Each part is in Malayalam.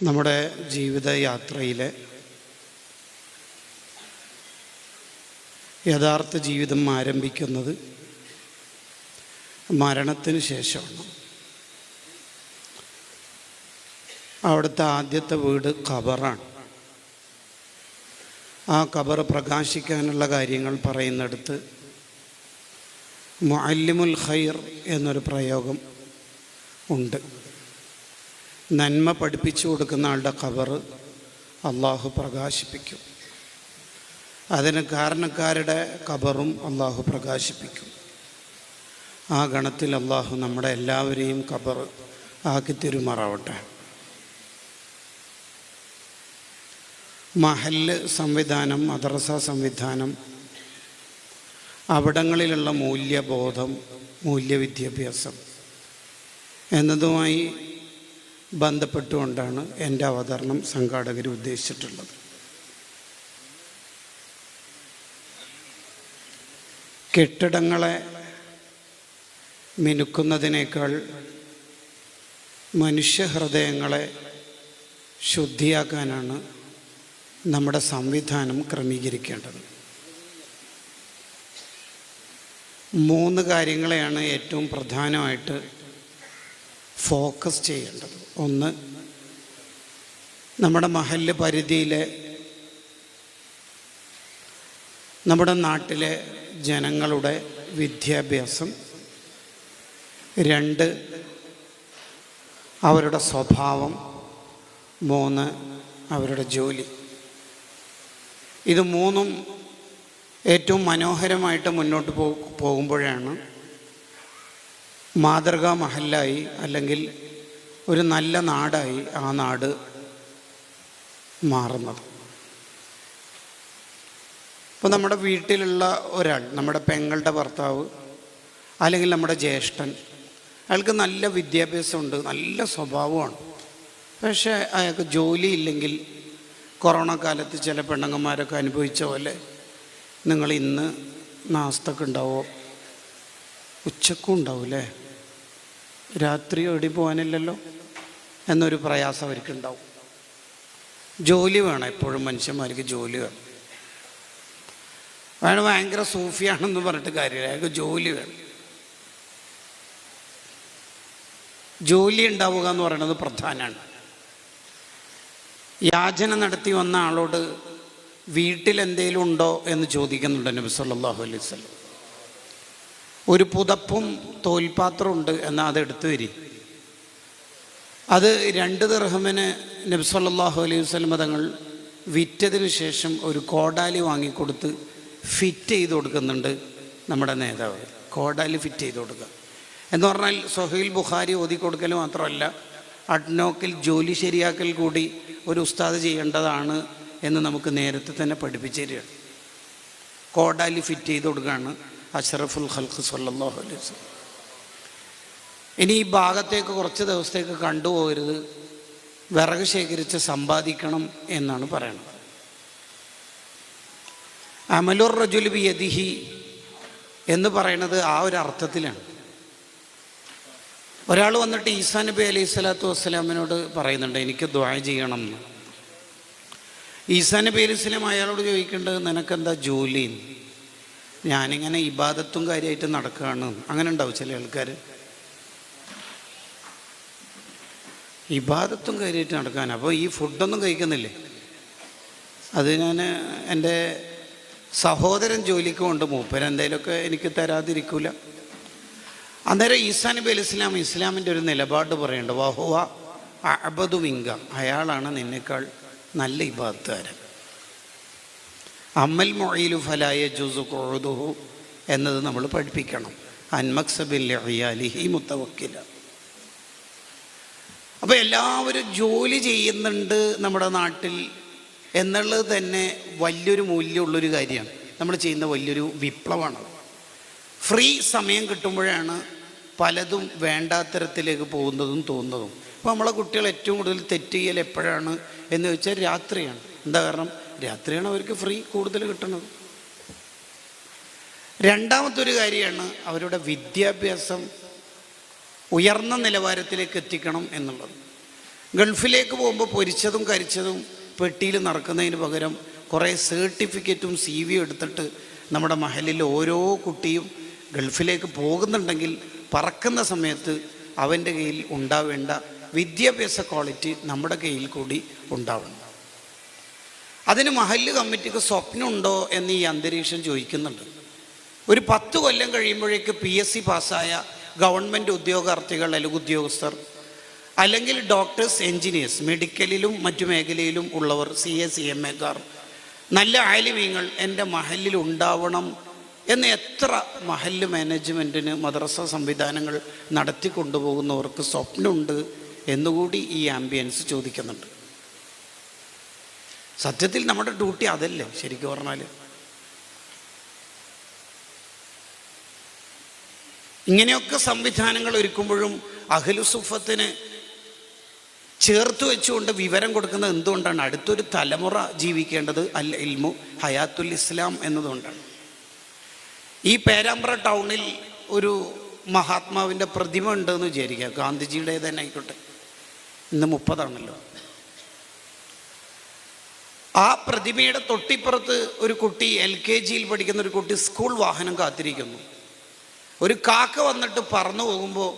നമ്മുടെ ജീവിതയാത്രയിലെ യഥാർത്ഥ ജീവിതം ആരംഭിക്കുന്നത് മരണത്തിന് ശേഷമാണ്. അവിടുത്തെ ആദ്യത്തെ വീട് ഖബറാണ്. ആ ഖബർ പ്രകാശിക്കാനുള്ള കാര്യങ്ങൾ പറയുന്നിടത്ത് മുഅല്ലിമുൽ ഖൈർ എന്നൊരു പ്രയോഗം ഉണ്ട്. നന്മ പഠിപ്പിച്ചു കൊടുക്കുന്ന ആളുടെ ഖബർ അള്ളാഹു പ്രകാശിപ്പിക്കും. അതിന് കാരണക്കാരുടെ ഖബറും അള്ളാഹു പ്രകാശിപ്പിക്കും. ആ ഗണത്തിൽ അള്ളാഹു നമ്മുടെ എല്ലാവരെയും ഖബർ ആക്കി തിരുമാറാവട്ടെ. മഹല്ല് സംവിധാനം, മദ്രസ സംവിധാനം, അവിടങ്ങളിലുള്ള മൂല്യബോധം, മൂല്യവിദ്യാഭ്യാസം എന്നതുമായി ബന്ധപ്പെട്ടുകൊണ്ടാണ് എൻ്റെ അവതരണം സംഘാടകർ ഉദ്ദേശിച്ചിട്ടുള്ളത്. കെട്ടിടങ്ങളെ മിനുക്കുന്നതിനേക്കാൾ മനുഷ്യഹൃദയങ്ങളെ ശുദ്ധിയാക്കാനാണ് നമ്മുടെ സംവിധാനം ക്രമീകരിക്കേണ്ടത്. 3 കാര്യങ്ങളെയാണ് ഏറ്റവും പ്രധാനമായിട്ട് ഫോക്കസ് ചെയ്യേണ്ടത്. ഒന്ന്, നമ്മുടെ മഹല്ല് പരിധിയിലെ നമ്മുടെ നാട്ടിലെ ജനങ്ങളുടെ വിദ്യാഭ്യാസം. 2, അവരുടെ സ്വഭാവം. 3, അവരുടെ ജോലി. ഇത് 3ഉം ഏറ്റവും മനോഹരമായിട്ട് മുന്നോട്ട് പോകുമ്പോഴാണ് മാതൃകാ മഹല്ലായി അല്ലെങ്കിൽ ഒരു നല്ല നാടായി ആ നാട് മാറുന്നത്. ഇപ്പോൾ നമ്മുടെ വീട്ടിലുള്ള ഒരാൾ, നമ്മുടെ പെങ്ങളുടെ ഭർത്താവ് അല്ലെങ്കിൽ നമ്മുടെ ജ്യേഷ്ഠൻ, അയാൾക്ക് നല്ല വിദ്യാഭ്യാസമുണ്ട്, നല്ല സ്വഭാവമാണ്. പക്ഷേ അയാൾക്ക് ജോലിയില്ലെങ്കിൽ കൊറോണ കാലത്ത് ചില പെണ്ണുങ്ങന്മാരൊക്കെ അനുഭവിച്ച പോലെ നിങ്ങൾ ഇന്ന് നാസ്തക്ക് ഉണ്ടാവോ, ഉച്ചക്കും ഉണ്ടാവില്ലേ, രാത്രി എവിടെ പോകാനില്ലല്ലോ എന്നൊരു പ്രയാസം അവർക്കുണ്ടാവും. ജോലി വേണം, എപ്പോഴും മനുഷ്യന്മാർക്ക് ജോലി വേണം. അയാൾ ഭയങ്കര സൂഫിയാണെന്ന് പറഞ്ഞിട്ട് കാര്യമില്ല, അയാൾക്ക് ജോലി വേണം. ജോലി ഉണ്ടാവുക എന്ന് പറയുന്നത് പ്രധാനമാണ്. യാചന നടത്തി വന്ന ആളോട് വീട്ടിലെന്തേലും ഉണ്ടോ എന്ന് ചോദിക്കുന്നുണ്ട് നബി സല്ലല്ലാഹു അലൈഹി വസല്ലം. ഒരു പുതപ്പും തോൽപാത്രം ഉണ്ട് എന്നാൽ അതെടുത്തു തരി. അത് 2 ദിർഹമിന് നബി സല്ലല്ലാഹു അലൈഹി വസല്ലം തങ്ങൾ വിറ്റതിന് ശേഷം ഒരു കോടാലി വാങ്ങിക്കൊടുത്ത് ഫിറ്റ് ചെയ്ത് കൊടുക്കുന്നുണ്ട് നമ്മുടെ നേതാവ്. കോടാലി ഫിറ്റ് ചെയ്ത് കൊടുക്കുക എന്ന് പറഞ്ഞാൽ സ്വഹീൽ ബുഖാരി ഓതി കൊടുക്കൽ മാത്രമല്ല, അഡ്നോക്കിൽ ജോലി ശരിയാക്കൽ കൂടി ഒരു ഉസ്താദ് ചെയ്യേണ്ടതാണ് എന്ന് നമുക്ക് നേരത്തെ തന്നെ പഠിപ്പിച്ചു തരികയാണ്. കോടാലി ഫിറ്റ് ചെയ്ത് കൊടുക്കുകയാണ് അഷ്റഫുൽ ഖൽഖ് സല്ലല്ലാഹു അലൈഹി വസല്ലം. ഇനി ഈ ഭാഗത്തേക്ക് കുറച്ച് ദിവസത്തേക്ക് കണ്ടുപോകരുത്, വിറക് ശേഖരിച്ച് സമ്പാദിക്കണം എന്നാണ് പറയുന്നത്. അമലുർ റജുൽ ബിയദിഹി എന്ന് പറയുന്നത് ആ ഒരു അർത്ഥത്തിലാണ്. ഒരാൾ വന്നിട്ട് ഈസാ നബി അലൈഹി സ്വലാത്തു വസ്സലാമിനോട് പറയുന്നുണ്ട്, എനിക്ക് ദുആ ചെയ്യണം എന്ന്. ഈസാ നബി അലൈഹി സ്വലാം അയാളോട് ചോദിക്കേണ്ടത്, നിനക്കെന്താ ജോലി? ഞാനിങ്ങനെ ഇബാദത്തും കാര്യമായിട്ട് നടക്കുകയാണ്. അങ്ങനെ ഉണ്ടാവും ചില ആൾക്കാർ, ഇബാദത്തും കാര്യമായിട്ട് നടക്കാൻ. അപ്പോൾ ഈ ഫുഡൊന്നും കഴിക്കുന്നില്ലേ? അത് ഞാൻ എൻ്റെ സഹോദരൻ ജോലിക്ക് കൊണ്ട്, മൂപ്പര് എന്തെങ്കിലുമൊക്കെ എനിക്ക് തരാതിരിക്കില്ല. അന്നേരം ഈസാ നബി അലൈഹി സ്വലാം ഇസ്ലാമിൻ്റെ ഒരു നിലപാട് പറയുന്നുണ്ട്, വഹുവ അഅബദു മിങ്ക, അയാളാണ് നിന്നേക്കാൾ നല്ല ഇബാദത്തുകാരൻ. അമ്മൽ മുഈലു ഫലാ യജൂസു ഖുഉദുഹു എന്നത് നമ്മൾ പഠിപ്പിക്കണം. അൻമക്സബിൽ ലിഅയാലിഹി മുതവക്കില. അപ്പോൾ എല്ലാവരും ജോലി ചെയ്യുന്നുണ്ട് നമ്മുടെ നാട്ടിൽ എന്നുള്ളത് തന്നെ വലിയൊരു മൂല്യമുള്ളൊരു കാര്യമാണ്. നമ്മൾ ചെയ്യുന്ന വലിയൊരു വിപ്ലവമാണ്. ഫ്രീ സമയം കിട്ടുമ്പോഴാണ് പലതും വേണ്ടാത്തരത്തിലേക്ക് പോകുന്നതും തോന്നുന്നതും. അപ്പോൾ നമ്മളെ കുട്ടികൾ ഏറ്റവും കൂടുതൽ തെറ്റ് ചെയ്യൽ എപ്പോഴാണ് എന്ന് ചോദിച്ചാൽ രാത്രിയാണ്. എന്താ കാരണം? രാത്രിയാണ് അവർക്ക് ഫ്രീ കൂടുതൽ കിട്ടുന്നത്. രണ്ടാമത്തൊരു കാര്യമാണ് അവരുടെ വിദ്യാഭ്യാസം ഉയർന്ന നിലവാരത്തിലേക്ക് എത്തിക്കണം എന്നുള്ളത്. ഗൾഫിലേക്ക് പോകുമ്പോൾ പൊരിച്ചതും കരിച്ചതും പെട്ടിയിൽ നടക്കുന്നതിന് പകരം കുറേ സർട്ടിഫിക്കറ്റും CV എടുത്തിട്ട് നമ്മുടെ മഹലിൽ ഓരോ കുട്ടിയും ഗൾഫിലേക്ക് പോകുന്നുണ്ടെങ്കിൽ പറക്കുന്ന സമയത്ത് അവൻ്റെ കയ്യിൽ ഉണ്ടാവേണ്ട വിദ്യാഭ്യാസ ക്വാളിറ്റി നമ്മുടെ കയ്യിൽ കൂടി ഉണ്ടാവണം. അതിന് മഹല്ല് കമ്മിറ്റിക്ക് സ്വപ്നമുണ്ടോ എന്ന് ഈ അന്തരീക്ഷം ചോദിക്കുന്നുണ്ട്. ഒരു 10 കൊല്ലം കഴിയുമ്പോഴേക്ക് PSC പാസ്സായ ഗവൺമെൻറ് ഉദ്യോഗാർത്ഥികൾ അല്ലെങ്കിൽ ഉദ്യോഗസ്ഥർ, അല്ലെങ്കിൽ ഡോക്ടേഴ്സ്, എൻജിനീയേഴ്സ്, മെഡിക്കലിലും മറ്റു മേഖലയിലും ഉള്ളവർ, CA CMAക്കാർ, നല്ല ആലിമീങ്ങൾ എൻ്റെ മഹല്ലിൽ ഉണ്ടാവണം എന്ന് എത്ര മഹല്ല് മാനേജ്മെൻറ്റിന് മദ്രസ സംവിധാനങ്ങൾ നടത്തി കൊണ്ടുപോകുന്നവർക്ക് സ്വപ്നമുണ്ട് എന്നുകൂടി ഈ ആംബിയൻസ് ചോദിക്കുന്നുണ്ട്. സത്യത്തിൽ നമ്മുടെ ഡ്യൂട്ടി അതല്ലേ ശരിക്കും പറഞ്ഞാൽ? ഇങ്ങനെയൊക്കെ സംവിധാനങ്ങൾ ഒരുക്കുമ്പോഴും അഹ്ലുസുഫത്തിന് ചേർത്ത് വെച്ചുകൊണ്ട് വിവരം കൊടുക്കുന്നത് എന്തുകൊണ്ടാണ്? അടുത്തൊരു തലമുറ ജീവിക്കേണ്ടത് അൽ ഇൽമു ഹയാത്തുൽ ഇസ്ലാം എന്നതുകൊണ്ടാണ്. ഈ പേരാമ്പ്ര ടൗണിൽ ഒരു മഹാത്മാവിൻ്റെ പ്രതിമ ഉണ്ടെന്ന് വിചാരിക്കുക, ഗാന്ധിജിയുടെ തന്നെ ആയിക്കോട്ടെ, ഇന്ന് 30 ആ പ്രതിമയുടെ തൊട്ടിപ്പുറത്ത് ഒരു കുട്ടി, LKGയിൽ പഠിക്കുന്ന ഒരു കുട്ടി സ്കൂൾ വാഹനം കാത്തിരിക്കുന്നു. ഒരു കാക്ക വന്നിട്ട് പറന്നു പോകുമ്പോൾ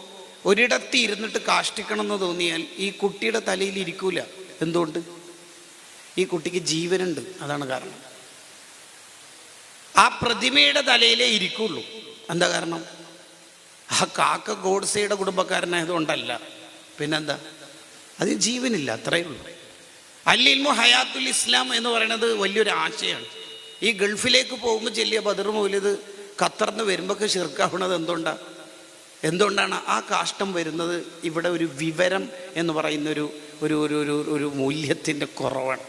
ഒരിടത്ത് ഇരുന്നിട്ട് കാഷ്ടിക്കണമെന്ന് തോന്നിയാൽ ഈ കുട്ടിയുടെ തലയിൽ ഇരിക്കൂല. എന്തുകൊണ്ട്? ഈ കുട്ടിക്ക് ജീവനുണ്ട്, അതാണ് കാരണം. ആ പ്രതിമയുടെ തലയിലേ ഇരിക്കുള്ളൂ. എന്താ കാരണം? ആ കാക്ക ഗോഡ്സെയുടെ കുടുംബക്കാരനായതുകൊണ്ടല്ല, പിന്നെന്താ? അത് ജീവനില്ല, അത്രയേ ഉള്ളൂ. അൽ ഇൽമു ഹയാത്തുൽ ഇസ്ലാം എന്ന് പറയുന്നത് വലിയൊരു ആശയമാണ്. ഈ ഗൾഫിലേക്ക് പോകുമ്പോൾ ചെല്ലിയ ബദർ മൗലിദ് ഖത്തറിന്ന് വരുമ്പോൾ ശിർക്കാവുന്നത് എന്തുകൊണ്ടാണ്? ആ കാഷ്ടം വരുന്നത് ഇവിടെ ഒരു വിവരം എന്ന് പറയുന്നൊരു ഒരു ഒരു ഒരു മൂല്യത്തിൻ്റെ കുറവാണ്.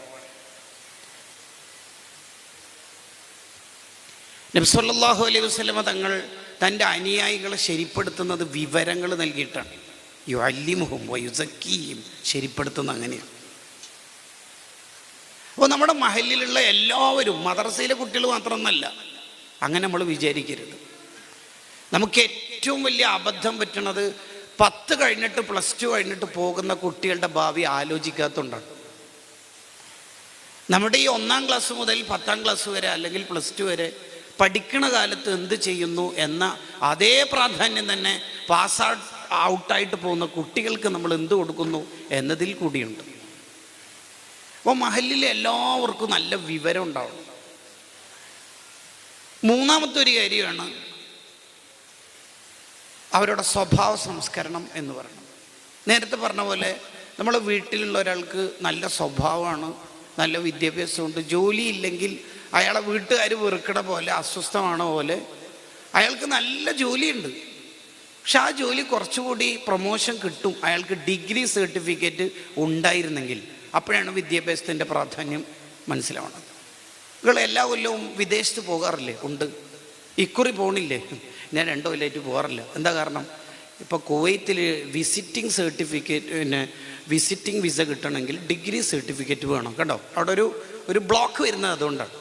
നബി സല്ലല്ലാഹു അലൈഹി വസല്ലമ തങ്ങൾ തൻ്റെ അനുയായികളെ ശരിപ്പെടുത്തുന്നത് വിവരങ്ങൾ നൽകിയിട്ടാണ്. യുഅല്ലിമുഹും വയുസക്കീഹിം, ശരിപ്പെടുത്തുന്നത് അങ്ങനെയാണ്. അപ്പോൾ നമ്മുടെ മഹല്ലിലുള്ള എല്ലാവരും, മദ്രസയിലെ കുട്ടികൾ മാത്രമൊന്നല്ല, അങ്ങനെ നമ്മൾ വിചാരിക്കരുത്. നമുക്ക് ഏറ്റവും വലിയ അബദ്ധം പറ്റുന്നത് 10 കഴിഞ്ഞിട്ട് +2 കഴിഞ്ഞിട്ട് പോകുന്ന കുട്ടികളുടെ ഭാവി ആലോചിക്കാത്തതുകൊണ്ടാണ്. നമ്മുടെ ഈ 1ാം ക്ലാസ് മുതൽ 10ാം ക്ലാസ് വരെ അല്ലെങ്കിൽ +2 വരെ പഠിക്കണ കാലത്ത് എന്ത് ചെയ്യുന്നു എന്ന അതേ പ്രാധാന്യം തന്നെ പാസ് ഔട്ടായിട്ട് പോകുന്ന കുട്ടികൾക്ക് നമ്മൾ എന്ത് കൊടുക്കുന്നു എന്നതിൽ കൂടിയുണ്ട്. അപ്പോൾ മഹല്ലിലെ എല്ലാവർക്കും നല്ല വിവരം ഉണ്ടാവണം. മൂന്നാമത്തെ ഒരു കാര്യമാണ് അവരുടെ സ്വഭാവ സംസ്കരണം എന്ന് പറയണം. നേരത്തെ പറഞ്ഞ പോലെ നമ്മൾ വീട്ടിലുള്ള ഒരാൾക്ക് നല്ല സ്വഭാവമാണ്, നല്ല വിദ്യാഭ്യാസമുണ്ട്, ജോലിയില്ലെങ്കിൽ അയാളെ വീട്ടുകാർ വെറുക്കണ പോലെ, അസ്വസ്ഥമാണോ പോലെ, അയാൾക്ക് നല്ല ജോലിയുണ്ട്, പക്ഷെ ആ ജോലി കുറച്ചുകൂടി പ്രൊമോഷൻ കിട്ടും അയാൾക്ക് ഡിഗ്രി സർട്ടിഫിക്കറ്റ് ഉണ്ടായിരുന്നെങ്കിൽ. അപ്പോഴാണ് വിദ്യാഭ്യാസത്തിൻ്റെ പ്രാധാന്യം മനസ്സിലാവുന്നത്. നിങ്ങൾ എല്ലാ കൊല്ലവും വിദേശത്ത് പോകാറില്ലേ? ഉണ്ട്. ഇക്കുറി പോകണില്ലേ? ഞാൻ 2 കൊല്ലമായിട്ട് പോകാറില്ല. എന്താ കാരണം? ഇപ്പോൾ കുവൈത്തിൽ വിസിറ്റിംഗ് സർട്ടിഫിക്കറ്റ്, വിസിറ്റിംഗ് വിസ കിട്ടണമെങ്കിൽ ഡിഗ്രി സർട്ടിഫിക്കറ്റ് വേണം. കണ്ടോ, അവിടെ ഒരു ബ്ലോക്ക് വരുന്നത് അതുകൊണ്ടാണ്.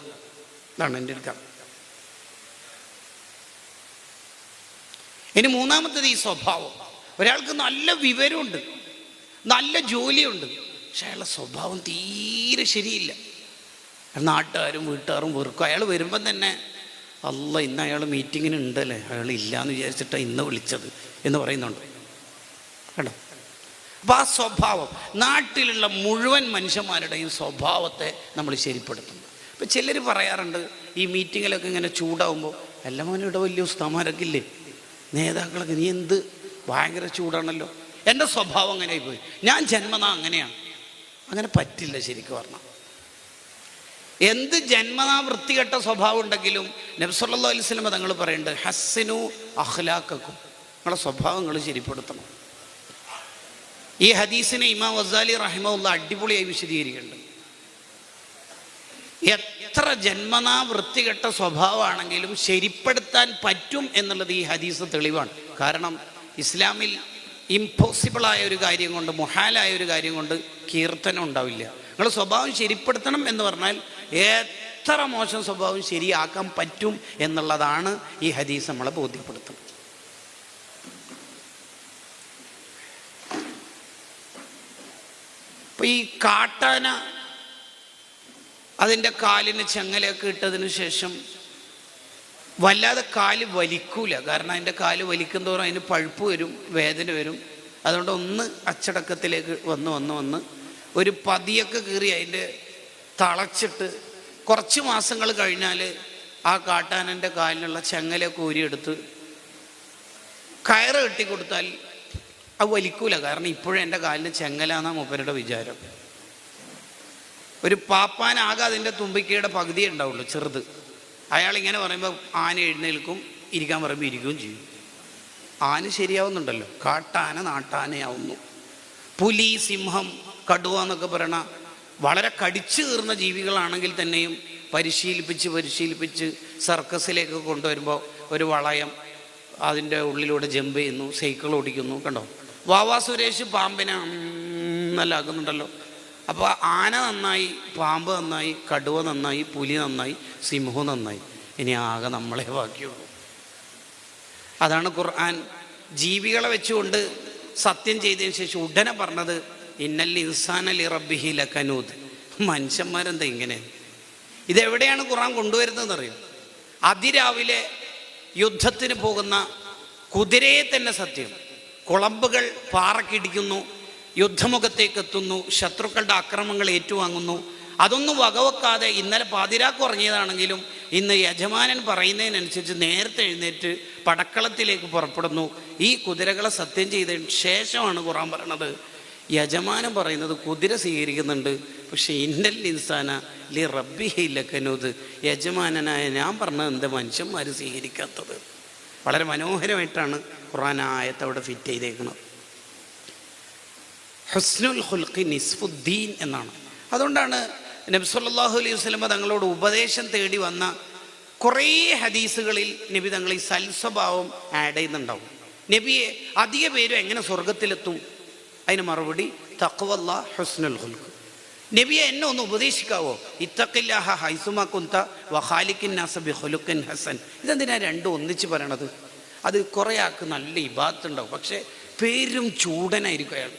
ഇതാണ് എൻ്റെ ഒരു കാരണം. ഇനി മൂന്നാമത്തത് ഈ സ്വഭാവം. ഒരാൾക്ക് നല്ല വിവരമുണ്ട്, നല്ല ജോലിയുണ്ട്, പക്ഷെ അയാളുടെ സ്വഭാവം തീരെ ശരിയില്ല. നാട്ടുകാരും വീട്ടുകാരും വെറുക്കും. അയാൾ വരുമ്പം തന്നെ അല്ല ഇന്ന് അയാൾ മീറ്റിങ്ങിന് ഉണ്ടല്ലേ, അയാൾ ഇല്ലയെന്ന് വിചാരിച്ചിട്ടാണ് ഇന്ന് വിളിച്ചത് എന്ന് പറയുന്നുണ്ട്. കേട്ടോ? അപ്പം ആ സ്വഭാവം, നാട്ടിലുള്ള മുഴുവൻ മനുഷ്യന്മാരുടെയും സ്വഭാവത്തെ നമ്മൾ ശരിപ്പെടുത്തുന്നു. ഇപ്പം ചിലർ പറയാറുണ്ട്, ഈ മീറ്റിങ്ങിലൊക്കെ ഇങ്ങനെ ചൂടാവുമ്പോൾ, എല്ലാ മോനിവിടെ വലിയ ഉസ്താമാരൊക്കെ ഇല്ലേ, നേതാക്കളൊക്കെ, നീ എന്ത് ഭയങ്കര ചൂടാണല്ലോ. എൻ്റെ സ്വഭാവം അങ്ങനെ ആയിപ്പോയി, ഞാൻ ജന്മനാ അങ്ങനെയാണ്. അങ്ങനെ പറ്റില്ല ശരിക്കും പറഞ്ഞാൽ. എന്ത് ജന്മനാ വൃത്തികെട്ട സ്വഭാവം ഉണ്ടെങ്കിലും നബി സല്ലല്ലാഹു അലൈഹി വസല്ലം തങ്ങൾ പറയുന്നുണ്ട്, ഹസ്സിനു അഖ്ലാഖക്കും, നിങ്ങളുടെ സ്വഭാവങ്ങൾ ശരിപ്പെടുത്തണം. ഈ ഹദീസിനെ ഇമാം ഗസാലി റഹിമഹുല്ലാഹ് അടിപൊളിയായി വിശദീകരിക്കുന്നുണ്ട്. എത്ര ജന്മനാ വൃത്തികെട്ട സ്വഭാവമാണെങ്കിലും ശരിപ്പെടുത്താൻ പറ്റും എന്നുള്ളത് ഈ ഹദീസ് തെളിവാണ്. കാരണം ഇസ്ലാമിൽ ഇമ്പോസിബിളായ ഒരു കാര്യം കൊണ്ട്, മുഹാലായ ഒരു കാര്യം കൊണ്ട് കീർത്തനം ഉണ്ടാവില്ല. നിങ്ങൾ സ്വഭാവം ശരിപ്പെടുത്തണം എന്ന് പറഞ്ഞാൽ എത്ര മോശം സ്വഭാവം ശരിയാക്കാൻ പറ്റും എന്നുള്ളതാണ് ഈ ഹദീസ് നമ്മളെ ബോധ്യപ്പെടുത്തുന്നത്. അപ്പോൾ ഈ കാട്ടാന അതിൻ്റെ കാലിന് ചെങ്ങലയൊക്കെ ഇട്ടതിന് ശേഷം വല്ലാതെ കാല് വലിക്കൂല. കാരണം അതിൻ്റെ കാല് വലിക്കും തോറും അതിന് പഴുപ്പ് വരും, വേദന വരും. അതുകൊണ്ട് ഒന്ന് അച്ചടക്കത്തിലേക്ക് വന്ന് ഒരു പതിയൊക്കെ കീറി അതിൻ്റെ തളച്ചിട്ട് കുറച്ച് മാസങ്ങൾ കഴിഞ്ഞാൽ ആ കാട്ടാനൻ്റെ കാലിനുള്ള ചെങ്ങലയൊക്കെ ഊരിയെടുത്ത് കയറ് കെട്ടിക്കൊടുത്താൽ അത് വലിക്കൂല. കാരണം ഇപ്പോഴും എൻ്റെ കാലിന് ചെങ്ങലാന്നാ മൂപ്പരുടെ വിചാരം. ഒരു പാപ്പാനാകെ അതിൻ്റെ തുമ്പിക്കയുടെ പകുതിയേ ഉണ്ടാവുള്ളൂ, ചെറുത്. അയാൾ ഇങ്ങനെ പറയുമ്പോൾ ആന എഴുന്നേൽക്കും, ഇരിക്കാൻ പറയുമ്പോൾ ഇരിക്കുകയും ചെയ്യും. ആന ശരിയാവുന്നുണ്ടല്ലോ, കാട്ടാന നാട്ടാനയാവുന്നു. പുലി, സിംഹം, കടുവ എന്നൊക്കെ പറയണ വളരെ കടിച്ചു കീറുന്ന ജീവികളാണെങ്കിൽ തന്നെയും പരിശീലിപ്പിച്ച് സർക്കസിലേക്ക് കൊണ്ടുവരുമ്പോൾ ഒരു വളയം അതിൻ്റെ ഉള്ളിലൂടെ ജമ്പ് ചെയ്യുന്നു, സൈക്കിൾ ഓടിക്കുന്നു. കണ്ടോ, വാവാ സുരേഷ് പാമ്പിനെ നല്ല ആക്കുന്നുണ്ടല്ലോ. അപ്പോൾ ആന നന്നായി, പാമ്പ് നന്നായി, കടുവ നന്നായി, പുലി നന്നായി, സിംഹം നന്നായി. ഇനി ആകെ നമ്മളെ ബാക്കിയുള്ളൂ. അതാണ് ഖുർആൻ ജീവികളെ വെച്ചുകൊണ്ട് സത്യം ചെയ്തതിന് ശേഷം ഉടനെ പറഞ്ഞത് ഇന്നൽ ഇൻസാന ലി റബ്ബിഹി ലകനൂദ്. മനുഷ്യന്മാരെന്താ ഇങ്ങനെ? ഇതെവിടെയാണ് ഖുർആൻ കൊണ്ടുവരുന്നതെന്ന് അറിയാം. അതിരാവിലെ യുദ്ധത്തിന് പോകുന്ന കുതിരയെ തന്നെ സത്യം, കുളമ്പുകൾ പാറക്കിടിക്കുന്നു, യുദ്ധമുഖത്തേക്ക് എത്തുന്നു, ശത്രുക്കളുടെ ആക്രമണങ്ങൾ ഏറ്റുവാങ്ങുന്നു. അതൊന്നും വകവെക്കാതെ ഇന്നലെ പാതിരാക്ക് ഉറങ്ങിയതാണെങ്കിലും ഇന്ന് യജമാനൻ പറയുന്നതിനനുസരിച്ച് നേരത്തെ എഴുന്നേറ്റ് പടക്കളത്തിലേക്ക് പുറപ്പെടുന്നു. ഈ കുതിരകളെ സത്യം ചെയ്തതിന് ശേഷമാണ് ഖുർആൻ പറയണത് യജമാനൻ പറയുന്നത് കുതിര സ്വീകരിക്കുന്നുണ്ട്, പക്ഷെ ഇന്നൽ ഇൻസാന ലി റബ്ബിഹി ലകനൂദ്, യജമാനനായ ഞാൻ പറഞ്ഞത് എന്താ മനുഷ്യന്മാർ സ്വീകരിക്കാത്തത്? വളരെ മനോഹരമായിട്ടാണ് ഖുർആൻ ആയത്ത് അവിടെ ഫിറ്റ് ചെയ്തേക്കുന്നത്. ഹുസ്നുൽ ഖുൽഖി നിസ്ഫുദ്ദീൻ എന്നാണ്. അതുകൊണ്ടാണ് നബി സല്ലല്ലാഹു അലൈഹി വസല്ലം തങ്ങളോട് ഉപദേശം തേടി വന്ന കുറേ ഹദീസുകളിൽ നബി തങ്ങൾ ഈ സൽസ്വഭാവം ആഡ് ചെയ്യുന്നുണ്ടാവും. നബിയെ അധിക പേരും എങ്ങനെ സ്വർഗത്തിലെത്തും? അതിന് മറുപടി തഖ്വല്ലാ ഹുസ്നുൽ ഖുൽഖ്. നബിയെ എന്നെ ഒന്ന് ഉപദേശിക്കാവോ? ഇത്തഖില്ലാഹ ഹൈസുമാ കുന്ത വഖാലിഖിൻ നാസ ബിഖുലുഖിൻ ഹസൻ. ഇതെന്തിനാ രണ്ടും ഒന്നിച്ച് പറയണത്? അത് കുറേ ആൾക്ക് നല്ല ഇബാദത്ത് ഉണ്ടാവും, പക്ഷേ പേരും ചൂടനായിരിക്കും അയാൾ.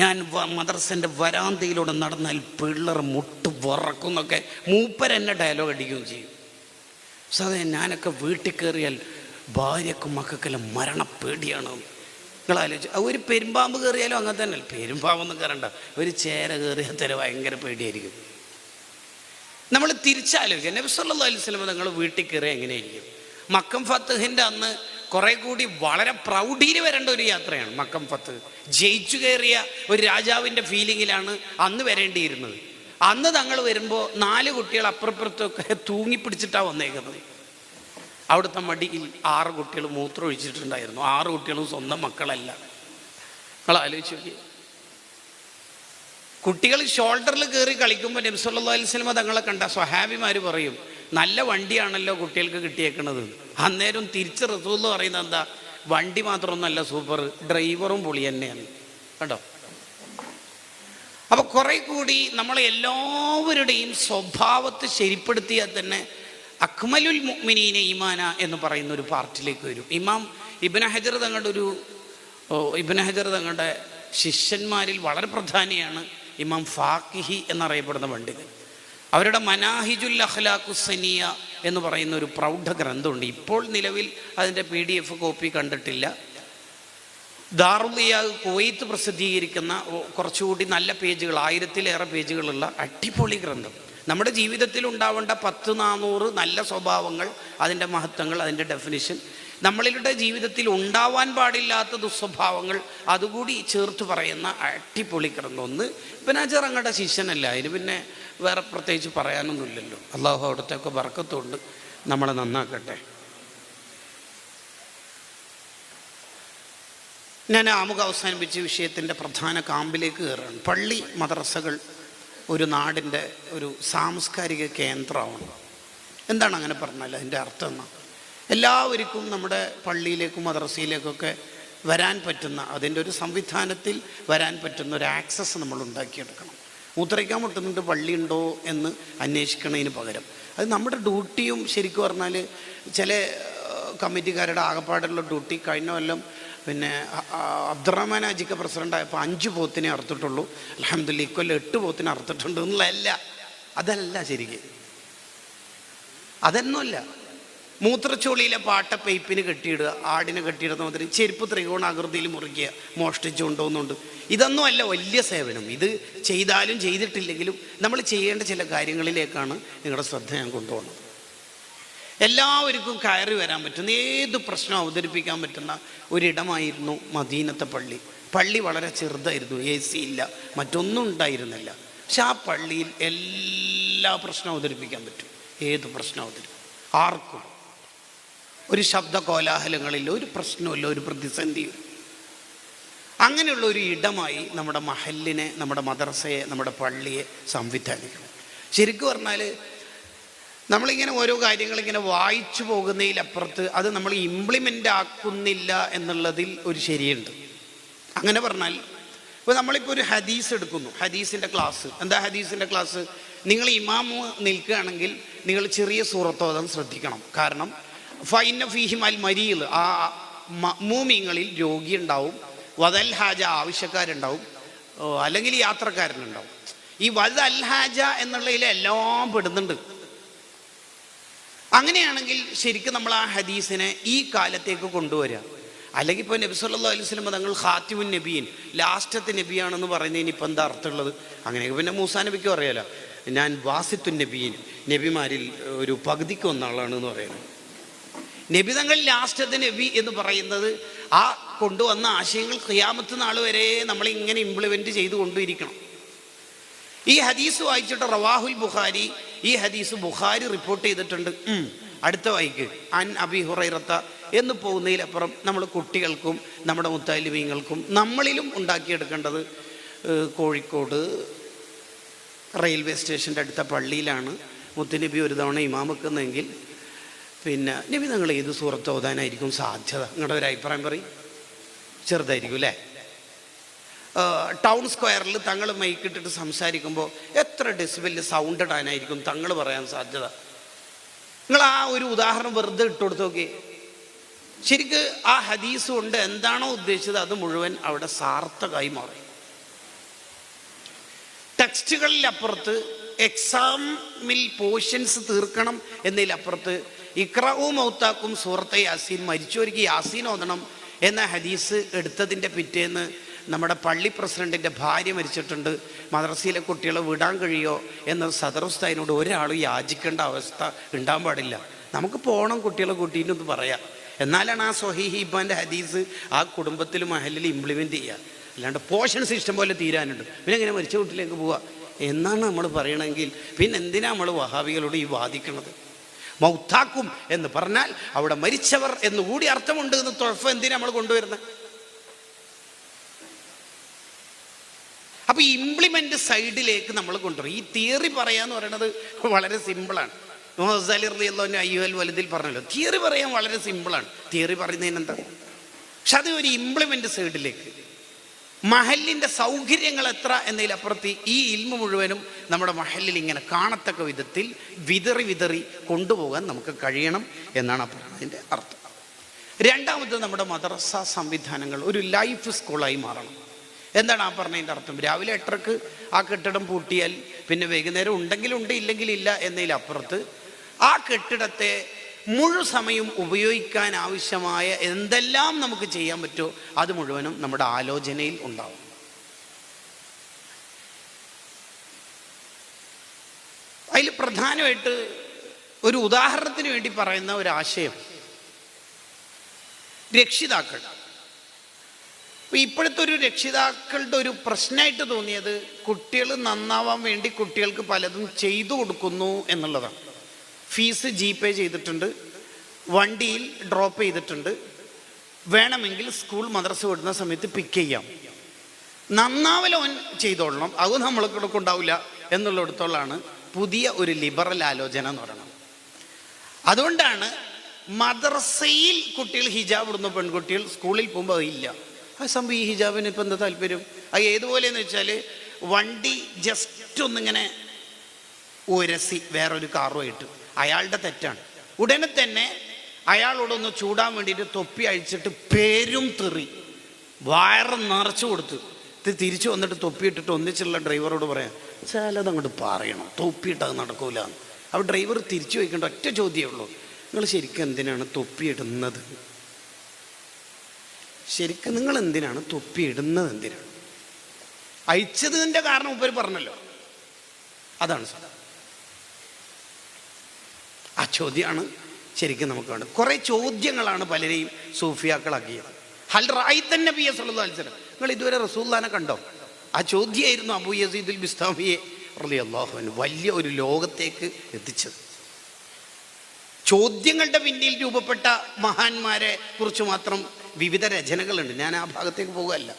ഞാൻ മദ്രസൻ്റെ വരാന്തയിലൂടെ നടന്നാൽ പിള്ളേർ മുട്ട് വിറക്കും എന്നൊക്കെ മൂപ്പരെന്നെ ഡയലോഗ് അടിക്കുകയും ചെയ്യും. സാധേ ഞാനൊക്കെ വീട്ടിൽ കയറിയാൽ ഭാര്യക്കും മക്കൾക്കെല്ലാം മരണപ്പേടിയാണ്. നിങ്ങളാലോചിച്ച് ഒരു പെരുമ്പാമ്പ് കയറിയാലും അങ്ങനെ തന്നെ. പെരുമ്പാമ്പൊന്നും കയറണ്ട, ഒരു ചേര കയറിയാൽ തന്നെ ഭയങ്കര പേടിയായിരിക്കും. നമ്മൾ തിരിച്ചാലോചിക്കുക, നബി സല്ലല്ലാഹു അലൈഹി വസല്ലം നിങ്ങൾ വീട്ടിൽ കയറിയാൽ എങ്ങനെയായിരിക്കും? മക്കം ഫത്തഹിൻ്റെ അന്ന് കുറെ കൂടി വളരെ പ്രൗഢിയിൽ വരേണ്ട ഒരു യാത്രയാണ് മക്കം ഫത്ത്. ജയിച്ചു കയറിയ ഒരു രാജാവിൻ്റെ ഫീലിങ്ങിലാണ് അന്ന് വരേണ്ടിയിരുന്നത്. അന്ന് തങ്ങൾ വരുമ്പോൾ 4 കുട്ടികൾ അപ്പുറപ്പുറത്തൊക്കെ തൂങ്ങിപ്പിടിച്ചിട്ടാണ് വന്നേക്കുന്നത്. അവിടുത്തെ മടിയിൽ 6 കുട്ടികൾ മൂത്രം ഒഴിച്ചിട്ടുണ്ടായിരുന്നു. 6 കുട്ടികളും സ്വന്തം മക്കളല്ല. നിങ്ങൾ ആലോചിച്ച് നോക്കി. കുട്ടികൾ ഷോൾഡറിൽ കയറി കളിക്കുമ്പോൾ നബി സല്ലല്ലാഹു അലൈഹി വസല്ലം തങ്ങളെ കണ്ട സ്വഹാബിമാർ പറയും നല്ല വണ്ടിയാണല്ലോ കുട്ടികൾക്ക് കിട്ടിയേക്കണത്. അന്നേരം തിരിച്ച് റസൂൽ പറയുന്നത് എന്താ? വണ്ടി മാത്രമൊന്നുമല്ല സൂപ്പർ, ഡ്രൈവറും പൊളി തന്നെയാണ്. കേട്ടോ, അപ്പോൾ കുറെ കൂടി നമ്മളെ എല്ലാവരുടെയും സ്വഭാവത്തെ ശരിപ്പെടുത്തിയാൽ തന്നെ അക്മലുൽ മുഅ്മിനീന ഈമാന എന്ന് പറയുന്ന ഒരു പാർട്ടിലേക്ക് വരും. ഇമാം ഇബ്നു ഹജർ തങ്ങളുടെ ശിഷ്യന്മാരിൽ വളരെ പ്രധാനിയാണ് ഇമാം ഫാക്കിഹി എന്നറിയപ്പെടുന്ന പണ്ഡിതൻ. അവരുടെ മനാഹിജുൽ അഖ്ലാഖുസ്സനിയ എന്ന് പറയുന്ന ഒരു പ്രൗഢ ഗ്രന്ഥമുണ്ട്. ഇപ്പോൾ നിലവിൽ അതിൻ്റെ PDF കോപ്പി കണ്ടിട്ടില്ല. ദാറുൽ കുവൈത്ത് പ്രസിദ്ധീകരിക്കുന്ന കുറച്ചുകൂടി നല്ല പേജുകൾ, 1000-ലേറെ പേജുകളുള്ള അടിപൊളി ഗ്രന്ഥം. നമ്മുടെ ജീവിതത്തിൽ ഉണ്ടാവേണ്ട 10-400 നല്ല സ്വഭാവങ്ങൾ, അതിൻ്റെ മഹത്വങ്ങൾ, അതിൻ്റെ ഡെഫിനിഷൻ, നമ്മളുടെ ജീവിതത്തിൽ ഉണ്ടാവാൻ പാടില്ലാത്ത ദുസ്വഭാവങ്ങൾ അതുകൂടി ചേർത്ത് പറയുന്ന അടിപൊളി ഗ്രന്ഥം. ഒന്ന് ഇബ്നു ഹജർ അങ്ങയുടെ ശിഷ്യനല്ല, അതിന് പിന്നെ വേറെ പ്രത്യേകിച്ച് പറയാനൊന്നുമില്ലല്ലോ. അള്ളാഹു അവിടുത്തെയൊക്കെ ബർക്കത്തുകൊണ്ട് നമ്മളെ നന്നാക്കട്ടെ. ഞാൻ ആമുഖം അവസാനിപ്പിച്ച വിഷയത്തിൻ്റെ പ്രധാന കാമ്പിലേക്ക് കയറുകയാണ്. പള്ളി മദ്രസകൾ ഒരു നാടിൻ്റെ ഒരു സാംസ്കാരിക കേന്ദ്രമാണ്. എന്താണ് അങ്ങനെ പറഞ്ഞാൽ അതിൻ്റെ അർത്ഥം എന്നാ? എല്ലാവർക്കും നമ്മുടെ പള്ളിയിലേക്കും മദ്രസയിലേക്കൊക്കെ വരാൻ പറ്റുന്ന, അതിൻ്റെ ഒരു സംവിധാനത്തിൽ വരാൻ പറ്റുന്ന ഒരു ആക്സസ് നമ്മൾ ഉണ്ടാക്കിയെടുക്കണം. മൂത്രയ്ക്കാൻ മുട്ടുന്നുണ്ട്, പള്ളിയുണ്ടോ എന്ന് അന്വേഷിക്കുന്നതിന് പകരം അത് നമ്മുടെ ഡ്യൂട്ടിയും. ശരിക്കും പറഞ്ഞാൽ ചില കമ്മിറ്റിക്കാരുടെ ആകപ്പാടുള്ള ഡ്യൂട്ടി കഴിഞ്ഞ കൊല്ലം പിന്നെ അബ്ദുറഹ്മാൻ ഹാജിക്ക് പ്രസിഡൻ്റായപ്പോൾ 5 പോത്തിനെ അറുത്തിട്ടുള്ളൂ, അൽഹംദുലില്ലാഹ് ഇക്കൊല്ലം 8 പോത്തിനെ അറുത്തിട്ടുണ്ട് എന്നുള്ളതല്ല. അതല്ല ശരിക്കും, അതൊന്നുമല്ല. മൂത്രച്ചോളിയിലെ പാട്ട പൈപ്പിന് കെട്ടിയിടുക, ആടിനെ കെട്ടിയിടുന്ന മാതിരി ചെരുപ്പ് ത്രികോണാകൃതിയിൽ മുറിക്കുക, മോഷ്ടിച്ചു കൊണ്ടുപോകുന്നുണ്ട്. ഇതൊന്നും അല്ല വലിയ സേവനം. ഇത് ചെയ്താലും ചെയ്തിട്ടില്ലെങ്കിലും നമ്മൾ ചെയ്യേണ്ട ചില കാര്യങ്ങളിലേക്കാണ് നിങ്ങളുടെ ശ്രദ്ധ ഞാൻ കൊണ്ടുപോകുന്നത്. എല്ലാവർക്കും കയറി വരാൻ പറ്റുന്ന ഏത് പ്രശ്നം അവതരിപ്പിക്കാൻ പറ്റുന്ന ഒരിടമായിരുന്നു മദീനത്തെ പള്ളി. പള്ളി വളരെ ചെറുതായിരുന്നു, AC ഇല്ല, മറ്റൊന്നും ഉണ്ടായിരുന്നില്ല. പക്ഷെ ആ പള്ളിയിൽ എല്ലാ പ്രശ്നവും അവതരിപ്പിക്കാൻ പറ്റും. ഏത് പ്രശ്നം അവതരിപ്പിക്കും, ആർക്കും ഒരു ശബ്ദ കോലാഹലങ്ങളില്ല, ഒരു പ്രശ്നമില്ല, ഒരു പ്രതിസന്ധിയും. അങ്ങനെയുള്ള ഒരു ഇടമായി നമ്മുടെ മഹല്ലിനെ, നമ്മുടെ മദ്രസയെ, നമ്മുടെ പള്ളിയെ സംവിധാനിക്കണം. ശരിക്കും പറഞ്ഞാൽ നമ്മളിങ്ങനെ ഓരോ കാര്യങ്ങളിങ്ങനെ വായിച്ചു പോകുന്നതിലപ്പുറത്ത് അത് നമ്മൾ ഇംപ്ലിമെൻ്റ് ആക്കുന്നില്ല എന്നുള്ളതിൽ ഒരു ശരിയുണ്ട്. അങ്ങനെ പറഞ്ഞാൽ ഇപ്പോൾ നമ്മളിപ്പോൾ ഒരു ഹദീസ് എടുക്കുന്നു, ഹദീസിൻ്റെ ക്ലാസ്. എന്താ ഹദീസിൻ്റെ ക്ലാസ്? നിങ്ങൾ ഇമാമ് നിൽക്കുകയാണെങ്കിൽ നിങ്ങൾ ചെറിയ സൂറത്ത് ഓതാൻ ശ്രദ്ധിക്കണം. കാരണം ഫൈന ഫീഹിം അൽ മരീൽ, ആ മഅ്മൂമിങ്ങളിൽ രോഗിയുണ്ടാവും, വദൽ ഹാജ ആവശ്യക്കാരുണ്ടാവും, അല്ലെങ്കിൽ യാത്രക്കാരനുണ്ടാവും. ഈ വദ് അൽ ഹാജ എന്നുള്ളതിൽ എല്ലാം പെടുന്നുണ്ട്. അങ്ങനെയാണെങ്കിൽ ശരിക്കും നമ്മൾ ആ ഹദീസിനെ ഈ കാലത്തേക്ക് കൊണ്ടുവരിക. അല്ലെങ്കിൽ ഇപ്പോൾ നബി സല്ലല്ലാഹു അലൈഹി വസല്ലം തങ്ങൾ ഖാത്തിമുൻ നബിയീൻ, ലാസ്റ്റത്തെ നബിയാണെന്ന് പറയുന്നതിന് ഇപ്പം എന്താ അർത്ഥമുള്ളത്? അങ്ങനെയൊക്കെ പിന്നെ മൂസാ നബിക്ക് അറിയാലോ, ഞാൻ വാസിത്തുൻ നബിയീൻ, നബിമാരിൽ ഒരു പകുതിക്ക് ഒന്നാളാണെന്ന് പറയുന്നത്. നബി തങ്ങൾ ലാസ്റ്റത്തെ നബി എന്ന് പറയുന്നത് ആ കൊണ്ടുവന്ന ആശയങ്ങൾ ഖിയാമത്ത് നാൾ വരെ നമ്മളിങ്ങനെ ഇംപ്ലിമെൻറ്റ് ചെയ്ത് കൊണ്ടിരിക്കണം. ഈ ഹദീസ് വായിച്ചിട്ട് റവാഹുൽ ബുഖാരി, ഈ ഹദീസ് ബുഖാരി റിപ്പോർട്ട് ചെയ്തിട്ടുണ്ട്. അടുത്ത വായിക്ക് അൻ അബി ഹുറൈറത്ത എന്ന് പോകുന്നതിലപ്പുറം നമ്മൾ കുട്ടികൾക്കും നമ്മുടെ മുത്തലിമീങ്ങൾക്കും നമ്മളിലും ഉണ്ടാക്കിയെടുക്കേണ്ടത് കോഴിക്കോട് റെയിൽവേ സ്റ്റേഷൻ്റെ അടുത്ത പള്ളിയിലാണ് മുത്തുനബി ഒരു തവണ ഇമാം വെക്കുന്നതെങ്കിൽ പിന്നെ നബി നിങ്ങൾ ഏത് സൂറത്ത് ഓതാനായിരിക്കും സാധ്യത? നിങ്ങളുടെ ഒരു അഭിപ്രായം പറയും. ചെറുതായിരിക്കും അല്ലേ? ടൗൺ സ്ക്വയറിൽ തങ്ങൾ മൈക്കിട്ടിട്ട് സംസാരിക്കുമ്പോൾ എത്ര ഡെസിബലിൽ സൗണ്ട് ഇടാനായിരിക്കും തങ്ങൾ പറയാൻ സാധ്യത? നിങ്ങൾ ആ ഒരു ഉദാഹരണം വെറുതെ ഇട്ട് കൊടുത്ത് നോക്കി. ശരിക്ക് ആ ഹദീസ് കൊണ്ട് എന്താണോ ഉദ്ദേശിച്ചത് അത് മുഴുവൻ അവിടെ സാർത്ഥകമായി മാറി. ടെക്സ്റ്റുകളിലപ്പുറത്ത് എക്സാമിൽ പോർഷൻസ് തീർക്കണം എന്നതിലപ്പുറത്ത് ഇഖ്റഉ മൗതാക്കും സൂറത്തെ യാസീൻ, മരിച്ചവർക്ക് യാസീൻ ഓതണം എന്ന ഹദീസ് എടുത്തതിൻ്റെ പിറ്റേന്ന് നമ്മുടെ പള്ളി പ്രസിഡൻറ്റിൻ്റെ ഭാര്യ മരിച്ചിട്ടുണ്ട്, മദ്രസയിലെ കുട്ടികളെ വിടാൻ കഴിയോ എന്ന് സദർ ഉസ്താദിനോട് ഒരാളും യാചിക്കേണ്ട അവസ്ഥ ഉണ്ടാകാൻ പാടില്ല. നമുക്ക് പോകണം കുട്ടികളെ കൂട്ടിയിട്ടൊന്ന് പറയാം. എന്നാലാണ് ആ സ്വഹീഹ് ഇബ്ബാൻ്റെ ഹദീസ് ആ കുടുംബത്തിൽ മഹലിൽ ഇംപ്ലിമെൻ്റ് ചെയ്യുക. അല്ലാണ്ട് പോർഷൻസ് ഇഷ്ടം പോലെ തീരാനുണ്ട്, പിന്നെ എങ്ങനെ മരിച്ച വീട്ടിലേക്ക് പോവുക എന്നാണ് നമ്മൾ പറയണമെങ്കിൽ പിന്നെ എന്തിനാണ് നമ്മൾ വഹാബികളോട് ഈ വാദിക്കുന്നത്? മൗത്താക്കും എന്ന് പറഞ്ഞാൽ അവിടെ മരിച്ചവർ എന്നുകൂടി അർത്ഥമുണ്ട് എന്ന് തൊഴഫ് എന്തിനാണ് നമ്മൾ കൊണ്ടുവരുന്നത്? അപ്പോൾ ഈ ഇംപ്ലിമെൻ്റ് സൈഡിലേക്ക് നമ്മൾ കൊണ്ടുവരും. ഈ തിയറി പറയാന്ന് പറയുന്നത് വളരെ സിമ്പിളാണ്. മുഹമ്മദ് ഗസാലി റളിയല്ലാഹു അൻഹു അയ്യുഹൽ വലദിൽ പറഞ്ഞല്ലോ, തിയറി പറയാൻ വളരെ സിമ്പിളാണ്. തിയറി പറയുന്നതിന് എന്താ? പക്ഷെ അത് ഒരു ഇംപ്ലിമെൻ്റ് സൈഡിലേക്ക് മഹലിൻ്റെ സൗകര്യങ്ങൾ എത്ര എന്നതിലപ്പുറത്ത് ഈ ഇൽമു മുഴുവനും നമ്മുടെ മഹലിൽ ഇങ്ങനെ കാണത്തക്ക വിധത്തിൽ വിതറി വിതറി കൊണ്ടുപോകാൻ നമുക്ക് കഴിയണം എന്നാണ് പറഞ്ഞതിൻ്റെ അർത്ഥം. രണ്ടാമത് നമ്മുടെ മദ്രസ സംവിധാനങ്ങൾ ഒരു ലൈഫ് സ്കൂളായി മാറണം. എന്താണ് ആ പറഞ്ഞതിൻ്റെ അർത്ഥം? രാവിലെ 8:00 ആ കെട്ടിടം പൂട്ടിയാൽ പിന്നെ വൈകുന്നേരം ഉണ്ടെങ്കിലുണ്ട് ഇല്ലെങ്കിലില്ല എന്നതിലപ്പുറത്ത് ആ കെട്ടിടത്തെ മുഴു സമയം ഉപയോഗിക്കാൻ ആവശ്യമായ എന്തെല്ലാം നമുക്ക് ചെയ്യാൻ പറ്റുമോ അത് മുഴുവനും നമ്മുടെ ആലോചനയിൽ ഉണ്ടാവും. അതിൽ പ്രധാനമായിട്ട് ഒരു ഉദാഹരണത്തിന് വേണ്ടി പറയുന്ന ഒരാശയം രക്ഷിതാക്കൾ. ഇപ്പോഴത്തെ ഒരു രക്ഷിതാക്കളുടെ ഒരു പ്രശ്നമായിട്ട് തോന്നിയത് കുട്ടികൾ നന്നാവാൻ വേണ്ടി കുട്ടികൾക്ക് പലതും ചെയ്തു കൊടുക്കുന്നു എന്നുള്ളതാണ്. ഫീസ് GPay ചെയ്തിട്ടുണ്ട്, വണ്ടിയിൽ ഡ്രോപ്പ് ചെയ്തിട്ടുണ്ട്, വേണമെങ്കിൽ സ്കൂൾ മദ്രസ വിടുന്ന സമയത്ത് പിക്ക് ചെയ്യാം, നന്നാവലോൻ ചെയ്തോളണം, അത് നമ്മൾക്കിടക്ക് ഉണ്ടാവില്ല എന്നുള്ളിടത്തോളാണ് പുതിയ ഒരു ലിബറൽ ആലോചന എന്ന് പറയുന്നത്. അതുകൊണ്ടാണ് മദ്രസയിൽ കുട്ടികൾ ഹിജാബ് ഇടുന്ന പെൺകുട്ടികൾ സ്കൂളിൽ പോകുമ്പോൾ അതില്ല. ആ സംഭവം ഈ ഹിജാബിന് ഇപ്പം എന്താ താല്പര്യം? അത് ഏതുപോലെയെന്ന് വെച്ചാൽ വണ്ടി ജസ്റ്റ് ഒന്നിങ്ങനെ ഉരസി വേറൊരു കാറുമായിട്ട് അയാളുടെ തെറ്റാണ്. ഉടനെ തന്നെ അയാളോടൊന്ന് ചൂടാൻ വേണ്ടിയിട്ട് തൊപ്പി അഴിച്ചിട്ട് പേരും തെറി വയറ് നിറച്ചു കൊടുത്ത് ഇത് തിരിച്ചു വന്നിട്ട് തൊപ്പിയിട്ടിട്ട് ഒന്നിച്ചുള്ള ഡ്രൈവറോട് പറയാം, ചിലത് അങ്ങോട്ട് പറയണം, തൊപ്പിയിട്ടത് നടക്കൂല. അപ്പോൾ ഡ്രൈവർ തിരിച്ചു വയ്ക്കേണ്ട ഒറ്റ ചോദ്യമേ ഉള്ളൂ, നിങ്ങൾ ശരിക്കും എന്തിനാണ് തൊപ്പിയിടുന്നത്? ശരിക്കും നിങ്ങൾ എന്തിനാണ് തൊപ്പിയിടുന്നത്? എന്തിനാണ് അയച്ചതിൻ്റെ കാരണം ഉപരി പറഞ്ഞല്ലോ, അതാണ് ആ ചോദ്യമാണ് ശരിക്കും നമുക്ക് വേണ്ടത്. കുറേ ചോദ്യങ്ങളാണ് പലരെയും സൂഫിയാക്കളാക്കിയത്. ഹൽ റഅയ്തൻ നബിയ സല്ലല്ലാഹു അലൈഹി വസല്ലം, നിങ്ങൾ ഇതുവരെ റസൂലുള്ളാഹിനെ കണ്ടോ? ആ ചോദ്യമായിരുന്നു അബൂ യസീദുൽ ബിസ്താമിയെ റളിയല്ലാഹു അൻഹു വലിയ ഒരു ലോകത്തേക്ക് എത്തിച്ചത്. ചോദ്യങ്ങളുടെ പിന്നിൽ രൂപപ്പെട്ട മഹാന്മാരെ കുറിച്ച് മാത്രം വിവിധ രചനകളുണ്ട്. ഞാൻ ആ ഭാഗത്തേക്ക് പോകുകയല്ല.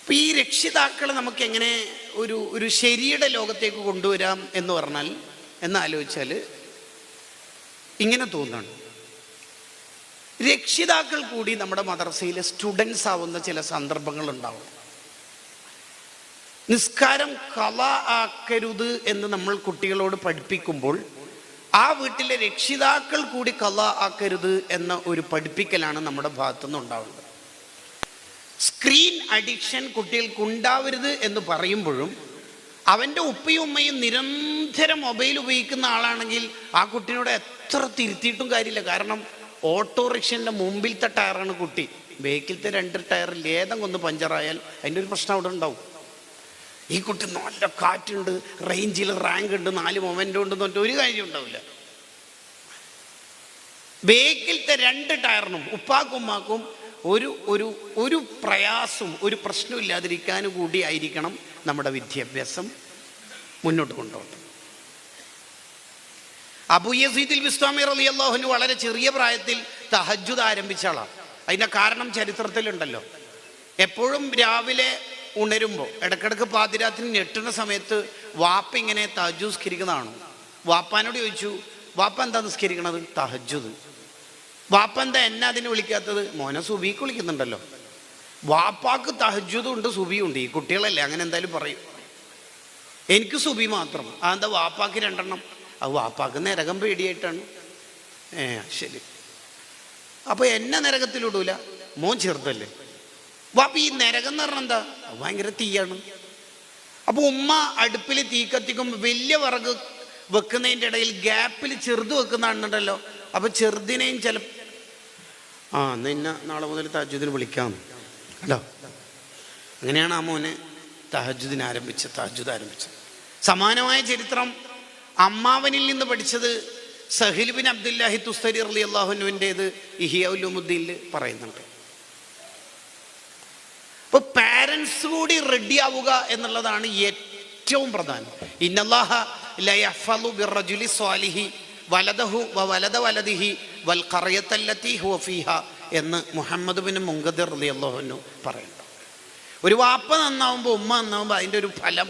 അപ്പം ഈ രക്ഷിതാക്കളെ നമുക്ക് എങ്ങനെ ഒരു ശരിയുടെ ലോകത്തേക്ക് കൊണ്ടുവരാം എന്ന് പറഞ്ഞാൽ, എന്നാലോചിച്ചാൽ ഇങ്ങനെ തോന്നുന്നു, രക്ഷിതാക്കൾ കൂടി നമ്മുടെ മദ്രസയിലെ സ്റ്റുഡൻസ് ആവുന്ന ചില സന്ദർഭങ്ങൾ ഉണ്ടാവും. നിസ്കാരം ഖളാ ആക്കരുത് എന്ന് നമ്മൾ കുട്ടികളോട് പഠിപ്പിക്കുമ്പോൾ ആ വീട്ടിലെ രക്ഷിതാക്കൾ കൂടി ഖളാ ആക്കരുത് എന്ന ഒരു പഠിപ്പിക്കലാണ് നമ്മുടെ ഭാഗത്തുനിന്ന് ഉണ്ടാവുന്നത്. സ്ക്രീൻ അഡിക്ഷൻ കുട്ടികൾക്ക് ഉണ്ടാവരുത് എന്ന് പറയുമ്പോഴും അവൻ്റെ ഉപ്പയും ഉമ്മയും നിരന്തരം മൊബൈൽ ഉപയോഗിക്കുന്ന ആളാണെങ്കിൽ ആ കുട്ടീനോട് എത്ര തിരുത്തിയിട്ടും കാര്യമില്ല. കാരണം ഓട്ടോറിക്ഷൻ്റെ മുമ്പിലത്തെ ടയറാണ് കുട്ടി, ബേക്കിലത്തെ 2 ടയറിൽ ഏതെങ്കിലും ഒന്ന് പഞ്ചറായാൽ അതിൻ്റെ ഒരു പ്രശ്നം അവിടെ ഉണ്ടാവും. ഈ കുട്ടി നല്ല കാറ്റുണ്ട്, റേഞ്ചിൽ റാങ്ക് ഉണ്ട്, 4 മൊമെൻ്റ് ഉണ്ടെന്ന് പറഞ്ഞിട്ട് ഒരു കാര്യം ഉണ്ടാവില്ല. ബേക്കിലത്തെ 2 ടയറിനും ഉപ്പാക്കും ഉമ്മാക്കും ഒരു പ്രയാസം, ഒരു പ്രശ്നമില്ലാതിരിക്കാൻ കൂടി ആയിരിക്കണം നമ്മുടെ വിദ്യാഭ്യാസം മുന്നോട്ട് കൊണ്ടുപോകുന്നത്. അബൂ യസീദുൽ ബിസ്താമി റളിയല്ലാഹു അൻഹു വളരെ ചെറിയ പ്രായത്തിൽ തഹജ്ജുദ് ആരംഭിച്ച ആളാണ്. അതിൻ്റെ കാരണം ചരിത്രത്തിലുണ്ടല്ലോ. എപ്പോഴും രാവിലെ ഉണരുമ്പോൾ ഇടക്കിടക്ക് പാതിരാത്രി ഞെട്ടുന്ന സമയത്ത് വാപ്പ ഇങ്ങനെ തഹജ്ജുദ് നിസ്കരിക്കുന്നതാണ്. വാപ്പാനോട് ചോദിച്ചു, വാപ്പ എന്താ നിസ്കരിക്കണത്? തഹജ്ജുദ്. വാപ്പ എന്താ എന്നെ അതിന് വിളിക്കാത്തത്? മോനെ സുബീക്ക് വിളിക്കുന്നുണ്ടല്ലോ. വാപ്പാക്ക് തഹജ്ജുദും ഉണ്ട് സുബിയും ഉണ്ട്. ഈ കുട്ടികളല്ലേ, അങ്ങനെ എന്തായാലും പറയും. എനിക്ക് സുബി മാത്രം. അതെന്താ വാപ്പാക്ക് 2 എണ്ണം? അത് വാപ്പാക്ക് നരകം പേടിയായിട്ടാണ്. ശരി, അപ്പോൾ എന്നെ നരകത്തിലിടൂല, മോൻ ചെറുതല്ലേ. വാപ്പ ഈ നരകം എന്ന് പറഞ്ഞാൽ എന്താ? ഭയങ്കര തീയാണ്. അപ്പോൾ ഉമ്മ അടുപ്പിൽ തീ കത്തിക്കുമ്പോൾ വലിയ വിറക് വെക്കുന്നതിൻ്റെ ഇടയിൽ ഗ്യാപ്പിൽ ചെറുത് വെക്കുന്നതാണെന്നുണ്ടല്ലോ. അപ്പോൾ ചെറുതിനെയും നിന്നെ നാളെ മുതൽ തഹജ്ജുദിന് വിളിക്കാം അല്ലോ. അങ്ങനെയാണ് ആ മോനെ തഹജ്ജുദ് ആരംഭിച്ചത്. സമാനമായ ചരിത്രം അമ്മാവനിൽ നിന്ന് പഠിച്ചത് സഹിൽ ബിൻ അബ്ദുല്ലാഹി തുസ്തരി റളിയല്ലാഹു അൻഹുവിൻ്റേത് ഇഹ്യാ ഉലൂമുദ്ദീനിൽ പറയുന്നുണ്ട്. അപ്പോൾ പാരൻസ് കൂടി റെഡി ആവുക എന്നുള്ളതാണ് ഏറ്റവും പ്രധാനം. ഇന്നല്ലാഹ ലയഹ്ഫളു ബിർറജുലി സ്വാലിഹി വലദഹു വലദ വലദിഹി വൽ ഖറയത്തല്ലതി ഹുവ ഫീഹ എന്ന് മുഹമ്മദ് ബിൻ മുൻകദിർ റളിയല്ലാഹു അൻഹു പറയുന്നു. ഒരു വാപ്പ നന്നാവുമ്പോൾ, ഉമ്മ നന്നാവുമ്പോൾ അതിൻ്റെ ഒരു ഫലം,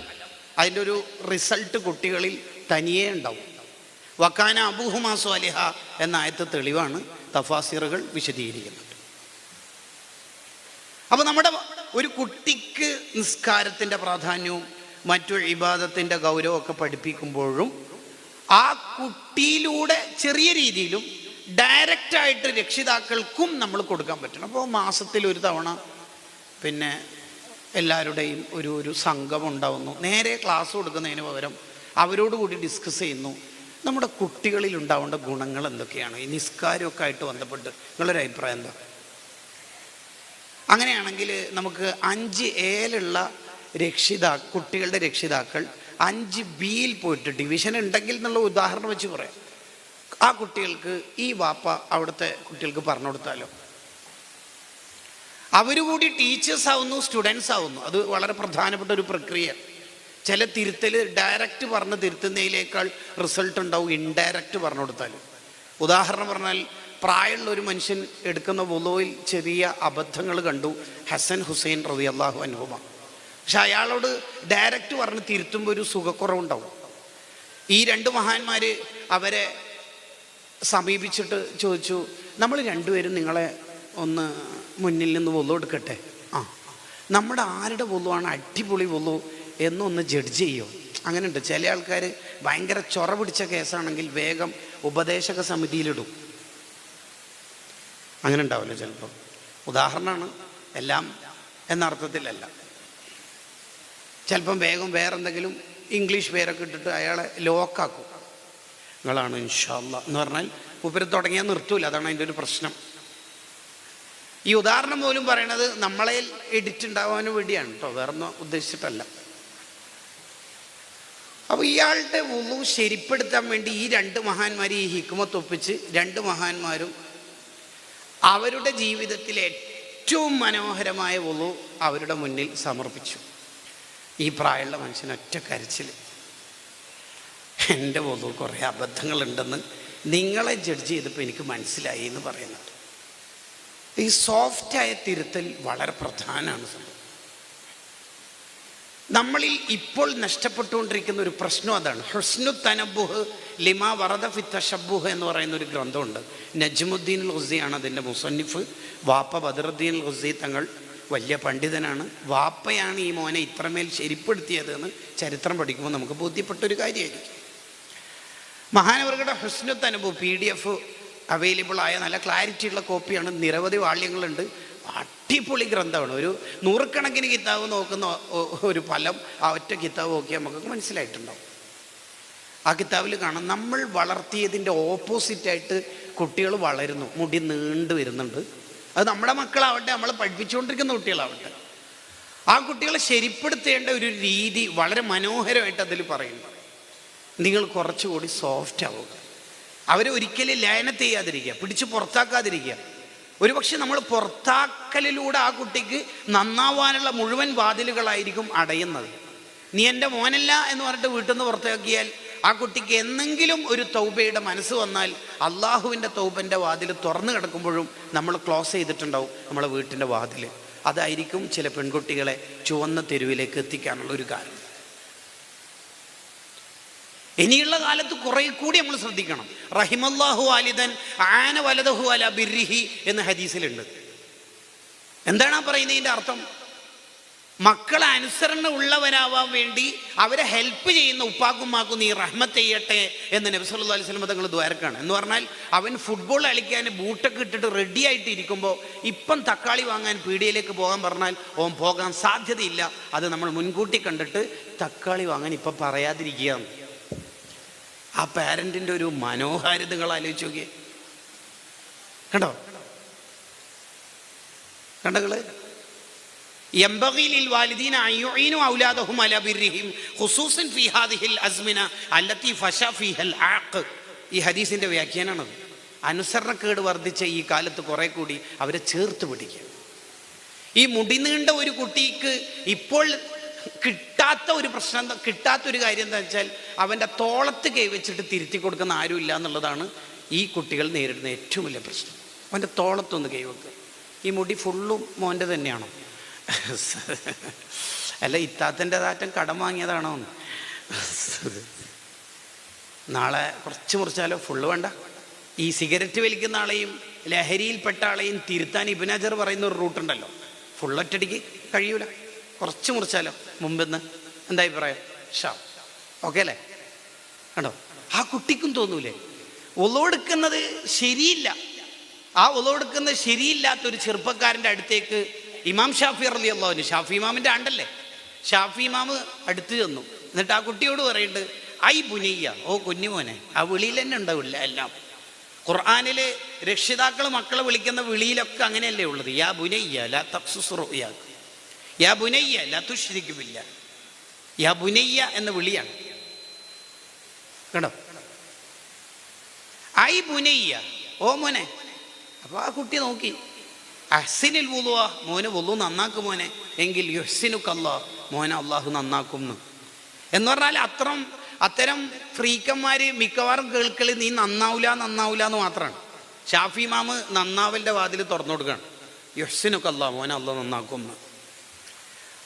അതിൻ്റെ ഒരു റിസൾട്ട് കുട്ടികളിൽ തനിയേ ഉണ്ടാവും. വക്കാന അബൂഹുമാ സ്വാലിഹ എന്ന ആയത്ത് തെളിവാണ് തഫാസിറുകൾ വിശദീകരിക്കുന്നുണ്ട്. അപ്പോൾ നമ്മുടെ ഒരു കുട്ടിക്ക് നിസ്കാരത്തിൻ്റെ പ്രാധാന്യവും മറ്റു ഇബാദത്തിൻ്റെ ഗൗരവമൊക്കെ പഠിപ്പിക്കുമ്പോഴും ആ കുട്ടിയിലൂടെ ചെറിയ രീതിയിലും ഡയറക്റ്റായിട്ട് രക്ഷിതാക്കൾക്കും നമ്മൾ കൊടുക്കാൻ പറ്റണം. അപ്പോൾ മാസത്തിൽ ഒരു തവണ പിന്നെ എല്ലാവരുടെയും ഒരു സംഘം ഉണ്ടാവുന്നു. നേരെ ക്ലാസ് കൊടുക്കുന്നതിന് പകരം അവരോട് കൂടി ഡിസ്കസ് ചെയ്യുന്നു. നമ്മുടെ കുട്ടികളിൽ ഉണ്ടാവേണ്ട ഗുണങ്ങൾ എന്തൊക്കെയാണ് ഈ നിസ്കാരമൊക്കെ ആയിട്ട് ബന്ധപ്പെട്ട് നിങ്ങളൊരു അഭിപ്രായം എന്താ? അങ്ങനെയാണെങ്കിൽ നമുക്ക് 5A കുട്ടികളുടെ രക്ഷിതാക്കൾ 5Bയിൽ പോയിട്ട് ഡിവിഷൻ ഉണ്ടെങ്കിൽ എന്നുള്ള ഉദാഹരണം വെച്ച് പറയാം. ആ കുട്ടികൾക്ക് ഈ വാപ്പ അവിടുത്തെ കുട്ടികൾക്ക് പറഞ്ഞു കൊടുത്താലോ? അവരുകൂടി ടീച്ചേഴ്സ് ആവുന്നു, സ്റ്റുഡൻസ് ആവുന്നു. അത് വളരെ പ്രധാനപ്പെട്ട ഒരു പ്രക്രിയ. ചില തിരുത്തൽ ഡയറക്റ്റ് പറഞ്ഞ് തിരുത്തുന്നതിനേക്കാൾ റിസൾട്ട് ഉണ്ടാവും ഇൻഡയറക്റ്റ് പറഞ്ഞു കൊടുത്താൽ. ഉദാഹരണം പറഞ്ഞാൽ, പ്രായമുള്ള ഒരു മനുഷ്യൻ എടുക്കുന്ന വുളുവിൽ ചെറിയ അബദ്ധങ്ങൾ കണ്ടു ഹസൻ ഹുസൈൻ റളിയല്ലാഹു അൻഹുമ. പക്ഷെ അയാളോട് ഡയറക്റ്റ് പറഞ്ഞ് തിരുത്തുമ്പോൾ ഒരു സുഖക്കുറവുണ്ടാവും. ഈ 2 മഹാന്മാർ അവരെ സമീപിച്ചിട്ട് ചോദിച്ചു, നമ്മൾ 2 പേരും നിങ്ങളെ ഒന്ന് മുന്നിൽ നിന്ന് വുളു എടുക്കട്ടെ? നമ്മുടെ ആരുടെ വുളുവാണ് അടിപൊളി വുളു എന്നൊന്ന് ജഡ്ജ് ചെയ്യുമോ? അങ്ങനെയുണ്ട്. ചില ആൾക്കാർ ഭയങ്കര ചൊറ പിടിച്ച കേസാണെങ്കിൽ വേഗം ഉപദേശക സമിതിയിലിടും. അങ്ങനെ ഉണ്ടാവില്ല ചിലപ്പോൾ. ഉദാഹരണമാണ്, എല്ലാം എന്ന അർത്ഥത്തിലല്ല. ചിലപ്പം വേഗം വേറെന്തെങ്കിലും ഇംഗ്ലീഷ് പേരൊക്കെ ഇട്ടിട്ട് അയാളെ ലോക്കാക്കും. നിങ്ങളാണ് ഇൻഷാ അല്ലാഹ് എന്ന് പറഞ്ഞാൽ മൂപ്പര് തുടങ്ങിയാൽ നിർത്തൂല. അതാണ് അതിൻ്റെ ഒരു പ്രശ്നം. ഈ ഉദാഹരണം പോലും പറയണത് നമ്മളെ എഡിറ്റ് ഉണ്ടാവാനും വേണ്ടിയാണ് കേട്ടോ, വേറൊന്നും ഉദ്ദേശിച്ചിട്ടല്ല. അപ്പോൾ ഇയാളുടെ വുളു ശരിപ്പെടുത്താൻ വേണ്ടി ഈ രണ്ട് മഹാന്മാർ ഈ ഹിക്മത്ത് ഒപ്പിച്ച് രണ്ട് മഹാന്മാരും അവരുടെ ജീവിതത്തിലെ ഏറ്റവും മനോഹരമായ വുളു അവരുടെ മുന്നിൽ സമർപ്പിച്ചു. ഈ പ്രായമുള്ള മനുഷ്യൻ ഒറ്റ കരച്ചിൽ, എൻ്റെ വുളു കുറേ അബദ്ധങ്ങളുണ്ടെന്ന് നിങ്ങളെ ജഡ്ജ് ചെയ്തപ്പോൾ എനിക്ക് മനസ്സിലായി എന്ന് പറയുന്നുണ്ട്. ഈ സോഫ്റ്റായ തിരുത്തൽ വളരെ പ്രധാനമാണ്. നമ്മളിൽ ഇപ്പോൾ നഷ്ടപ്പെട്ടുകൊണ്ടിരിക്കുന്ന ഒരു പ്രശ്നം അതാണ്. ഹുസ്നു തനബ്ബുഹ് ലിമാ വറദ ഫി തശബ്ബുഹ് എന്ന് പറയുന്ന ഒരു ഗ്രന്ഥമുണ്ട്. നജ്മുദ്ദീൻ അൽ ഖുസ്സിയാണ് അതിൻ്റെ മുസന്നിഫ്. വാപ്പ ബദറുദ്ദീൻ അൽ ഖുസ്സി തങ്ങൾ വലിയ പണ്ഡിതനാണ്. വാപ്പയാണ് ഈ മോനെ ഇത്രമേൽ ശരിപ്പെടുത്തിയതെന്ന് ചരിത്രം പഠിക്കുമ്പോൾ നമുക്ക് ബോധ്യപ്പെട്ടൊരു കാര്യമായിരിക്കും. മഹാനവറുകളുടെ ഹുസ്നു തനബ്ബുഹ് PDF അവൈലബിൾ ആയ നല്ല ക്ലാരിറ്റിയുള്ള കോപ്പിയാണ്. നിരവധി വാള്യങ്ങളുണ്ട്. അടിപൊളി ഗ്രന്ഥമാണ്. ഒരു 100 കണക്കിന് കിതാബ് നോക്കുന്ന ഒരു ഫലം ആ ഒറ്റ കിതാബ് നോക്കിയാൽ നമുക്കൊക്കെ മനസ്സിലായിട്ടുണ്ടാവും. ആ കിതാബിൽ കാണാം, നമ്മൾ വളർത്തിയതിൻ്റെ ഓപ്പോസിറ്റായിട്ട് കുട്ടികൾ വളരുന്നു, മുടി നീണ്ടു വരുന്നുണ്ട്. അത് നമ്മുടെ മക്കളാവട്ടെ, നമ്മൾ പഠിപ്പിച്ചുകൊണ്ടിരിക്കുന്ന കുട്ടികളാവട്ടെ, ആ കുട്ടികളെ ശരിപ്പെടുത്തേണ്ട ഒരു രീതി വളരെ മനോഹരമായിട്ട് അതിൽ പറയുന്നു. നിങ്ങൾ കുറച്ചുകൂടി സോഫ്റ്റ് ആവുക. അവരെ ഒരിക്കലും ലയനത്ത് ചെയ്യാതിരിക്കുക, പിടിച്ച് പുറത്താക്കാതിരിക്കുക. ഒരുപക്ഷെ നമ്മൾ പുറത്താക്കലിലൂടെ ആ കുട്ടിക്ക് നന്നാവാനുള്ള മുഴുവൻ വാതിലുകളായിരിക്കും അടയുന്നത്. നീ എൻ്റെ മോനല്ല എന്ന് പറഞ്ഞിട്ട് വീട്ടിൽ നിന്ന് പുറത്താക്കിയാൽ ആ കുട്ടിക്ക് എന്നെങ്കിലും ഒരു തൗബയുടെ മനസ്സ് വന്നാൽ അള്ളാഹുവിൻ്റെ തൗബൻ്റെ വാതിൽ തുറന്നു കിടക്കുമ്പോഴും നമ്മൾ ക്ലോസ് ചെയ്തിട്ടുണ്ടാവും നമ്മളെ വീട്ടിൻ്റെ വാതിൽ. അതായിരിക്കും ചില പെൺകുട്ടികളെ ചുവന്ന തെരുവിലേക്ക് എത്തിക്കാനുള്ള ഒരു കാരണം. ഇനിയുള്ള കാലത്ത് കുറെ കൂടി നമ്മൾ ശ്രദ്ധിക്കണം. റഹിമല്ലാഹു വാലിദൻ ആന വലദഹു അലാ ബിർരിഹി എന്ന് ഹദീസിലുണ്ട്. എന്താണ് ആ പറയുന്നതിൻ്റെ അർത്ഥം? മക്കളെ അനുസരണ ഉള്ളവരാവാൻ വേണ്ടി അവരെ ഹെൽപ്പ് ചെയ്യുന്ന ഉപ്പാക്കുമാക്കും നീ റഹ്മത്ത് ചെയ്യട്ടെ എന്ന് നബി സല്ലല്ലാഹു അലൈഹി വസല്ലം തങ്ങൾ ദ്വാരക്കാണ്. എന്ന് പറഞ്ഞാൽ അവൻ ഫുട്ബോൾ കളിക്കാൻ ബൂട്ടൊക്കെ ഇട്ടിട്ട് റെഡി ആയിട്ട് ഇരിക്കുമ്പോൾ ഇപ്പം തക്കാളി വാങ്ങാൻ പീടികയിലേക്ക് പോകാൻ പറഞ്ഞാൽ ഓൻ പോകാൻ സാധ്യതയില്ല. അത് നമ്മൾ മുൻകൂട്ടി കണ്ടിട്ട് തക്കാളി വാങ്ങാൻ ഇപ്പം പറയാതിരിക്കുക. ആ പാരന്റിന്റെ ഒരു മനോഹാരിതകൾ ആലോചിച്ച് നോക്കിയേ. കണ്ടോ കണ്ടകള് ينبغي للوالدين أن يعينوا أولادهم على برهم خصوصا في هذه الأزمنة التي فشى فيها العاق. ഈ ഹദീസിന്റെ വ്യാഖ്യാനമാണത്. അനുസരണക്കേട് വർദ്ധിച്ച ഈ കാലത്ത് കുറെ കൂടി അവരെ ചേർത്ത് പിടിക്കുക. ഈ മുടി നീണ്ട ഒരു കുട്ടിക്ക് ഇപ്പോൾ കിട്ടാത്ത ഒരു പ്രശ്നം, കിട്ടാത്തൊരു കാര്യം എന്താ വെച്ചാൽ അവൻ്റെ തോളത്ത് കൈവച്ചിട്ട് തിരുത്തി കൊടുക്കുന്ന ആരുമില്ല എന്നുള്ളതാണ് ഈ കുട്ടികൾ നേരിടുന്ന ഏറ്റവും വലിയ പ്രശ്നം. അവൻ്റെ തോളത്തൊന്ന് കൈവെക്കുക. ഈ മുടി ഫുള്ളും മോൻ്റെ തന്നെയാണോ? അല്ല, ഇത്താത്തൻ്റെ താറ്റം കടം വാങ്ങിയതാണോ? നാളെ കുറച്ച് മുറിച്ചാലോ? ഫുള്ള് വേണ്ട. ഈ സിഗരറ്റ് വലിക്കുന്ന ആളെയും ലഹരിയിൽപ്പെട്ട ആളെയും തിരുത്താൻ ഇബ്നു ഹജർ പറയുന്ന ഒരു റൂട്ടുണ്ടല്ലോ. ഫുള്ളൊറ്റടിക്ക് കഴിയൂല, കുറച്ച് മുറിച്ചാലോ മുമ്പെന്ന്. എന്താ അഭിപ്രായം? ഓക്കെ അല്ലേ? കണ്ടോ, ആ കുട്ടിക്കും തോന്നൂലേ ഒളവെടുക്കുന്നത് ശരിയില്ല. ആ ഒളവെടുക്കുന്നത് ശരിയില്ലാത്തൊരു ചെറുപ്പക്കാരൻ്റെ അടുത്തേക്ക് ഇമാം ഷാഫി റളിയല്ലാഹു അൻഹു, ഷാഫി ഇമാമിൻ്റെ ആണ്ടല്ലേ, ഷാഫി ഇമാം അടുത്ത് ചെന്നു. എന്നിട്ട് ആ കുട്ടിയോട് പറയുന്നുണ്ട്, ഐ ബുനയ്യ, ഓ കുഞ്ഞുമോനെ. ആ വിളിയിൽ തന്നെ ഉണ്ടാവില്ല എല്ലാം. ഖുർആനിൽ രക്ഷിതാക്കൾ മക്കളെ വിളിക്കുന്ന വിളിയിലൊക്കെ അങ്ങനെയല്ലേ ഉള്ളത്. യാ ബുനയ്യ ലാ തഖ്സുസ് റുയാക, യാ ബുനയ്യ ലാ തുശ്രിക് ബില്ലാഹ്. യാ ബുനയ്യ എന്ന വിളിയാണ്. കണ്ടോ, ഐ ബുനയ്യ, ഓ മോനെ. അപ്പോൾ ആ കുട്ടി നോക്കി, അഹ്സിനിൽ വുളുവ, മോനെ വുളു നന്നാക്കും മോനെ, എങ്കിൽ യുഹ്സിനുക്കല്ലാഹ്, മോനെ അള്ളാഹു നന്നാക്കും എന്ന് പറഞ്ഞാൽ അത്തരം ഫ്രീക്കന്മാർ മിക്കവാറും കേൾക്കളി നീ നന്നാവില്ല എന്ന് മാത്രമാണ്. ഷാഫി ഇമാം നന്നാവലിൻ്റെ വാതിൽ തുറന്നു കൊടുക്കുകയാണ്. യുഹ്സിനുക്കല്ലാഹ്, മോനെ അള്ളാഹു നന്നാക്കും.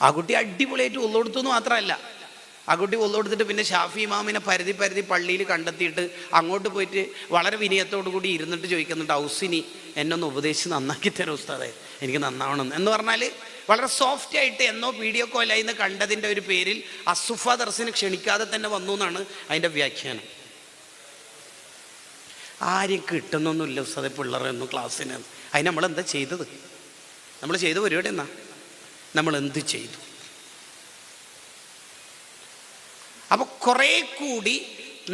ആ കുട്ടി അടിപൊളിയായിട്ട് ഒള്ളെടുത്തു എന്ന് മാത്രമല്ല, ആ കുട്ടി ഒള്ളെടുത്തിട്ട് പിന്നെ ഷാഫി ഇമാമിനെ പരതി പള്ളിയിൽ കണ്ടെത്തിയിട്ട് അങ്ങോട്ട് പോയിട്ട് വളരെ വിനയത്തോടു കൂടി ഇരുന്നിട്ട് ചോദിക്കുന്നുണ്ട്, ഔസിനി എന്നൊന്ന് ഉപദേശിച്ച് നന്നാക്കി തരാം ഉസ്താദേ, എനിക്ക് നന്നാവണം എന്ന് പറഞ്ഞാൽ വളരെ സോഫ്റ്റ് ആയിട്ട് എന്നോ വീഡിയോ കോലായി എന്ന് കണ്ടതിൻ്റെ ഒരു പേരിൽ അസുഫ ദർസിന് ക്ഷണിക്കാതെ തന്നെ വന്നു എന്നാണ് അതിൻ്റെ വ്യാഖ്യാനം. ആരും കിട്ടുന്നൊന്നുമില്ല ഉസ്താദെ പിള്ളേരൊന്നും ക്ലാസ്സിന്. അതിന് നമ്മളെന്താ ചെയ്തത്? നമ്മൾ ചെയ്ത പരിപാടി എന്നാ? നമ്മൾ എന്ത് ചെയ്തു? അപ്പോൾ കുറേ കൂടി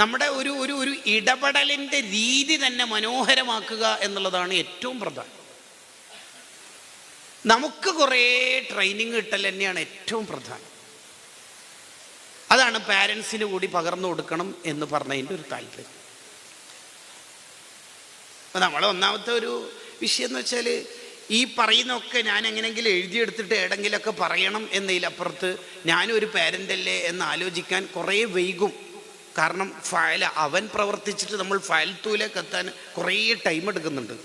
നമ്മുടെ ഒരു ഒരു ഒരു ഇടപെടലിൻ്റെ രീതി തന്നെ മനോഹരമാക്കുക എന്നുള്ളതാണ് ഏറ്റവും പ്രധാനം. നമുക്ക് കുറേ ട്രെയിനിങ് കിട്ടൽ തന്നെയാണ് ഏറ്റവും പ്രധാനം. അതാണ് പാരൻസിന് കൂടി പകർന്നു കൊടുക്കണം എന്ന് പറഞ്ഞതിൻ്റെ ഒരു താല്പര്യം. അപ്പം നമ്മൾ ഒന്നാമത്തെ ഒരു വിഷയം എന്ന് വെച്ചാൽ ഈ പറയുന്നതൊക്കെ ഞാൻ എങ്ങനെയെങ്കിലും എഴുതിയെടുത്തിട്ട് എവിടെങ്കിലൊക്കെ പറയണം എന്നതിലപ്പുറത്ത് ഞാനൊരു പാരൻ്റല്ലേ എന്ന് ആലോചിക്കാൻ കുറേ വൈകും. കാരണം അവൻ പ്രവർത്തിച്ചിട്ട് നമ്മൾ ഫയൽത്തൂലേക്ക് എത്താൻ കുറേ ടൈം എടുക്കുന്നുണ്ട്.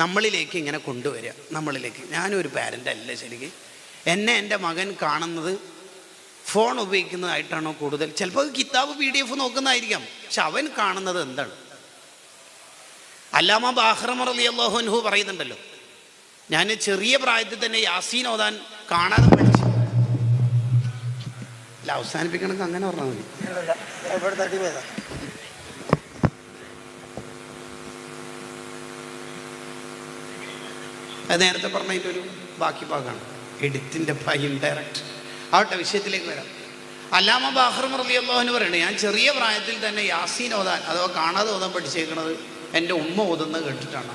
നമ്മളിലേക്ക് ഇങ്ങനെ കൊണ്ടുവരിക, നമ്മളിലേക്ക്. ഞാനൊരു പാരൻ്റ് അല്ല ശരിക്കും. എന്നെ എൻ്റെ മകൻ കാണുന്നത് ഫോൺ ഉപയോഗിക്കുന്നതായിട്ടാണോ കൂടുതൽ? ചിലപ്പോൾ കിതാബ് PDF നോക്കുന്നതായിരിക്കാം, പക്ഷെ അവൻ കാണുന്നത് എന്താണ്? അല്ലാമ ബാഹ്റം റളിയല്ലാഹു അൻഹു പറയുന്നുണ്ടല്ലോ, ഞാൻ ചെറിയ പ്രായത്തിൽ തന്നെ യാസീൻ ഓതാൻ കാണാതെ പഠിച്ചു. അല്ല, അവസാനിപ്പിക്കണമെങ്കിൽ അങ്ങനെ പറഞ്ഞാൽ മതി. അത് നേരത്തെ പറഞ്ഞതിൻ്റെ ഒരു ബാക്കി ഭാഗമാണ്, എഡിറ്റിൻ്റെ ഇൻഡയറക്റ്റ്. ആവട്ടെ, വിഷയത്തിലേക്ക് വരാം. അല്ലാമ ബാഹ്റം റളിയല്ലാഹു അൻഹു പറയുന്നത്, ഞാൻ ചെറിയ പ്രായത്തിൽ തന്നെ യാസീൻ ഓതാൻ അഥവാ കാണാതെ ഓതാൻ പഠിച്ചേക്കുന്നത് എൻ്റെ ഉമ്മ ഓതുന്നത് കേട്ടിട്ടാണ്.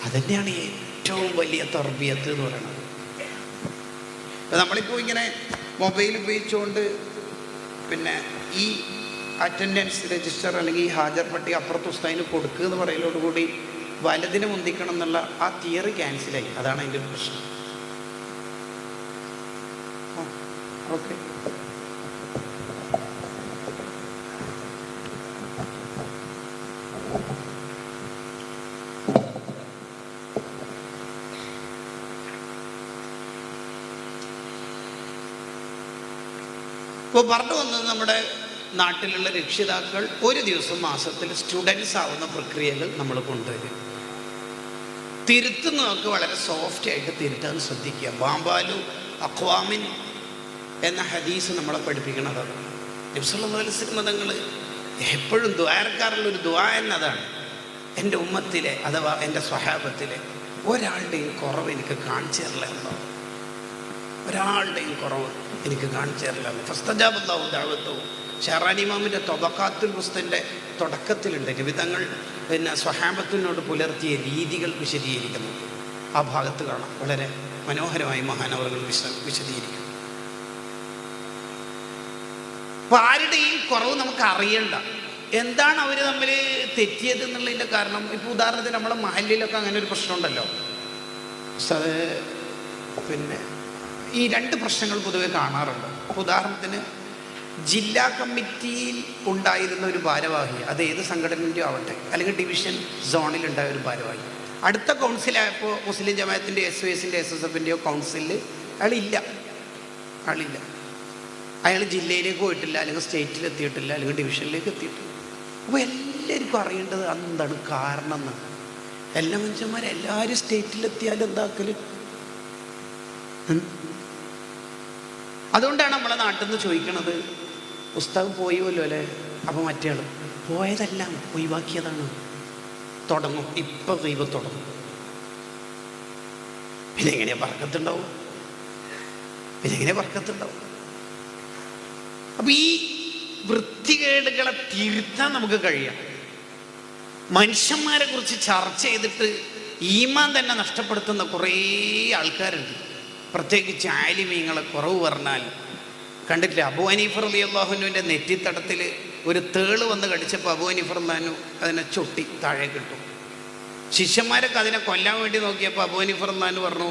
അതുതന്നെയാണ് ഏറ്റവും വലിയ തർബിയത്ത് എന്ന് പറയുന്നത്. നമ്മളിപ്പോൾ ഇങ്ങനെ മൊബൈൽ ഉപയോഗിച്ചുകൊണ്ട് പിന്നെ ഈ അറ്റൻഡൻസ് രജിസ്റ്റർ അല്ലെങ്കിൽ ഈ ഹാജർ പട്ടിക അപ്പുറത്ത് ഉസ്താദിന് കൊടുക്കുക എന്ന് പറയലോടുകൂടി വലതിന് മുന്തിക്കണം എന്നുള്ള ആ തിയറി ക്യാൻസലായി. അതാണ് അതിൻ്റെ ഒരു പ്രശ്നം. ഓക്കെ, ഇപ്പോൾ പറഞ്ഞു വന്നത് നമ്മുടെ നാട്ടിലുള്ള രക്ഷിതാക്കൾ ഒരു ദിവസം മാസത്തിൽ സ്റ്റുഡൻസ് ആവുന്ന പ്രക്രിയകൾ നമ്മൾ കൊണ്ടുവരും. തിരുത്തുന്നതൊക്കെ വളരെ സോഫ്റ്റായിട്ട് തിരുത്താൻ ശ്രദ്ധിക്കുക. ബാമ്പാലു അഖ്വാമിൻ എന്ന ഹദീസ് നമ്മളെ പഠിപ്പിക്കണതാണ്. നബി സല്ലല്ലാഹു അലൈഹി വസല്ലം തങ്ങൾ എപ്പോഴും ദുആർക്കാറുള്ളൊരു ദുആ എന്നതാണ്, എൻ്റെ ഉമ്മത്തിലെ അഥവാ എൻ്റെ സ്വഹാബത്തിലെ ഒരാളുടെയും കുറവ് എനിക്ക് കാണിച്ചു തരില്ല എന്നോ, ഒരാളുടെയും കുറവ് എനിക്ക് കാണിച്ചു തരില്ല. ഫസ്തജാബല്ലാഹു ദഅവതഹു. ഷഹറാനി ഇമാമിൻ്റെ തൊബഖാത്തുൽ വുസ്തൻ്റെ തുടക്കത്തിലുണ്ട് നബിതങ്ങൾ പിന്നെ സ്വഹാബത്തിനോട് പുലർത്തിയ രീതികൾ വിശദീകരിക്കുന്നു. ആ ഭാഗത്ത് കാണാം, വളരെ മനോഹരമായി മഹാനവറുകൾ വിശദീകരിക്കും. അപ്പോൾ ആരുടെയും കുറവ് നമുക്ക് അറിയണ്ട. എന്താണ് അവർ തമ്മിൽ തെറ്റിയത് എന്നുള്ളതിൻ്റെ കാരണം, ഇപ്പോൾ ഉദാഹരണത്തിന് നമ്മളെ മഹല്ലിലൊക്കെ അങ്ങനെ ഒരു പ്രശ്നമുണ്ടല്ലോ. പിന്നെ ഈ രണ്ട് പ്രശ്നങ്ങൾ പൊതുവെ കാണാറുണ്ട്. ഉദാഹരണത്തിന് ജില്ലാ കമ്മിറ്റിയിൽ ഉണ്ടായിരുന്ന ഒരു ഭാരവാഹി, അത് ഏത് സംഘടനയോ ആവട്ടെ, അല്ലെങ്കിൽ ഡിവിഷൻ സോണിലുണ്ടായ ഒരു ഭാരവാഹി, അടുത്ത കൗൺസിലായപ്പോൾ മുസ്ലിം ജമാഅത്തിൻ്റെ SOSൻ്റെ SSFൻ്റെയോ കൗൺസിലിൽ അയാളില്ല. അയാൾ ജില്ലയിലേക്ക് പോയിട്ടില്ല, അല്ലെങ്കിൽ സ്റ്റേറ്റിലെത്തിയിട്ടില്ല, അല്ലെങ്കിൽ ഡിവിഷനിലേക്ക് എത്തിയിട്ടില്ല. അപ്പോൾ എല്ലാവർക്കും അറിയേണ്ടത് എന്താണ് കാരണം എന്നാണ്. എല്ലാ മനുഷ്യന്മാരെല്ലാവരും സ്റ്റേറ്റിലെത്തിയാലും എന്താക്കൽ? അതുകൊണ്ടാണ് നമ്മളെ നാട്ടിൽ നിന്ന് ചോദിക്കണത്, പുസ്തകം പോയുമല്ലോ അല്ലേ, അപ്പോൾ മറ്റേ ആൾ പോയതെല്ലാം ഒഴിവാക്കിയതാണ്. തുടങ്ങും, ഇപ്പം ദൈവം തുടങ്ങും. പിന്നെ എങ്ങനെയാ ബർക്കത്തുണ്ടാവും? അപ്പം ഈ വൃത്തികേടുകളെ തിരുത്താൻ നമുക്ക് കഴിയാം. മനുഷ്യന്മാരെ കുറിച്ച് ചർച്ച ചെയ്തിട്ട് ഈമാൻ തന്നെ നഷ്ടപ്പെടുത്തുന്ന കുറേ ആൾക്കാരുണ്ട്. പ്രത്യേകിച്ച് ആലിമീങ്ങളെ കുറവ് പറഞ്ഞാൽ കണ്ടിട്ടില്ല. അബൂ ഹനീഫ റളിയല്ലാഹു അൻഹുവിൻ്റെ നെറ്റിത്തടത്തിൽ ഒരു തേള് വന്ന് കടിച്ചപ്പോൾ അബൂ ഹനീഫ റളിയല്ലാഹു അൻഹു അതിനെ ചൊട്ടി താഴെ കിട്ടും. ശിഷ്യന്മാരൊക്കെ അതിനെ കൊല്ലാൻ വേണ്ടി നോക്കിയപ്പോൾ അബൂ ഹനീഫ റളിയല്ലാഹു അൻഹു പറഞ്ഞു,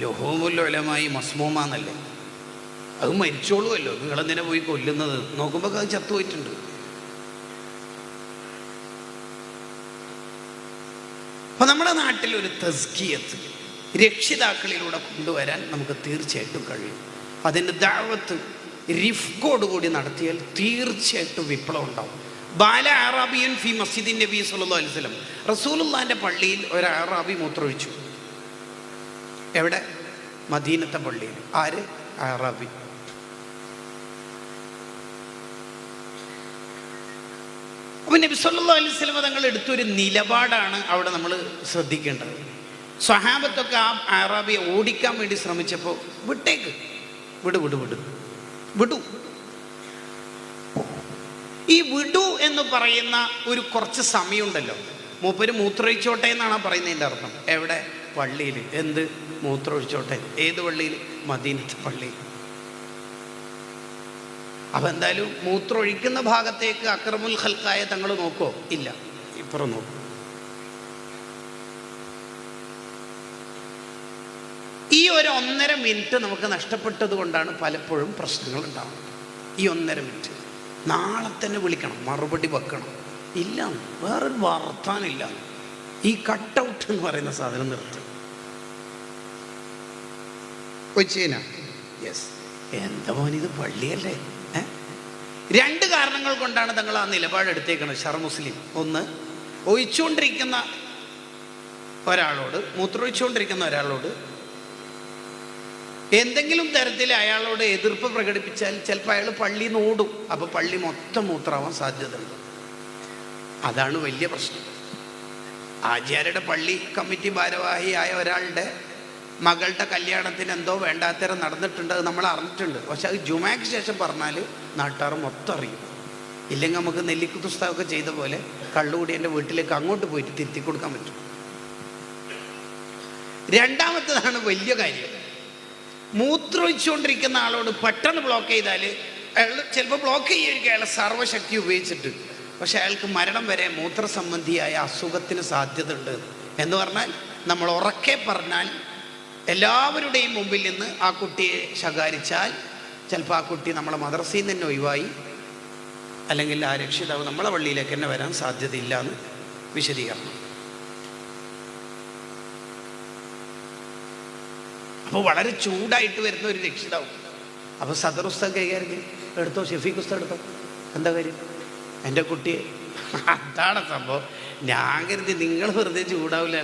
ലുഹൂമുൽ ഉലമായി മസ്മൂമാന്നല്ലേ, അത് മരിച്ചോളുമല്ലോ, നിങ്ങളെന്തിനെ പോയി കൊല്ലുന്നത്? നോക്കുമ്പോൾ അത് ചത്തുപോയിട്ടുണ്ട്. അപ്പോൾ നമ്മുടെ നാട്ടിൽ ഒരു തസ്കിയത്ത് രക്ഷിതാക്കളിലൂടെ കൊണ്ടുവരാൻ നമുക്ക് തീർച്ചയായിട്ടും കഴിയും. അതിൻ്റെ ദഅവത്ത് റിഫ്കോടുകൂടി നടത്തിയാൽ തീർച്ചയായിട്ടും വിപ്ലവം ഉണ്ടാവും. ബാല അറാബിയൻ ഫി മസ്ജിദിൻ നബി സല്ലല്ലാഹു അലൈഹി വസല്ലം, റസൂലുള്ളാഹിന്റെ പള്ളിയിൽ ഒരു അറാബി മൂത്രമൊഴിച്ചു. എവിടെ? മദീനത്തെ പള്ളിയിൽ. ആര്? അറാബി. അപ്പോൾ നബി സല്ലല്ലാഹു അലൈഹി വസല്ലം തങ്ങൾ എടുത്തൊരു നിലപാടാണ് അവിടെ നമ്മൾ ശ്രദ്ധിക്കേണ്ടത്. സ്വഹാബത്തൊക്കെ ആ അറാബിയെ ഓടിക്കാൻ വേണ്ടി ശ്രമിച്ചപ്പോൾ വിട്ടേക്ക്, വിടു. ഈ വിടു എന്ന് പറയുന്ന ഒരു കുറച്ച് സമയമുണ്ടല്ലോ, മൂപ്പര് മൂത്രമൊഴിച്ചോട്ടെ എന്നാണ് പറയുന്നതിൻ്റെ അർത്ഥം. എവിടെ? പള്ളിയിൽ. എന്ത്? മൂത്രമൊഴിച്ചോട്ടെ. ഏത് പള്ളിയിൽ? മദീനത്തെ പള്ളിയിൽ. അപ്പം എന്തായാലും മൂത്രമൊഴിക്കുന്ന ഭാഗത്തേക്ക് അക്രമുൽ ഖൽഖായ തങ്ങൾ നോക്കോ? ഇല്ല, ഇപ്പുറം നോക്കും. ഈ ഒരു 1.5 മിനിറ്റ് നമുക്ക് നഷ്ടപ്പെട്ടത് കൊണ്ടാണ് പലപ്പോഴും പ്രശ്നങ്ങൾ ഉണ്ടാവുന്നത്. ഈ 1.5 മിനിറ്റ് നാളെ തന്നെ വിളിക്കണം, മറുപടി വെക്കണം. ഇല്ല, വേറൊരു വർത്താനില്ല. ഈ കട്ടൗട്ട് എന്ന് പറയുന്ന സാധനം നിർത്തും. കൊച്ചീന യെസ്, എന്താ മോനിത് പള്ളിയല്ലേ? 2 കാരണങ്ങൾ കൊണ്ടാണ് തങ്ങൾ ആ നിലപാടെടുത്തേക്കുന്നത് ഷർ മുസ്ലിം. ഒന്ന്, ഒഴിച്ചുകൊണ്ടിരിക്കുന്ന ഒരാളോട്, മൂത്രമൊഴിച്ചുകൊണ്ടിരിക്കുന്ന ഒരാളോട് എന്തെങ്കിലും തരത്തിൽ അയാളോട് എതിർപ്പ് പ്രകടിപ്പിച്ചാൽ ചിലപ്പോൾ അയാൾ പള്ളിയിൽ നിന്ന് ഓടും. അപ്പോൾ പള്ളി മൊത്തം മൂത്രമാവാൻ സാധ്യതയുണ്ട്. അതാണ് വലിയ പ്രശ്നം. ആചാര്യയുടെ പള്ളി കമ്മിറ്റി ഭാരവാഹിയായ ഒരാളുടെ മകളുടെ കല്യാണത്തിന് എന്തോ വേണ്ടാത്തരം നടന്നിട്ടുണ്ട്, അത് നമ്മൾ അറിഞ്ഞിട്ടുണ്ട്. പക്ഷെ അത് ജുമാക്ക് ശേഷം പറഞ്ഞാൽ നാട്ടുകാർ മൊത്തം അറിയും. ഇല്ലെങ്കിൽ നമുക്ക് നെല്ലിക്കുത്തുസ്താവൊക്കെ ചെയ്ത പോലെ കള്ളുകൂടി എൻ്റെ വീട്ടിലേക്ക് അങ്ങോട്ട് പോയിട്ട് തിരുത്തി കൊടുക്കാൻ പറ്റും. രണ്ടാമത്തേതാണ് വലിയ കാര്യം. മൂത്രമൊഴിച്ചുകൊണ്ടിരിക്കുന്ന ആളോട് പെട്ടെന്ന് ബ്ലോക്ക് ചെയ്താൽ അയാൾ ചിലപ്പോൾ ബ്ലോക്ക് ചെയ്യുകയായിരിക്കും അയാളെ സർവ്വശക്തി ഉപയോഗിച്ചിട്ട്. പക്ഷെ അയാൾക്ക് മരണം വരെ മൂത്രസംബന്ധിയായ അസുഖത്തിന് സാധ്യത ഉണ്ട് എന്ന് പറഞ്ഞാൽ, നമ്മൾ ഉറക്കെ പറഞ്ഞാൽ എല്ലാവരുടെയും മുമ്പിൽ നിന്ന് ആ കുട്ടിയെ ശകാരിച്ചാൽ ചിലപ്പോൾ ആ കുട്ടി നമ്മളെ മദ്രസയിൽ നിന്ന് തന്നെ ഒഴിവായി, അല്ലെങ്കിൽ ആ രക്ഷിതാവ് നമ്മളെ പള്ളിയിലേക്ക് തന്നെ വരാൻ സാധ്യതയില്ല എന്ന് വിശദീകരണം. അപ്പോൾ വളരെ ചൂടായിട്ട് വരുന്ന ഒരു രക്ഷിതാവ്. അപ്പോൾ സദർ ഉസ്താദ് കൈകാര്യം എടുത്തോ, ഷെഫീഖ് ഉസ്താദ് എടുത്തോ, എന്താ കാര്യം? എൻ്റെ കുട്ടിയെ. അതാണ് സംഭവം. ഞാൻ കരുതി നിങ്ങൾ വെറുതെ ചൂടാവില്ല.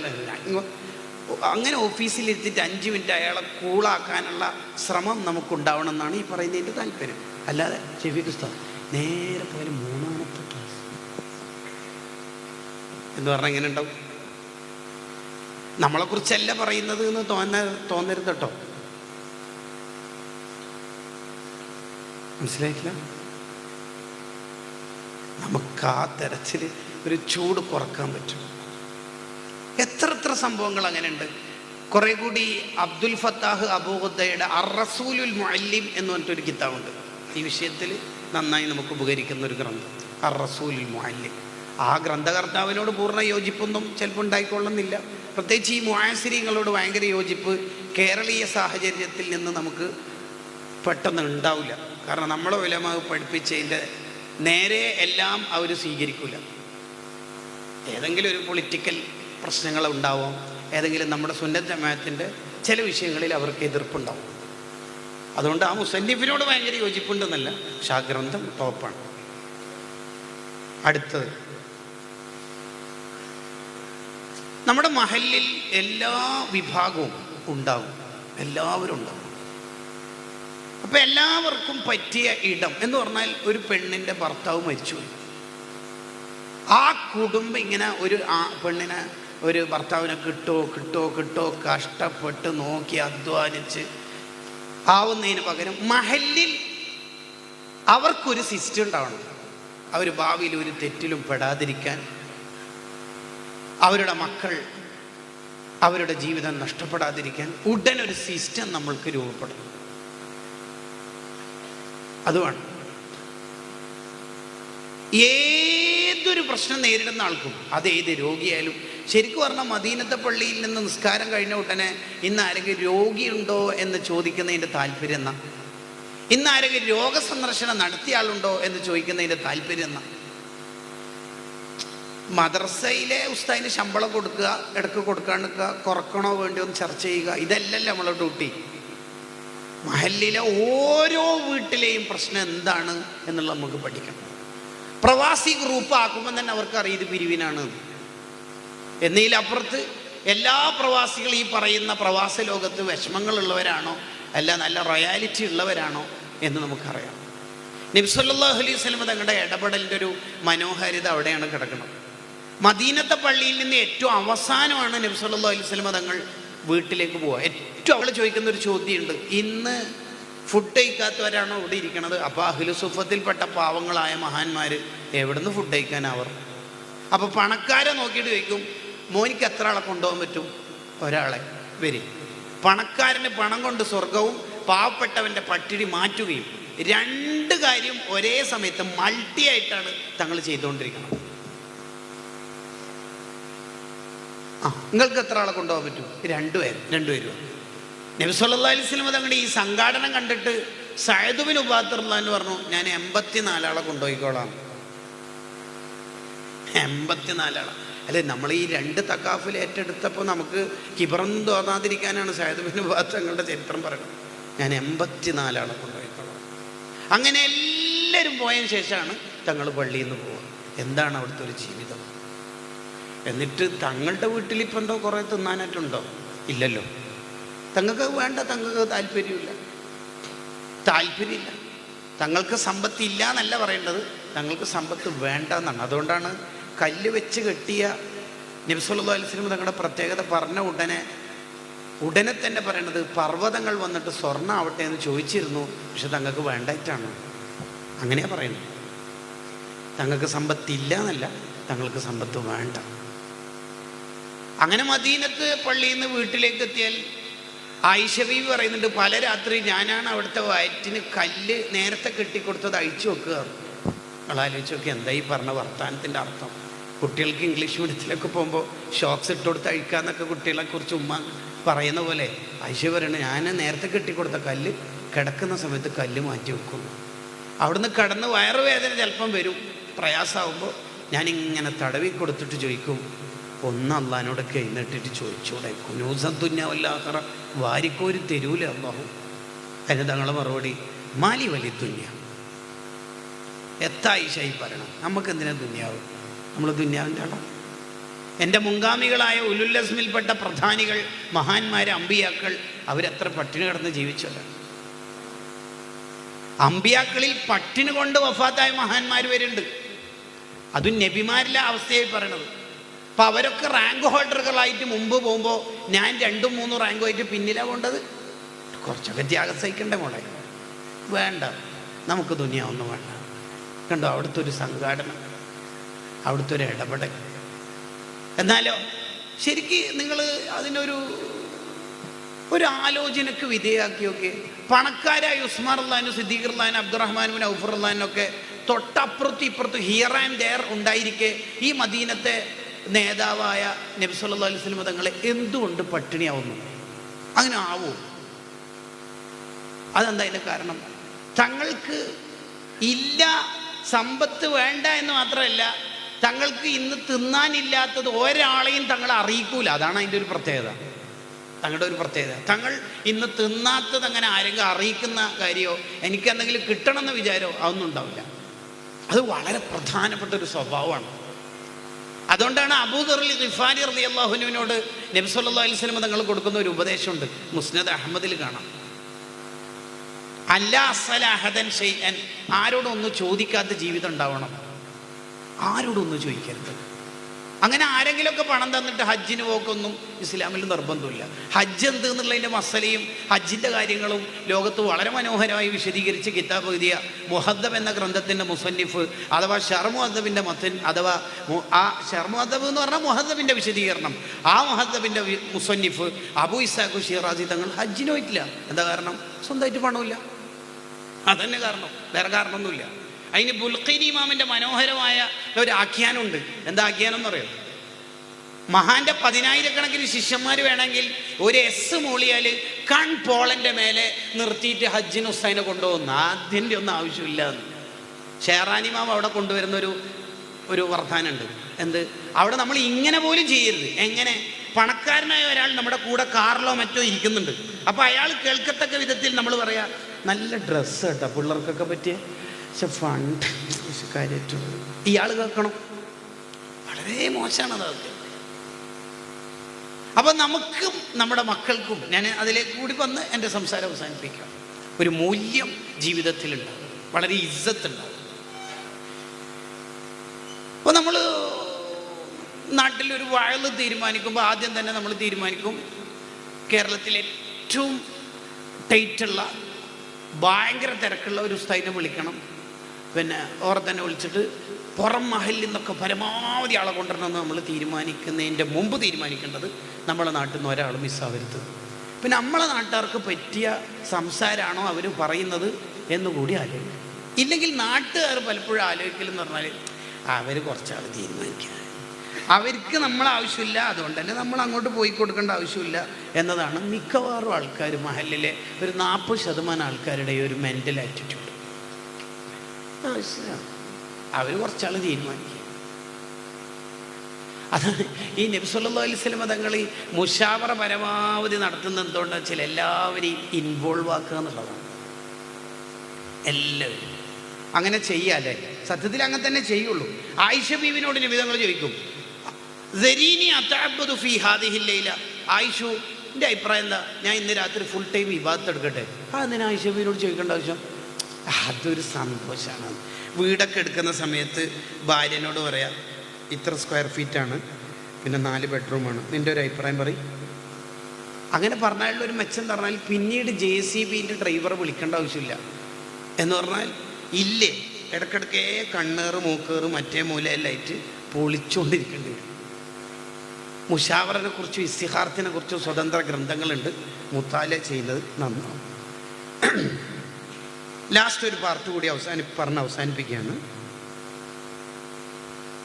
അങ്ങനെ ഓഫീസിലെത്തിയിട്ട് 5 മിനിറ്റ് അയാളെ കൂളാക്കാനുള്ള ശ്രമം നമുക്കുണ്ടാവണം എന്നാണ് ഈ പറയുന്നതിൻ്റെ താല്പര്യം. അല്ലാതെ ഷെഫീഖ് ഉസ്താദ് നേരെ പോലെ 3ാമത്തെ ക്ലാസ് എന്ന് പറഞ്ഞാൽ എങ്ങനെ ഉണ്ടാവും? നമ്മളെക്കുറിച്ചല്ല പറയുന്നത് എന്ന് തോന്നരുത് കേട്ടോ. മനസ്സിലായിട്ടില്ല? നമുക്ക് ആ തെരച്ചിൽ ഒരു ചൂട് കുറക്കാൻ പറ്റും. എത്ര സംഭവങ്ങൾ അങ്ങനെ ഉണ്ട്. കുറെ കൂടി അബ്ദുൽ ഫത്താഹ് അബൂ ഖുദ്ദയുടെ അർ-റസൂലുൽ മുഅല്ലിം എന്ന് പറഞ്ഞിട്ടൊരു കിതാബുണ്ട്. ഈ വിഷയത്തിൽ നന്നായി നമുക്ക് ഉപകരിക്കുന്ന ഒരു ഗ്രന്ഥം, അർ-റസൂലുൽ മുഅല്ലിം. ആ ഗ്രന്ഥകർത്താവിനോട് പൂർണ്ണ യോജിപ്പൊന്നും ചിലപ്പോൾ ഉണ്ടായിക്കൊള്ളുന്നില്ല. പ്രത്യേകിച്ച് ഈ മുആസിരീങ്ങളോട് ഭയങ്കര യോജിപ്പ് കേരളീയ സാഹചര്യത്തിൽ നിന്ന് നമുക്ക് പെട്ടെന്ന് ഉണ്ടാവില്ല. കാരണം നമ്മളെ ഉലമാ പഠിപ്പിച്ചതിൻ്റെ നേരെ എല്ലാം അവർ സ്വീകരിക്കില്ല. ഏതെങ്കിലും ഒരു പൊളിറ്റിക്കൽ പ്രശ്നങ്ങൾ ഉണ്ടാവും, ഏതെങ്കിലും നമ്മുടെ സുന്നത്ത് ജമാഅത്തിൻ്റെ ചില വിഷയങ്ങളിൽ അവർക്ക് എതിർപ്പുണ്ടാവും. അതുകൊണ്ട് ആ മുസന്നിഫിനോട് ഭയങ്കര യോജിപ്പുണ്ടെന്നല്ല, പക്ഷെ ആ ഗ്രന്ഥം ടോപ്പാണ്. അടുത്തത്, നമ്മുടെ മഹല്ലിൽ എല്ലാ വിഭാഗവും ഉണ്ടാവും, എല്ലാവരും ഉണ്ടാവും. അപ്പം എല്ലാവർക്കും പറ്റിയ ഇടം എന്ന് പറഞ്ഞാൽ ഒരു പെണ്ണിൻ്റെ ഭർത്താവ് മരിച്ചുപോയി. ആ കുടുംബം ഇങ്ങനെ പെണ്ണിനെ ഒരു ഭർത്താവിനെ കിട്ടോ കഷ്ടപ്പെട്ട് നോക്കി അധ്വാനിച്ച് ആവുന്നതിന് പകരം മഹല്ലിൽ അവർക്കൊരു സിസ്റ്റം ഉണ്ടാവണം. അവർ ഭാവിയിൽ ഒരു തെറ്റിലും പെടാതിരിക്കാൻ, അവരുടെ മക്കൾ അവരുടെ ജീവിതം നഷ്ടപ്പെടാതിരിക്കാൻ ഉടനൊരു സിസ്റ്റം നമ്മൾക്ക് രൂപപ്പെടും. അതുമാണ് ഏതൊരു പ്രശ്നം നേരിടുന്ന ആൾക്കും, അത് ഏത് രോഗിയായാലും. ശരിക്കും പറഞ്ഞാൽ മദീനത്തെ പള്ളിയിൽ നിന്ന് നിസ്കാരം കഴിഞ്ഞ ഉടനെ ഇന്ന് ആരെങ്കിലും രോഗിയുണ്ടോ എന്ന് ചോദിക്കുന്നതിൻ്റെ താല്പര്യം എന്നാ, ഇന്ന് ആരെങ്കിലും രോഗസന്ദർശനം നടത്തിയ ആളുണ്ടോ എന്ന് ചോദിക്കുന്നതിൻ്റെ താല്പര്യം എന്നാ. മദ്രസയിലെ ഉസ്താദിന് ശമ്പളം കൊടുക്കുക, ഇടയ്ക്ക് കൊടുക്കാണ്ടിരിക്കുക, കുറക്കണോ വേണ്ടിയോ ഒന്ന് ചർച്ച ചെയ്യുക, ഇതല്ലല്ലോ നമ്മളെ ഡ്യൂട്ടി. മഹല്ലിലെ ഓരോ വീട്ടിലെയും പ്രശ്നം എന്താണ് എന്നുള്ളത് നമുക്ക് പഠിക്കണം. പ്രവാസി ഗ്രൂപ്പ് ആക്കുമ്പോൾ തന്നെ അവർക്കറിയാം ഇത് പിരിവിനാണ്. എന്നതിലപ്പുറത്ത് എല്ലാ പ്രവാസികളും ഈ പറയുന്ന പ്രവാസ ലോകത്ത് വിഷമങ്ങളുള്ളവരാണോ അല്ല നല്ല റോയാലിറ്റി ഉള്ളവരാണോ എന്ന് നമുക്കറിയാം. നബി സല്ലല്ലാഹു അലൈഹി വസല്ലം തങ്ങളുടെ ഇടപെടലിൻ്റെ ഒരു മനോഹാരിത അവിടെയാണ് കിടക്കുന്നത്. മദീനത്തെ പള്ളിയിൽ നിന്ന് ഏറ്റവും അവസാനമാണ് നബി സല്ലല്ലാഹു അലൈഹി വസല്ലം തങ്ങൾ വീട്ടിലേക്ക് പോവുക. ഏറ്റവും അവൾ ചോദിക്കുന്ന ഒരു ചോദ്യമുണ്ട്, ഇന്ന് ഫുഡ് കഴിക്കാത്തവരാണോ ഇവിടെ ഇരിക്കണത്? അപ്പോൾ അഹ്ലു സുഫത്തിൽപ്പെട്ട പാവങ്ങളായ മഹാന്മാർ എവിടുന്ന് ഫുഡ് കഴിക്കാനവർ? അപ്പോൾ പണക്കാരെ നോക്കിയിട്ട് ചോദിക്കും, മോനിക്ക് എത്ര ആളെ കൊണ്ടുപോകാൻ പറ്റും? ഒരാളെ. വരി. പണക്കാരന് പണം കൊണ്ട് സ്വർഗവും പാവപ്പെട്ടവൻ്റെ പട്ടിണി മാറ്റുകയും, രണ്ട് കാര്യം ഒരേ സമയത്ത് മൾട്ടി ആയിട്ടാണ് തങ്ങൾ ചെയ്തുകൊണ്ടിരിക്കുന്നത്. നിങ്ങൾക്ക് എത്ര ആളെ കൊണ്ടുപോകാൻ പറ്റും? രണ്ടുപേരും. നബി സല്ലല്ലാഹു അലൈഹി വസല്ലം തങ്ങളുടെ ഈ സംഘാടനം കണ്ടിട്ട് സഅദ് ബിൻ ഉബാദ റളിയല്ലാഹു പറഞ്ഞു, ഞാൻ 84 ആളെ കൊണ്ടുപോയിക്കോളാം. 84 ആളെ. അല്ലെ, നമ്മൾ ഈ 2 തക്കാഫിൽ ഏറ്റെടുത്തപ്പോൾ നമുക്ക് കിബറൊന്നും തോന്നാതിരിക്കാനാണ് സഅദ് ബിൻ ഉബാദ തങ്ങളുടെ ചരിത്രം പറയുന്നത്. ഞാൻ 84 ആളെ കൊണ്ടുപോയിക്കോളാം. അങ്ങനെ എല്ലാവരും പോയതിന് ശേഷമാണ് തങ്ങൾ പള്ളിയിൽ നിന്ന് പോവുക. എന്താണ് അവിടുത്തെ ഒരു ജീവിതം? എന്നിട്ട് തങ്ങളുടെ വീട്ടിൽ ഇപ്പം എന്തോ കുറേ തിന്നാനായിട്ടുണ്ടോ? ഇല്ലല്ലോ. തങ്ങൾക്ക് വേണ്ട, തങ്ങൾക്ക് താല്പര്യമില്ല. തങ്ങൾക്ക് സമ്പത്തില്ല എന്നല്ല പറയേണ്ടത്, തങ്ങൾക്ക് സമ്പത്ത് വേണ്ട എന്നാണ്. അതുകൊണ്ടാണ് കല്ല് വെച്ച് കെട്ടിയ നബി സല്ലല്ലാഹു അലൈഹി വസല്ലം തങ്ങളുടെ പ്രത്യേകത പറഞ്ഞ ഉടനെ തന്നെ പറയണത്, പർവ്വതങ്ങൾ വന്നിട്ട് സ്വർണ്ണം ആവട്ടെ എന്ന് ചോദിച്ചിരുന്നു, പക്ഷെ തങ്ങൾക്ക് വേണ്ടായിട്ടാണ്. അങ്ങനെയാണ് പറയുന്നത്. തങ്ങൾക്ക് സമ്പത്തില്ല എന്നല്ല, തങ്ങൾക്ക് സമ്പത്ത് വേണ്ട. അങ്ങനെ മദീനത്ത് പള്ളിയിൽ നിന്ന് വീട്ടിലേക്ക് എത്തിയാൽ ആയിഷ ബീവി പറയുന്നുണ്ട്, പല രാത്രി ഞാനാണ് അവിടുത്തെ വയറ്റിന് കല്ല് നേരത്തെ കെട്ടിക്കൊടുത്തത് അഴിച്ചു വെക്കുക. നിങ്ങൾ ആലോചിച്ച് നോക്കി, എന്താ ഈ പറഞ്ഞ വർത്തമാനത്തിൻ്റെ അർത്ഥം? കുട്ടികൾക്ക് ഇംഗ്ലീഷ് മീഡിയത്തിലൊക്കെ പോകുമ്പോൾ ഷോക്സ് ഇട്ട് കൊടുത്ത് അഴിക്കാന്നൊക്കെ കുട്ടികളെ കുറിച്ച് ഉമ്മ പറയുന്ന പോലെ ആയിഷ പറയണത്, ഞാൻ നേരത്തെ കെട്ടിക്കൊടുത്ത കല്ല് കിടക്കുന്ന സമയത്ത് കല്ല് മാറ്റി വെക്കുന്നു. അവിടുന്ന് കടന്ന് വയറുവേദന ചിലപ്പം വരും, പ്രയാസമാകുമ്പോൾ ഞാനിങ്ങനെ തടവി കൊടുത്തിട്ട് ചോദിക്കും, ഒന്ന് അള്ളഹാനോടൊക്കെ എഴുന്നേറ്റിട്ട് ചോദിച്ചൂടെ, കുനൂസദ്ദുന്യാവല്ലാഹറ വാരിക്കോരി തരൂല അള്ളാഹു? അതിന് തങ്ങളെ മറുപടി, മാലി വലിയ ദുന്യ. എത്തായിഷായി പറയണം, നമുക്കെന്തിനാ ദുന്യാവ്? നമ്മൾ ദുന്യാവിൻ്റെ ആളാണ്. എൻ്റെ മുൻഗാമികളായ ഉലുൽ അസ്മിൽപ്പെട്ട പ്രധാനികൾ, മഹാന്മാർ, അമ്പിയാക്കൾ, അവരെത്ര പട്ടിണി കിടന്ന് ജീവിച്ചല്ല. അമ്പിയാക്കളിൽ പട്ടിണി കൊണ്ട് വഫാത്തായ മഹാന്മാർ വരുന്നുണ്ട്. അതും നബിമാരിലെ അവസ്ഥയായി പറയണത്. അപ്പം അവരൊക്കെ റാങ്ക് ഹോൾഡറുകളായിട്ട് മുമ്പ് പോകുമ്പോൾ ഞാൻ 2, 3 റാങ്കുമായിട്ട് പിന്നിലാണ് പോകേണ്ടത്. കുറച്ചൊക്കെ ത്യാഗം സഹിക്കണ്ടേ മോളെ? വേണ്ട, നമുക്ക് ദുനിയാവൊന്നും വേണ്ട. കണ്ടോ അവിടുത്തെ ഒരു സംഘാടനം, അവിടുത്തെ ഒരു ഇടപെടൽ. എന്നാലോ ശരിക്ക് നിങ്ങൾ അതിനൊരു ആലോചനക്ക് വിധേയാക്കിയൊക്കെ പണക്കാരായ ഉസ്മാൻ റളിയല്ലാഹു, സിദ്ദീഖ് റളിയല്ലാഹു, അബ്ദുറഹ്മാൻ ബിൻ ഔഫ് റളിയല്ലാഹു തൊട്ടപ്പുറത്തും ഇപ്പുറത്തും ഹിയർ ആൻഡ് ദെയർ ഉണ്ടായിരിക്കെ ഈ മദീനത്തെ നേതാവായ നബി സല്ലല്ലാഹു അലൈഹി വസല്ലം തങ്ങളെ എന്തുകൊണ്ട് പട്ടിണിയാവുന്നു? അങ്ങനെ ആവോ? അതെന്താ അതിൻ്റെ കാരണം? തങ്ങൾക്ക് ഇല്ല, സമ്പത്ത് വേണ്ട എന്ന് മാത്രമല്ല, തങ്ങൾക്ക് ഇന്ന് തിന്നാനില്ലാത്തത് ഒരാളെയും തങ്ങളെ അറിയിക്കൂല. അതാണ് അതിൻ്റെ ഒരു പ്രത്യേകത, തങ്ങളുടെ ഒരു പ്രത്യേകത. തങ്ങൾ ഇന്ന് തിന്നാത്തത് അങ്ങനെ ആരെങ്കിലും അറിയിക്കുന്ന കാര്യമോ എനിക്കെന്തെങ്കിലും കിട്ടണമെന്ന് വിചാരമോ അതൊന്നും ഉണ്ടാവില്ല. അത് വളരെ പ്രധാനപ്പെട്ട ഒരു സ്വഭാവമാണ്. അതുകൊണ്ടാണ് അബൂ ദർ ഗിഫാരി റളിയല്ലാഹു അൻഹുവിനോട് നബി സല്ലല്ലാഹു അലൈഹി വസല്ലം തങ്ങൾ കൊടുക്കുന്ന ഒരു ഉപദേശമുണ്ട്, മുസ്നദ് അഹമ്മദിൽ കാണാം. അല്ലാ അസ്അല അഹദൻ ഷൈഅൻ, ആരോടും ഒന്നും ചോദിക്കാത്ത ജീവിതം ഉണ്ടാവണം. ആരോടും ഒന്നും ചോദിക്കരുത്. അങ്ങനെ ആരെങ്കിലുമൊക്കെ പണം തന്നിട്ട് ഹജ്ജിന് പോക്കൊന്നും ഇസ്ലാമിൽ നിർബന്ധമില്ല. ഹജ്ജ് എന്ത് എന്നുള്ളതിൻ്റെ മസലയും ഹജ്ജിൻ്റെ കാര്യങ്ങളും ലോകത്ത് വളരെ മനോഹരമായി വിശദീകരിച്ച് കിതാബ് എഴുതിയ മുഹദ്ദബ് എന്ന ഗ്രന്ഥത്തിൻ്റെ മുസന്നിഫ്, അഥവാ ഷർഹ് മുഹദ്ദബിൻ്റെ മത്തൻ, അഥവാ ആ ഷർഹ് മുഹദ്ദബ് എന്ന് പറഞ്ഞാൽ മുഹദ്ദബിൻ്റെ വിശദീകരണം, ആ മുഹദ്ദബിൻ്റെ മുസന്നിഫ് അബൂ ഇസ്ഹാഖ് ഷിറാസി തങ്ങൾ ഹജ്ജിന് പോയിട്ടില്ല. എന്താ കാരണം? സ്വന്തമായിട്ട് പണമില്ല. അതന്നെ കാരണം, വേറെ കാരണമൊന്നുമില്ല. അതിന് ബുൽഖീനി ഇമാമിൻ്റെ മനോഹരമായ ഒരു ആഖ്യാനമുണ്ട്. എന്താ ആഖ്യാനം എന്ന് പറയുന്നത്? മഹാന്റെ 10,000 ശിഷ്യന്മാർ വേണമെങ്കിൽ ഒരു മൂളിയാൽ പോളൻ്റെ മേലെ നിർത്തിയിട്ട് ഹജ്ജിന് ഉസ്താദിനെ കൊണ്ടുപോകുന്നു. അതിൻ്റെ ഒന്നും ആവശ്യമില്ല എന്ന് ഷെഹറാനി ഇമാം അവിടെ കൊണ്ടുവരുന്ന ഒരു വർത്താനുണ്ട്. എന്ത്? അവിടെ നമ്മൾ ഇങ്ങനെ പോലും ചെയ്യരുത്. എങ്ങനെ? പണക്കാരനായ ഒരാൾ നമ്മുടെ കൂടെ കാറിലോ മറ്റോ ഇരിക്കുന്നുണ്ട്. അപ്പോൾ അയാൾ കേൾക്കത്തക്ക വിധത്തിൽ നമ്മൾ പറയാം, നല്ല ഡ്രസ്സ് കേട്ടോ പിള്ളേർക്കൊക്കെ പറ്റിയ, പക്ഷെ ഫണ്ട് കാര്യമായിട്ട് ഇയാൾ കേൾക്കണം. വളരെ മോശമാണ് അതൊക്കെ. അപ്പം നമുക്കും നമ്മുടെ മക്കൾക്കും, ഞാൻ അതിലേക്ക് കൂടി വന്ന് എൻ്റെ സംസാരം അവസാനിപ്പിക്കാം, ഒരു മൂല്യം ജീവിതത്തിലുണ്ടാകും, വളരെ ഇസ്സത്തുണ്ടാകും. അപ്പോൾ നമ്മൾ നാട്ടിലൊരു വയല് തീരുമാനിക്കുമ്പോൾ ആദ്യം തന്നെ നമ്മൾ തീരുമാനിക്കും കേരളത്തിലെ ഏറ്റവും ടൈറ്റുള്ള ഭയങ്കര തിരക്കുള്ള ഒരു ഉസ്താദിനെ വിളിക്കണം. പിന്നെ ഓറെ തന്നെ വിളിച്ചിട്ട് പുറം മഹലിൽ നിന്നൊക്കെ പരമാവധി ആളെ കൊണ്ടുവരണമെന്ന് നമ്മൾ തീരുമാനിക്കുന്നതിൻ്റെ മുമ്പ് തീരുമാനിക്കേണ്ടത് നമ്മളെ നാട്ടിൽ നിന്ന് ഒരാൾ മിസ്സാവരുത്. പിന്നെ നമ്മളെ നാട്ടുകാർക്ക് പറ്റിയ സംസാരമാണോ അവർ പറയുന്നത് എന്നുകൂടി ആലോചിക്കും. ഇല്ലെങ്കിൽ നാട്ടുകാർ പലപ്പോഴും ആലോചിക്കലെന്ന് പറഞ്ഞാൽ അവർ കുറച്ചാൾ തീരുമാനിക്കുക, അവർക്ക് നമ്മളെ ആവശ്യമില്ല, അതുകൊണ്ട് തന്നെ നമ്മൾ അങ്ങോട്ട് പോയി കൊടുക്കേണ്ട ആവശ്യമില്ല എന്നതാണ് മിക്കവാറും ആൾക്കാർ, മഹലിലെ ഒരു 40% ആൾക്കാരുടെ ഒരു മെൻ്റൽ ആറ്റിറ്റ്യൂഡ്. അവർ കുറച്ചാൾ തീരുമാനിക്കുക. അതാണ് ഈ നബി സല്ലല്ലാഹു അലൈഹി വസല്ലം തങ്ങൾ ഈ മുശാവറ പരമാവധി നടത്തുന്നത് എന്തുകൊണ്ടാണെന്ന് വെച്ചാൽ എല്ലാവരെയും ഇൻവോൾവ് ആക്കുക എന്നുള്ളതാണ്. എല്ലാവരും അങ്ങനെ ചെയ്യാല്ലേ, സത്യത്തിൽ അങ്ങനെ തന്നെ ചെയ്യുള്ളൂ. ആയിഷ ബീവിനോട് നബി തങ്ങൾ ചോദിക്കും, ദരീനി അതഅബ്ബദു ഫീ ഹാദിഹിൽ ലൈല, ആയിഷു എൻ്റെ അഭിപ്രായം എന്താ, ഞാൻ ഇന്ന് രാത്രി ഫുൾ ടൈം ഇബാദത്ത് എടുക്കട്ടെ? അതിന് ആയിഷ ബീവിനോട് ചോദിക്കേണ്ട ആവശ്യം? അതൊരു സന്തോഷമാണ്. വീടൊക്കെ എടുക്കുന്ന സമയത്ത് ഭാര്യനോട് പറയാം, ഇത്ര സ്ക്വയർ ഫീറ്റാണ്, പിന്നെ 4 ബെഡ്റൂമാണ്, നിൻ്റെ ഒരു അഭിപ്രായം പറയും. അങ്ങനെ പറഞ്ഞാലുള്ളൊരു മെച്ചം എന്ന് പറഞ്ഞാൽ പിന്നീട് JCBൻ്റെ ഡ്രൈവറെ വിളിക്കേണ്ട ആവശ്യമില്ല. എന്ന് പറഞ്ഞാൽ ഇല്ലേ, ഇടയ്ക്കിടയ്ക്കേ കണ്ണേറ് മൂക്കേറ് മറ്റേ മൂലയെല്ലായിട്ട് പൊളിച്ചുകൊണ്ടിരിക്കേണ്ടി വരും. മുശാവറിനെ കുറിച്ചും ഇസ്തിഖാറത്തിനെ കുറിച്ചും സ്വതന്ത്ര ഗ്രന്ഥങ്ങളുണ്ട്, മുത്താല ചെയ്യുന്നത് നന്നാവും. ലാസ്റ്റ് ഒരു പാർട്ട് കൂടി അവസാനിപ്പിക്കുകയാണ്.